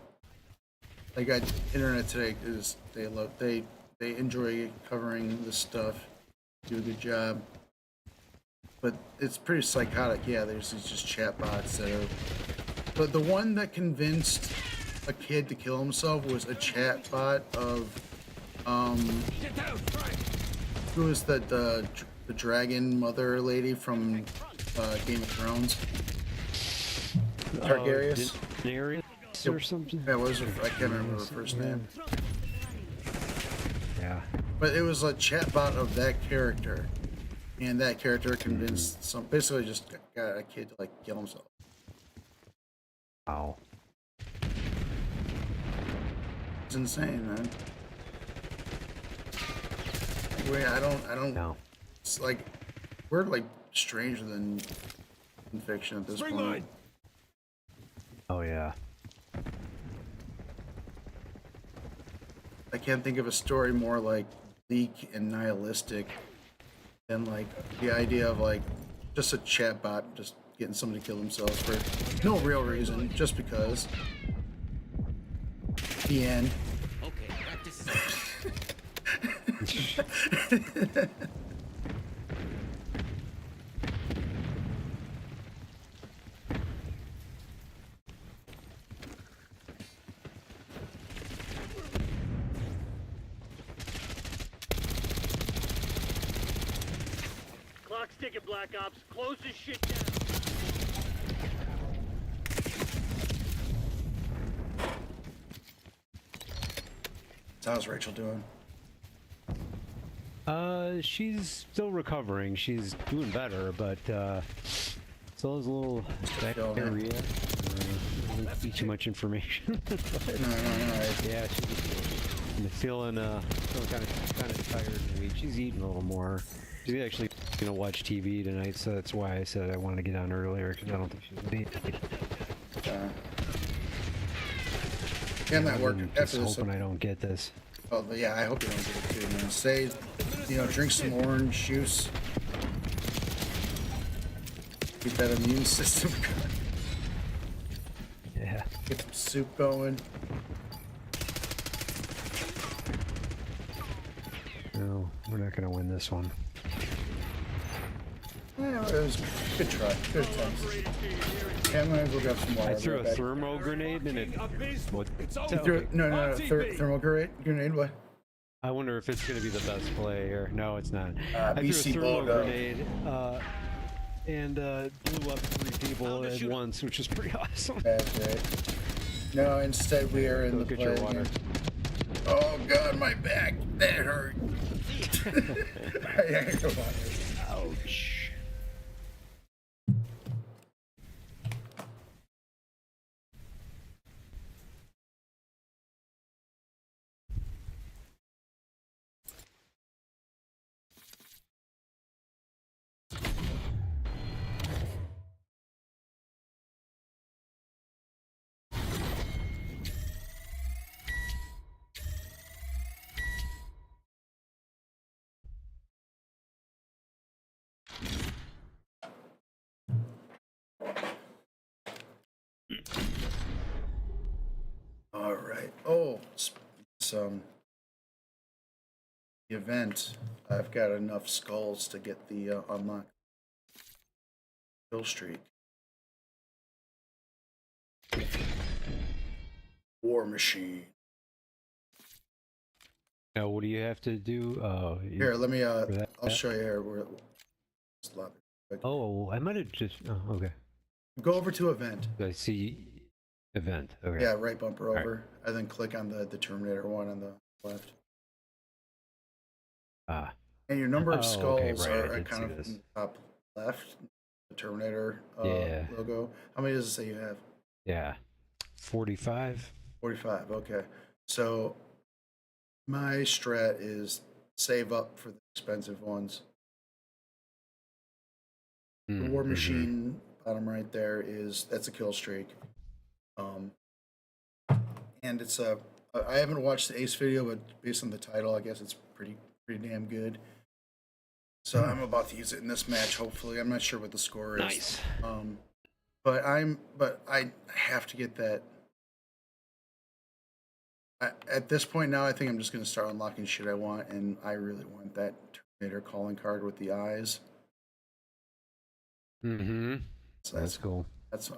Speaker 18: Internet Today is they enjoy covering this stuff, do a good job. But it's pretty psychotic. Yeah, there's these just chatbots that are. But the one that convinced a kid to kill himself was a chatbot of, who is that the dragon mother lady from Game of Thrones? Targaryen.
Speaker 5: Daenerys or something.
Speaker 18: Yeah, I can't remember her first name.
Speaker 5: Yeah.
Speaker 18: But it was a chatbot of that character, and that character convinced basically just got a kid to kill himself.
Speaker 5: Wow.
Speaker 18: It's insane, man. I don't know. It's we're stranger than fiction at this point.
Speaker 5: Oh yeah.
Speaker 18: I can't think of a story more bleak and nihilistic than the idea of just a chatbot just getting somebody to kill themselves for no real reason, just because. The end.
Speaker 10: Okay, practice.
Speaker 9: Clock's ticking, Black Ops. Close this shit down.
Speaker 18: How's Rachel doing?
Speaker 5: She's still recovering. She's doing better, but still has a little diarrhea. Don't eat too much information.
Speaker 18: No.
Speaker 5: Yeah, she's feeling kind of tired and weak. She's eating a little more. She's actually gonna watch TV tonight, so that's why I said I wanted to get on earlier, because I don't think she's gonna eat.
Speaker 18: Yeah, I'm at work
Speaker 5: Just hoping I don't get this.
Speaker 18: Oh, yeah, I hope you don't get it too, man. Drink some orange juice. Keep that immune system going.
Speaker 5: Yeah.
Speaker 18: Get some soup going.
Speaker 5: No, we're not going to win this one.
Speaker 18: Yeah, it was a good try. Good attempt. Yeah, I'm gonna go grab some water.
Speaker 5: I threw a
Speaker 18: back.
Speaker 5: thermo grenade and it. What?
Speaker 18: You threw, no, thermal grenade. What?
Speaker 5: I wonder if it's going to be the best play here. No, it's not. I threw a
Speaker 18: BC
Speaker 5: thermal
Speaker 18: Bodo.
Speaker 5: grenade and blew up 3 people at once, which is pretty awesome.
Speaker 18: That's right. No, instead we are in the
Speaker 5: Look at
Speaker 18: play
Speaker 5: your water.
Speaker 18: again. Oh God, my back. That hurt. I go water.
Speaker 5: Ouch.
Speaker 18: All right. Oh, the event. I've got enough skulls to get the unlock kill streak. War machine.
Speaker 5: Now, what do you have to do?
Speaker 18: Here, let me. I'll show you here.
Speaker 5: Oh, I might have just. Oh, okay.
Speaker 18: Go over to event.
Speaker 5: I see event. Okay.
Speaker 18: Yeah, right bumper
Speaker 5: All
Speaker 18: over, and then click on the Terminator one on the left. And your number of skulls
Speaker 5: okay, right. I
Speaker 18: are
Speaker 5: did
Speaker 18: kind
Speaker 5: see
Speaker 18: of
Speaker 5: this.
Speaker 18: in the top left. The Terminator
Speaker 5: Yeah.
Speaker 18: logo. How many does it say you have?
Speaker 5: Yeah. 45.
Speaker 18: 45. Okay. So my strat is save up for the expensive ones. The War Machine bottom right there that's a kill streak. And it's I haven't watched the Ace video, but based on the title, I guess it's pretty damn good. So I'm about to use it in this match. Hopefully, I'm not sure what the score is.
Speaker 5: Nice.
Speaker 18: But I have to get that. At this point now, I think I'm just going to start unlocking shit I want, and I really want that Terminator calling card with the eyes.
Speaker 5: Mm-hmm.
Speaker 18: So
Speaker 5: that's cool.
Speaker 18: That's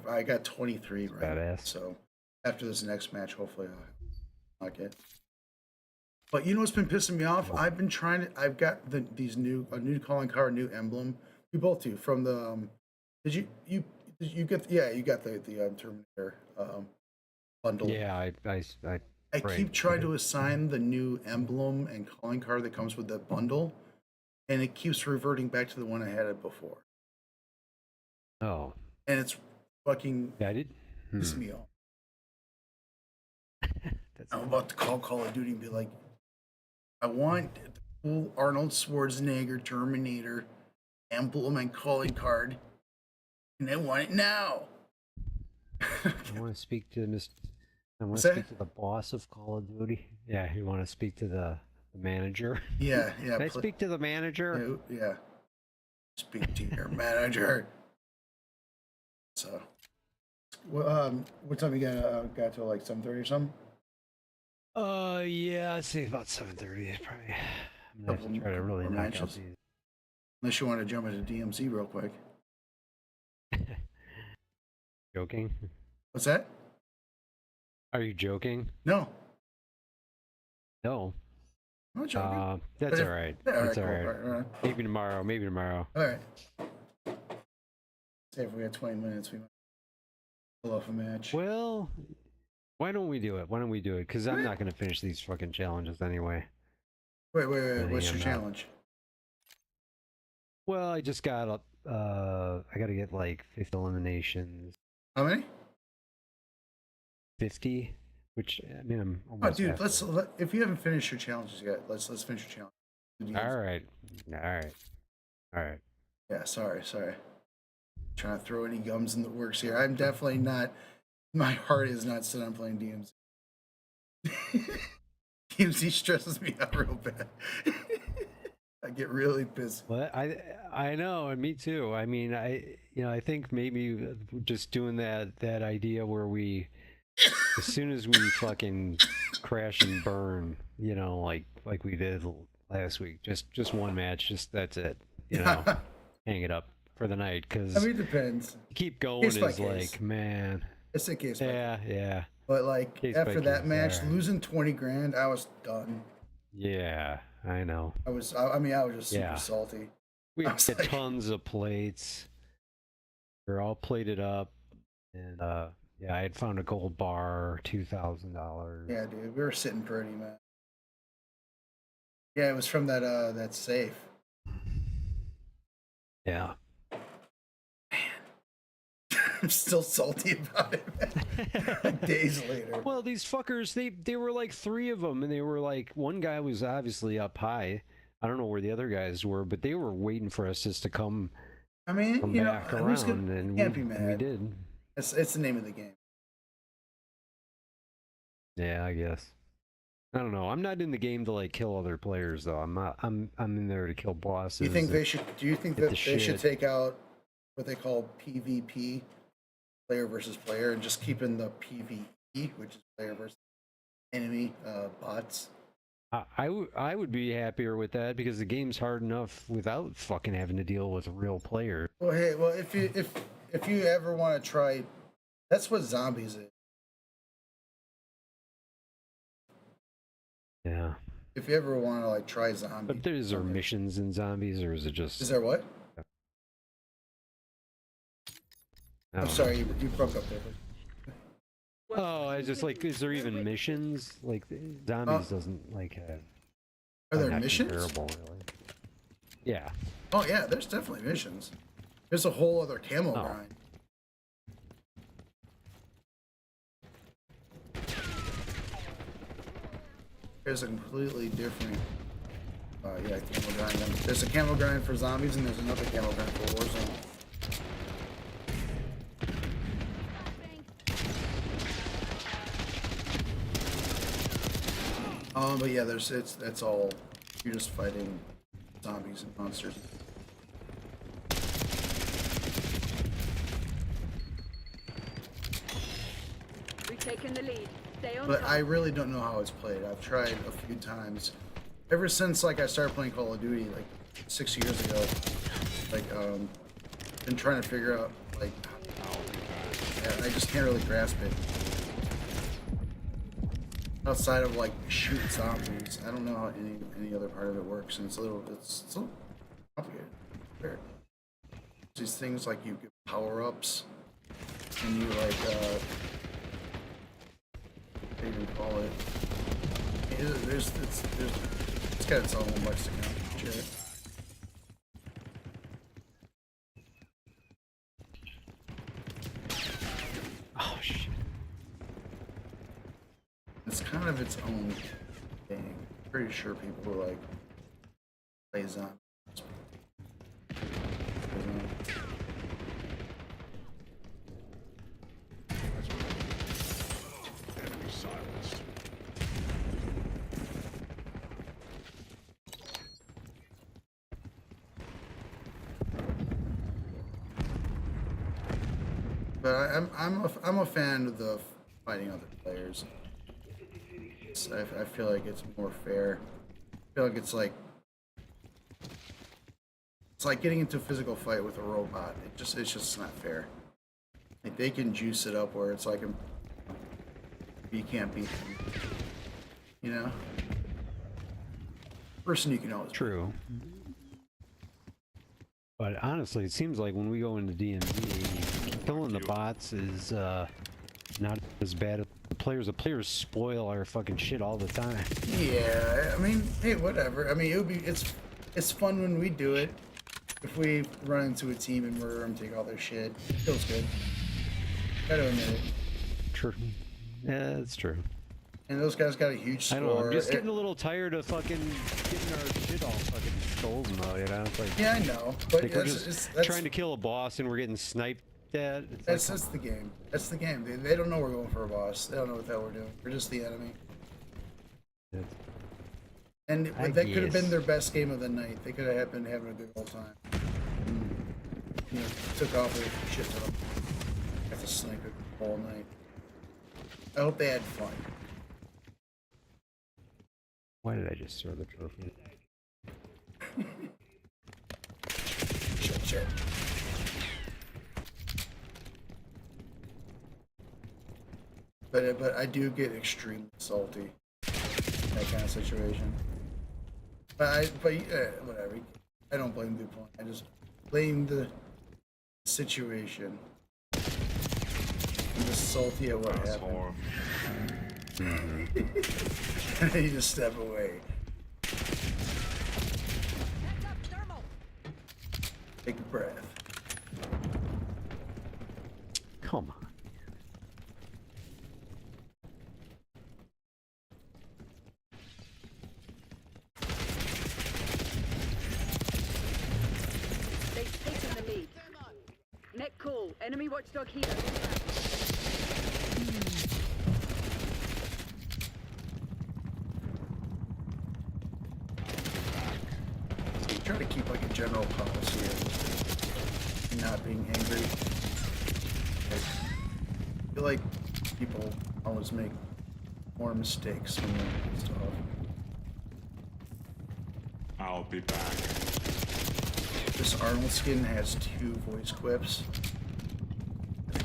Speaker 18: I got 23 right.
Speaker 5: Badass.
Speaker 18: So after this next match, hopefully I'll unlock it. But you know what's been pissing me off? I've been trying to. I've got a new calling card, new emblem. We both do from the. Did you get? Yeah, you got the Terminator bundle.
Speaker 5: Yeah,
Speaker 18: I keep trying to assign the new emblem and calling card that comes with the bundle, and it keeps reverting back to the one I had it before.
Speaker 5: Oh.
Speaker 18: And it's fucking
Speaker 5: pissing
Speaker 18: me off. I'm about to call of Duty and be like, I want the cool Arnold Schwarzenegger Terminator emblem and calling card, and I want it now.
Speaker 5: I want to speak to I want
Speaker 18: What's
Speaker 5: to
Speaker 18: that?
Speaker 5: speak to the boss of Call of Duty. Yeah, you want to speak to the manager?
Speaker 18: Yeah.
Speaker 5: Can I speak to the manager?
Speaker 18: Yeah. Speak to your manager. So, what time you got till like 7:30 or something?
Speaker 5: Yeah, I'd say about 7:30. Probably. I'm gonna have to try to really knock out these.
Speaker 18: Unless you want to jump into DMZ real quick.
Speaker 5: Joking?
Speaker 18: What's that?
Speaker 5: Are you joking?
Speaker 18: No.
Speaker 5: No.
Speaker 18: I'm not joking.
Speaker 5: That's all right. That's all
Speaker 18: cool.
Speaker 5: right.
Speaker 18: All right.
Speaker 5: Maybe tomorrow. Maybe tomorrow.
Speaker 18: All right. Say if we got 20 minutes, we might pull off a match.
Speaker 5: Well, why don't we do it? Why don't we do it? Because I'm not going to finish these fucking challenges anyway.
Speaker 18: Wait. What's your challenge?
Speaker 5: Well, I just got I got to get like 50 eliminations.
Speaker 18: How many?
Speaker 5: 50. Which I mean, I'm
Speaker 18: Oh,
Speaker 5: almost.
Speaker 18: dude, if you haven't finished your challenges yet, let's finish your challenge.
Speaker 5: All right.
Speaker 18: Yeah, sorry. Trying to throw any gums in the works here. I'm definitely not. My heart is not set on playing DMZ. DMZ stresses me out real bad. I get really pissed.
Speaker 5: Well, I know, and me too. I mean, I think maybe just doing that idea where we, as soon as we fucking crash and burn, like we did last week, just one match, just that's it, hang it up for the night. Because
Speaker 18: I mean, it depends.
Speaker 5: Keep going
Speaker 18: Case by
Speaker 5: is
Speaker 18: case.
Speaker 5: like, man.
Speaker 18: It's a case.
Speaker 5: Yeah.
Speaker 18: But like
Speaker 5: Case
Speaker 18: after
Speaker 5: by
Speaker 18: that
Speaker 5: case,
Speaker 18: match,
Speaker 5: alright.
Speaker 18: losing 20 grand, I was done.
Speaker 5: Yeah, I know.
Speaker 18: I was just super salty.
Speaker 5: We
Speaker 18: I
Speaker 5: had
Speaker 18: was like-
Speaker 5: tons of plates. They're all plated up, and I had found a gold bar, $2,000.
Speaker 18: Yeah, dude, we were sitting pretty, man. Yeah, it was from that safe.
Speaker 5: Yeah.
Speaker 18: I'm still salty about it, man. Like, days later.
Speaker 5: Well, these fuckers, they were like 3 of them, and they were like, one guy was obviously up high. I don't know where the other guys were, but they were waiting for us just to come.
Speaker 18: I mean,
Speaker 5: come
Speaker 18: you know,
Speaker 5: back
Speaker 18: who's
Speaker 5: around,
Speaker 18: gonna,
Speaker 5: and
Speaker 18: can't be
Speaker 5: we
Speaker 18: mad.
Speaker 5: did.
Speaker 18: It's the name of the game.
Speaker 5: Yeah, I guess. I don't know. I'm not in the game to like kill other players though. I'm not. I'm in there to kill bosses.
Speaker 18: Do you think they should? Do you think
Speaker 5: get
Speaker 18: that
Speaker 5: the
Speaker 18: they should
Speaker 5: shit.
Speaker 18: take out what they call PvP, player versus player, and just keep in the PvE, which is player versus enemy bots?
Speaker 5: I would be happier with that because the game's hard enough without fucking having to deal with a real player.
Speaker 18: Well, hey, well, if you ever want to try, that's what zombies is.
Speaker 5: Yeah.
Speaker 18: If you ever want to like try zombies,
Speaker 5: But is there missions in zombies, or is it just?
Speaker 18: is there what?
Speaker 5: I
Speaker 18: I'm
Speaker 5: don't
Speaker 18: sorry, you broke up there.
Speaker 5: Oh, I just like, is there even missions? Like, zombies doesn't like have.
Speaker 18: Are there
Speaker 5: not
Speaker 18: missions?
Speaker 5: comparable, really. Yeah.
Speaker 18: Oh yeah, there's definitely missions. There's a whole other camo
Speaker 5: Oh.
Speaker 18: grind. There's a completely different. Yeah, camo grind. There's a camo grind for zombies, and there's another camo grind for Warzone. But yeah, that's all. You're just fighting zombies and monsters.
Speaker 9: We've taken the lead. Stay on
Speaker 18: But
Speaker 9: top.
Speaker 18: I really don't know how it's played. I've tried a few times. Ever since like I started playing Call of Duty like 6 years ago, like been trying to figure out like I just can't really grasp it. Outside of like shoot zombies, I don't know how any other part of it works, and it's a little complicated. Weird. These things like you get power-ups, and you like what do you even call it? It's got its own lexicon. Shit.
Speaker 5: Oh shit.
Speaker 18: It's kind of its own thing. Pretty sure people who like play zombies.
Speaker 3: Enemy silenced.
Speaker 18: But I'm a fan of the fighting other players. I feel like it's more fair. I feel like it's like getting into a physical fight with a robot. It's just not fair. Like they can juice it up where it's like you can't beat them. You know, person you can always beat.
Speaker 5: True. But honestly, it seems like when we go into D&D, killing the bots is not as bad as the players. The players spoil our fucking shit all the time.
Speaker 18: Yeah, I mean, hey, whatever. I mean, it's fun when we do it. If we run into a team and murder them, take all their shit, it feels good. Gotta admit it.
Speaker 5: True. Yeah, that's true.
Speaker 18: And those guys got a huge score.
Speaker 5: I don't know. I'm just getting a little tired of fucking getting our shit all fucking stolen though, you know? It's like,
Speaker 18: Yeah, I know, but
Speaker 5: like we're just trying to kill a boss and we're getting sniped at. It's
Speaker 18: that's the game. That's the game. They don't know we're going for a boss. They don't know what the hell we're doing. We're just the enemy. And that could have been their best game of the night. They could have been having a good old time. You know, took off with a shit ton. Got to snipe it all night. I hope they had fun.
Speaker 5: Why did I just throw the trophy?
Speaker 18: Shit. But I do get extremely salty in that kind of situation. But whatever. I don't blame the opponent. I just blame the situation. I'm just salty at what happened. I need to step away. Take a breath.
Speaker 5: Come on.
Speaker 9: They've taken the lead. Net call. Enemy watchdog here.
Speaker 18: Try to keep like a general policy of not being angry. I feel like people always make more mistakes when they're pissed off.
Speaker 3: I'll be back.
Speaker 18: This Arnold skin has 2 voice clips.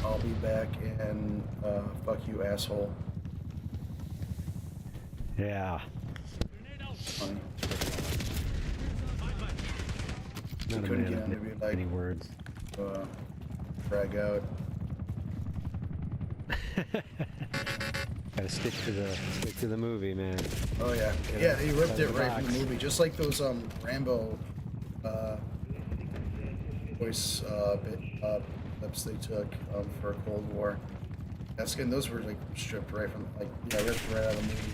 Speaker 18: I'll be back and fuck you asshole.
Speaker 5: Yeah.
Speaker 18: Funny.
Speaker 5: Not
Speaker 18: couldn't
Speaker 5: a
Speaker 18: get
Speaker 5: man
Speaker 18: him to
Speaker 5: of
Speaker 18: be like
Speaker 5: any words.
Speaker 18: Drag out.
Speaker 5: Gotta stick to the movie, man.
Speaker 18: Oh yeah, yeah. He ripped it right from the movie, just like those Rambo voice clips they took for Cold War. That skin, those were like stripped right from ripped right out of the movie.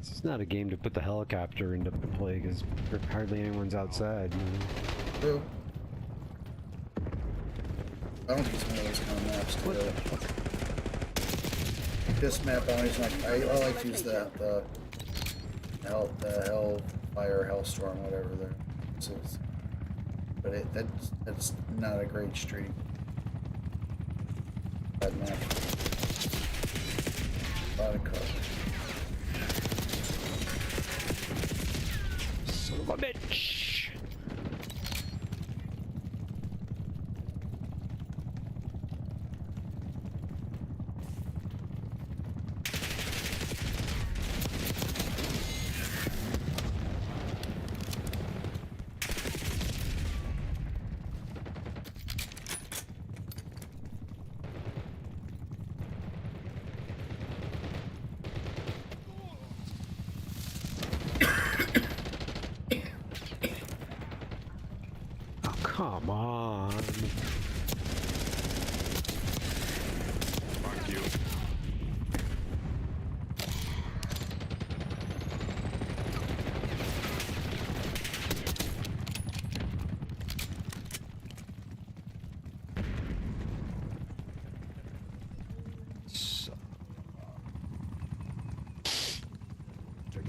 Speaker 5: It's not a game to put the helicopter into play because hardly anyone's outside. You know?
Speaker 18: True. I don't think it's one of those kind of maps. This map, I like to use the Hellfire, Hellstorm, whatever there. But that's not a great streak. Bad map. A lot of cover.
Speaker 5: Son of a bitch! Come on.
Speaker 3: Fuck you.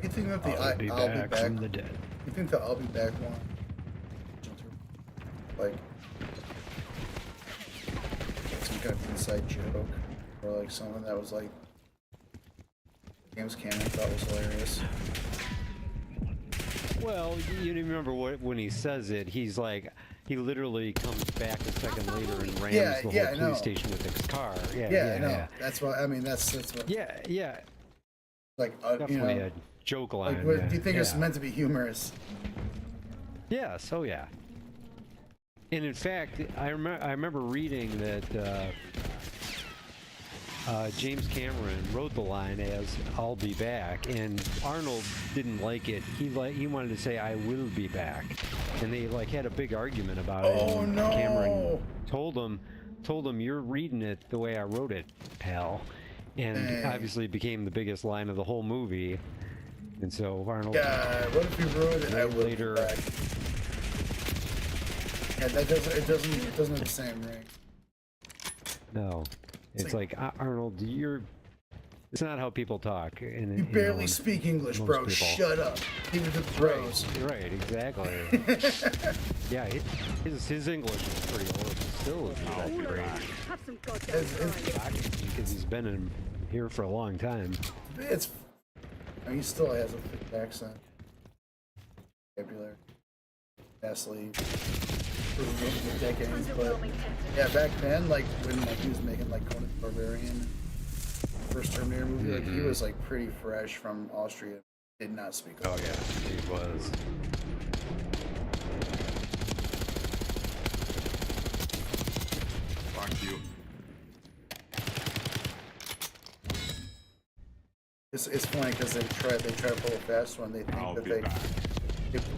Speaker 18: You think that the I'll be back
Speaker 5: from the dead.
Speaker 18: You think the I'll be back one? Like some kind of inside joke, or like something that was like James Cameron thought was hilarious.
Speaker 5: Well, you remember when he says it, he's like, he literally comes back a second later and rams the whole police station with his car.
Speaker 18: Yeah, I know. That's what I mean. That's what.
Speaker 5: Yeah.
Speaker 18: Like
Speaker 5: definitely a joke line.
Speaker 18: Like, what, do you think it's meant to be humorous?
Speaker 5: Yes. Oh yeah. And in fact, I remember reading that James Cameron wrote the line as "I'll be back," and Arnold didn't like it. He wanted to say "I will be back," and they had a big argument about it.
Speaker 18: Oh
Speaker 5: and
Speaker 18: no!
Speaker 5: Cameron told him, "You're reading it the way I wrote it, pal," and obviously it became the biggest line of the whole movie. And so Arnold.
Speaker 18: God, what if he wrote it? I will
Speaker 5: later.
Speaker 18: be back. Yeah, that doesn't. It doesn't have the same ring.
Speaker 5: No, it's like Arnold. It's not how people talk. And
Speaker 18: You barely speak English, bro.
Speaker 5: people.
Speaker 18: Shut up. Even to the pros.
Speaker 5: Right, exactly. Yeah, his English is pretty old. Still isn't that great.
Speaker 9: Have some goddamn pride.
Speaker 5: Because he's been here for a long time.
Speaker 18: It's. He still has a thick accent. Vocabulary. Vastly. For the decades, but yeah, back then, like when he was making like Conan the Barbarian, first Terminator movie, like he was like pretty fresh from Austria. Did not speak.
Speaker 5: Oh yeah, he was.
Speaker 3: Fuck you.
Speaker 18: It's funny because they try to pull a fast one. They think that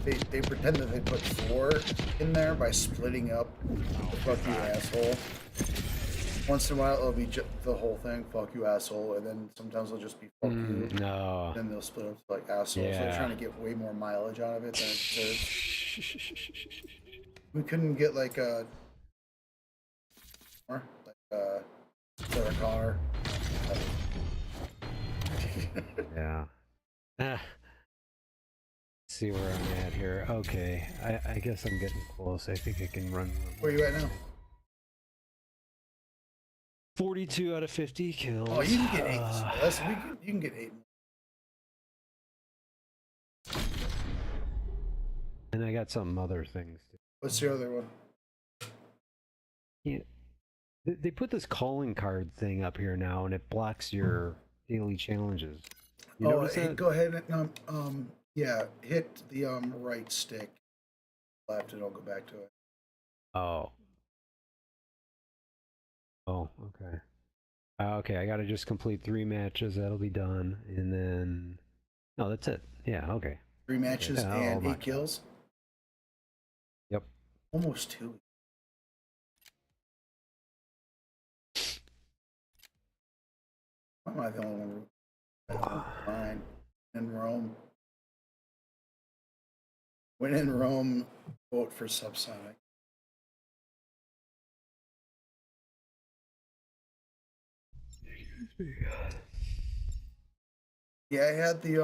Speaker 18: they pretend that they put 4 in there by splitting up the fuck you asshole. Once in a while it'll be the whole thing, fuck you asshole, and then sometimes it'll just be fuck you.
Speaker 5: No.
Speaker 18: Then they'll split up to like asshole.
Speaker 5: Yeah.
Speaker 18: So they're trying to get way more mileage out of it than it deserves. We couldn't get like Sarah Connor.
Speaker 5: Yeah. See where I'm at here. Okay, I guess I'm getting close. I think I can run.
Speaker 18: Where are you at now?
Speaker 5: 42 out of 50 kills.
Speaker 18: Oh, you can get 8. You can get 8.
Speaker 5: And I got some other things.
Speaker 18: What's the other one?
Speaker 5: Yeah. They put this calling card thing up here now, and it blocks your daily challenges. You notice that?
Speaker 18: Go ahead and yeah, hit the right stick. Left, and I'll go back to it.
Speaker 5: Oh. Oh, okay. Okay, I gotta just complete 3 matches. That'll be done, and then no, that's it. Yeah, okay.
Speaker 18: 3 matches and 8 kills.
Speaker 5: Yep.
Speaker 18: Almost 2. Why am I the only one? Fine. In Rome. When in Rome, vote for Subsonic. Yeah, I had the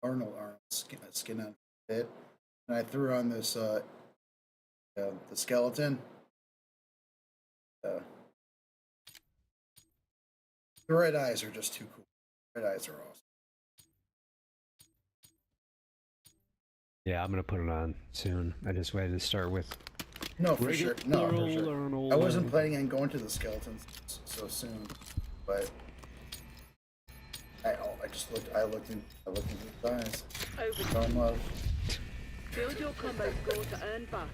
Speaker 18: Arnold skin on it, and I threw on this the skeleton. The red eyes are just too cool. Red eyes are awesome.
Speaker 5: Yeah, I'm gonna put it on soon. I just waited to start with.
Speaker 18: No, for sure. No, for sure. I wasn't planning on going to the skeletons so soon, but I looked into his eyes. Fell in love.
Speaker 9: Build your combo score to earn buff.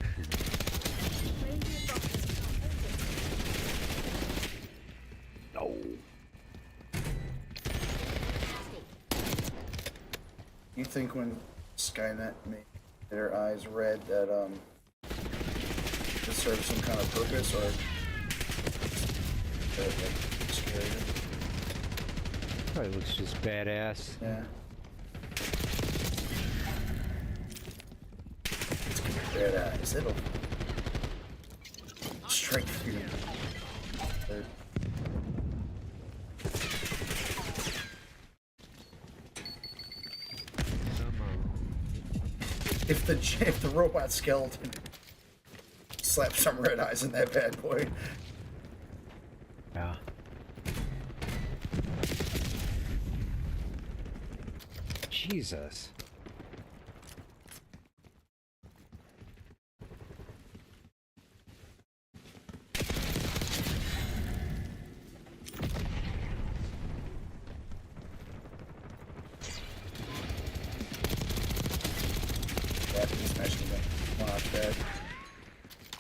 Speaker 5: No.
Speaker 18: You think when Skynet made their eyes red that it serves some kind of purpose, or scary?
Speaker 5: Probably looks just badass.
Speaker 18: Yeah. Red eyes. It'll strength you. If the robot skeleton slaps some red eyes in that bad boy.
Speaker 5: Yeah. Jesus.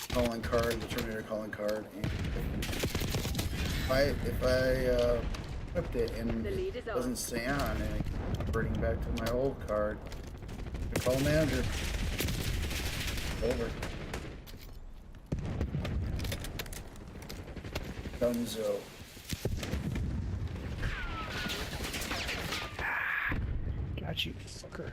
Speaker 18: Calling card, the Terminator calling card. And if I equipped it and it doesn't stay on, and I bring back to my old card, I call manager. Over. Dunzo.
Speaker 5: Got you, fucker.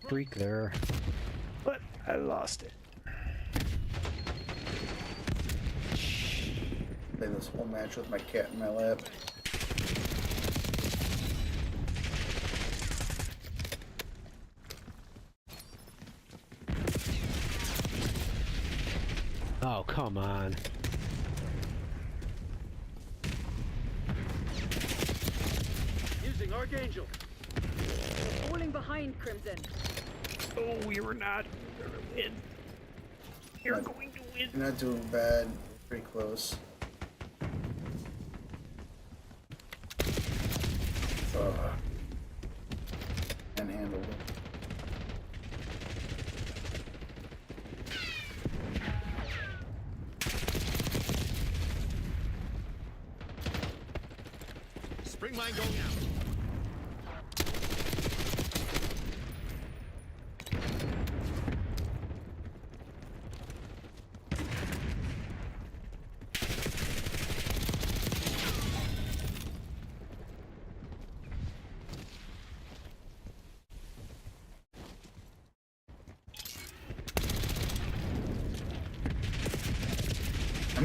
Speaker 5: freak there, but I lost it.
Speaker 18: Play this whole match with my cat in my lap.
Speaker 5: Oh, come on.
Speaker 9: Using Archangel. Falling behind, Crimson.
Speaker 5: Oh, we were not gonna win. You're going to win.
Speaker 18: You're not doing bad. Pretty close. And handled it.
Speaker 10: Spring mine going out.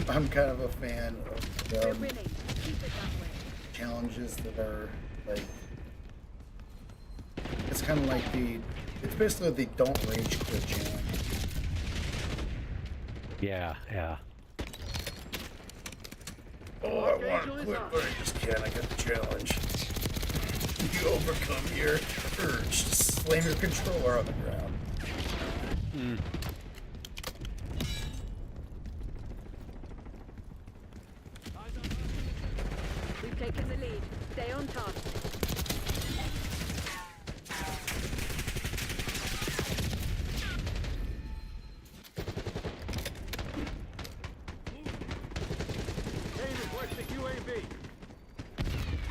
Speaker 18: I'm kind of a fan of challenges that are like, it's kind of like it's basically the don't rage quit challenge.
Speaker 5: Yeah.
Speaker 18: Oh, I want to quit, but I just can't. I got the challenge. You overcome your urge to slam your controller on the ground.
Speaker 9: We've taken the lead. Stay on task.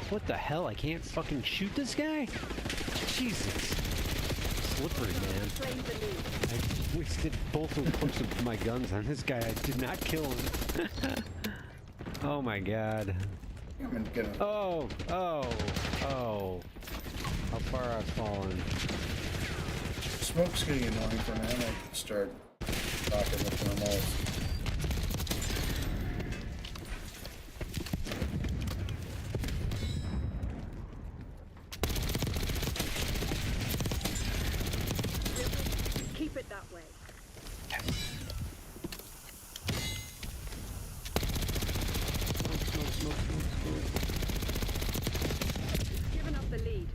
Speaker 5: What the hell? I can't fucking shoot this guy? Jesus. Slippery, man. I wasted both of my guns on this guy. I did not kill him. Oh my god. Oh. How far I've fallen.
Speaker 18: Smoke's getting annoying for me. I might start talking with them all.
Speaker 9: Keep it that way.
Speaker 5: Smoke.
Speaker 9: Giving up the lead.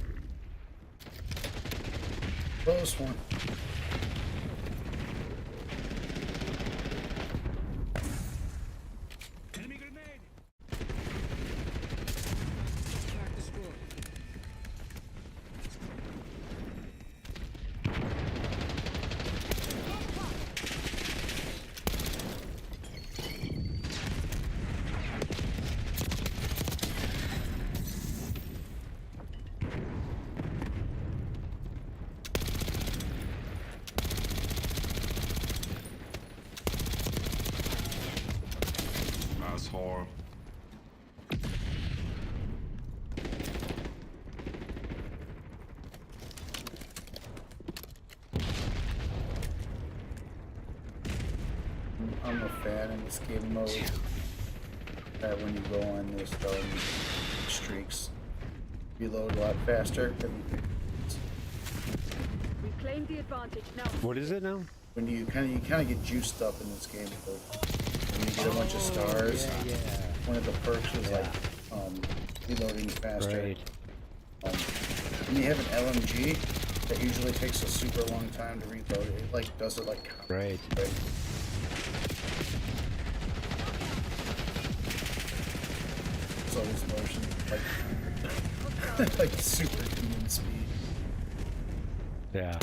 Speaker 18: Close one.
Speaker 10: Enemy grenade.
Speaker 3: Asshole.
Speaker 18: I'm a fan in this game mode that when you go on those streaks, you load a lot faster.
Speaker 9: We claimed the advantage now.
Speaker 5: What is it now?
Speaker 18: When you kind of get juiced up in this game, but when you get a bunch of stars, one of the perks is like reloading faster.
Speaker 5: Right.
Speaker 18: When you have an LMG, that usually takes a super long time to reload. It like does it like
Speaker 5: right.
Speaker 18: It's always motion like superhuman speed.
Speaker 5: Yeah.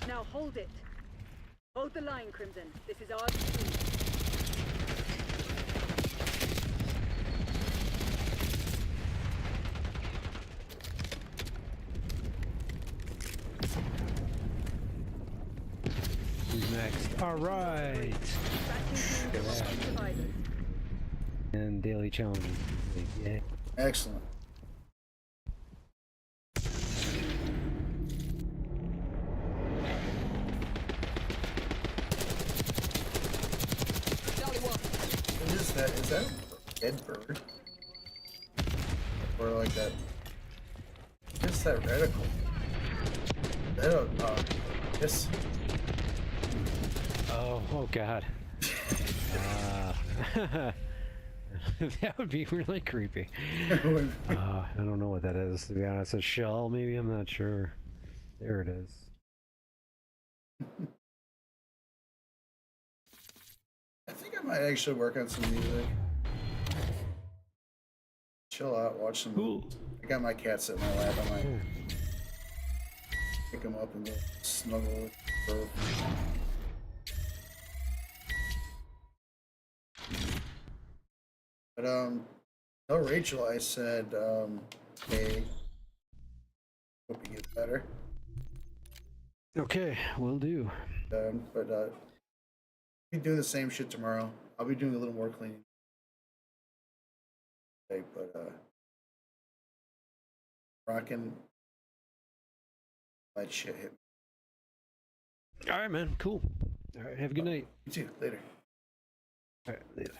Speaker 9: Now hold it. Hold the line, Crimson. This is ours.
Speaker 5: next. All right. And daily challenges. Yeah.
Speaker 18: Excellent. What is that? Is that a dead bird? Or like that? What's that reticle? I don't know. Yes.
Speaker 5: Oh God. That would be really creepy. I don't know what that is, to be honest. A shell, maybe? I'm not sure. There it is.
Speaker 18: I think I might actually work on some music. Chill out, watch some movies. I got my cat sitting in my lap. I might pick him up and go snuggle with both. But tell Rachel I said, hey, hope you get better.
Speaker 5: Okay, will do.
Speaker 18: But I'll be doing the same shit tomorrow. I'll be doing a little more cleaning. Okay, but rocking that shit hit me.
Speaker 5: All right, man. Cool. All right, have a good night.
Speaker 18: You too. Later.
Speaker 5: All right, later.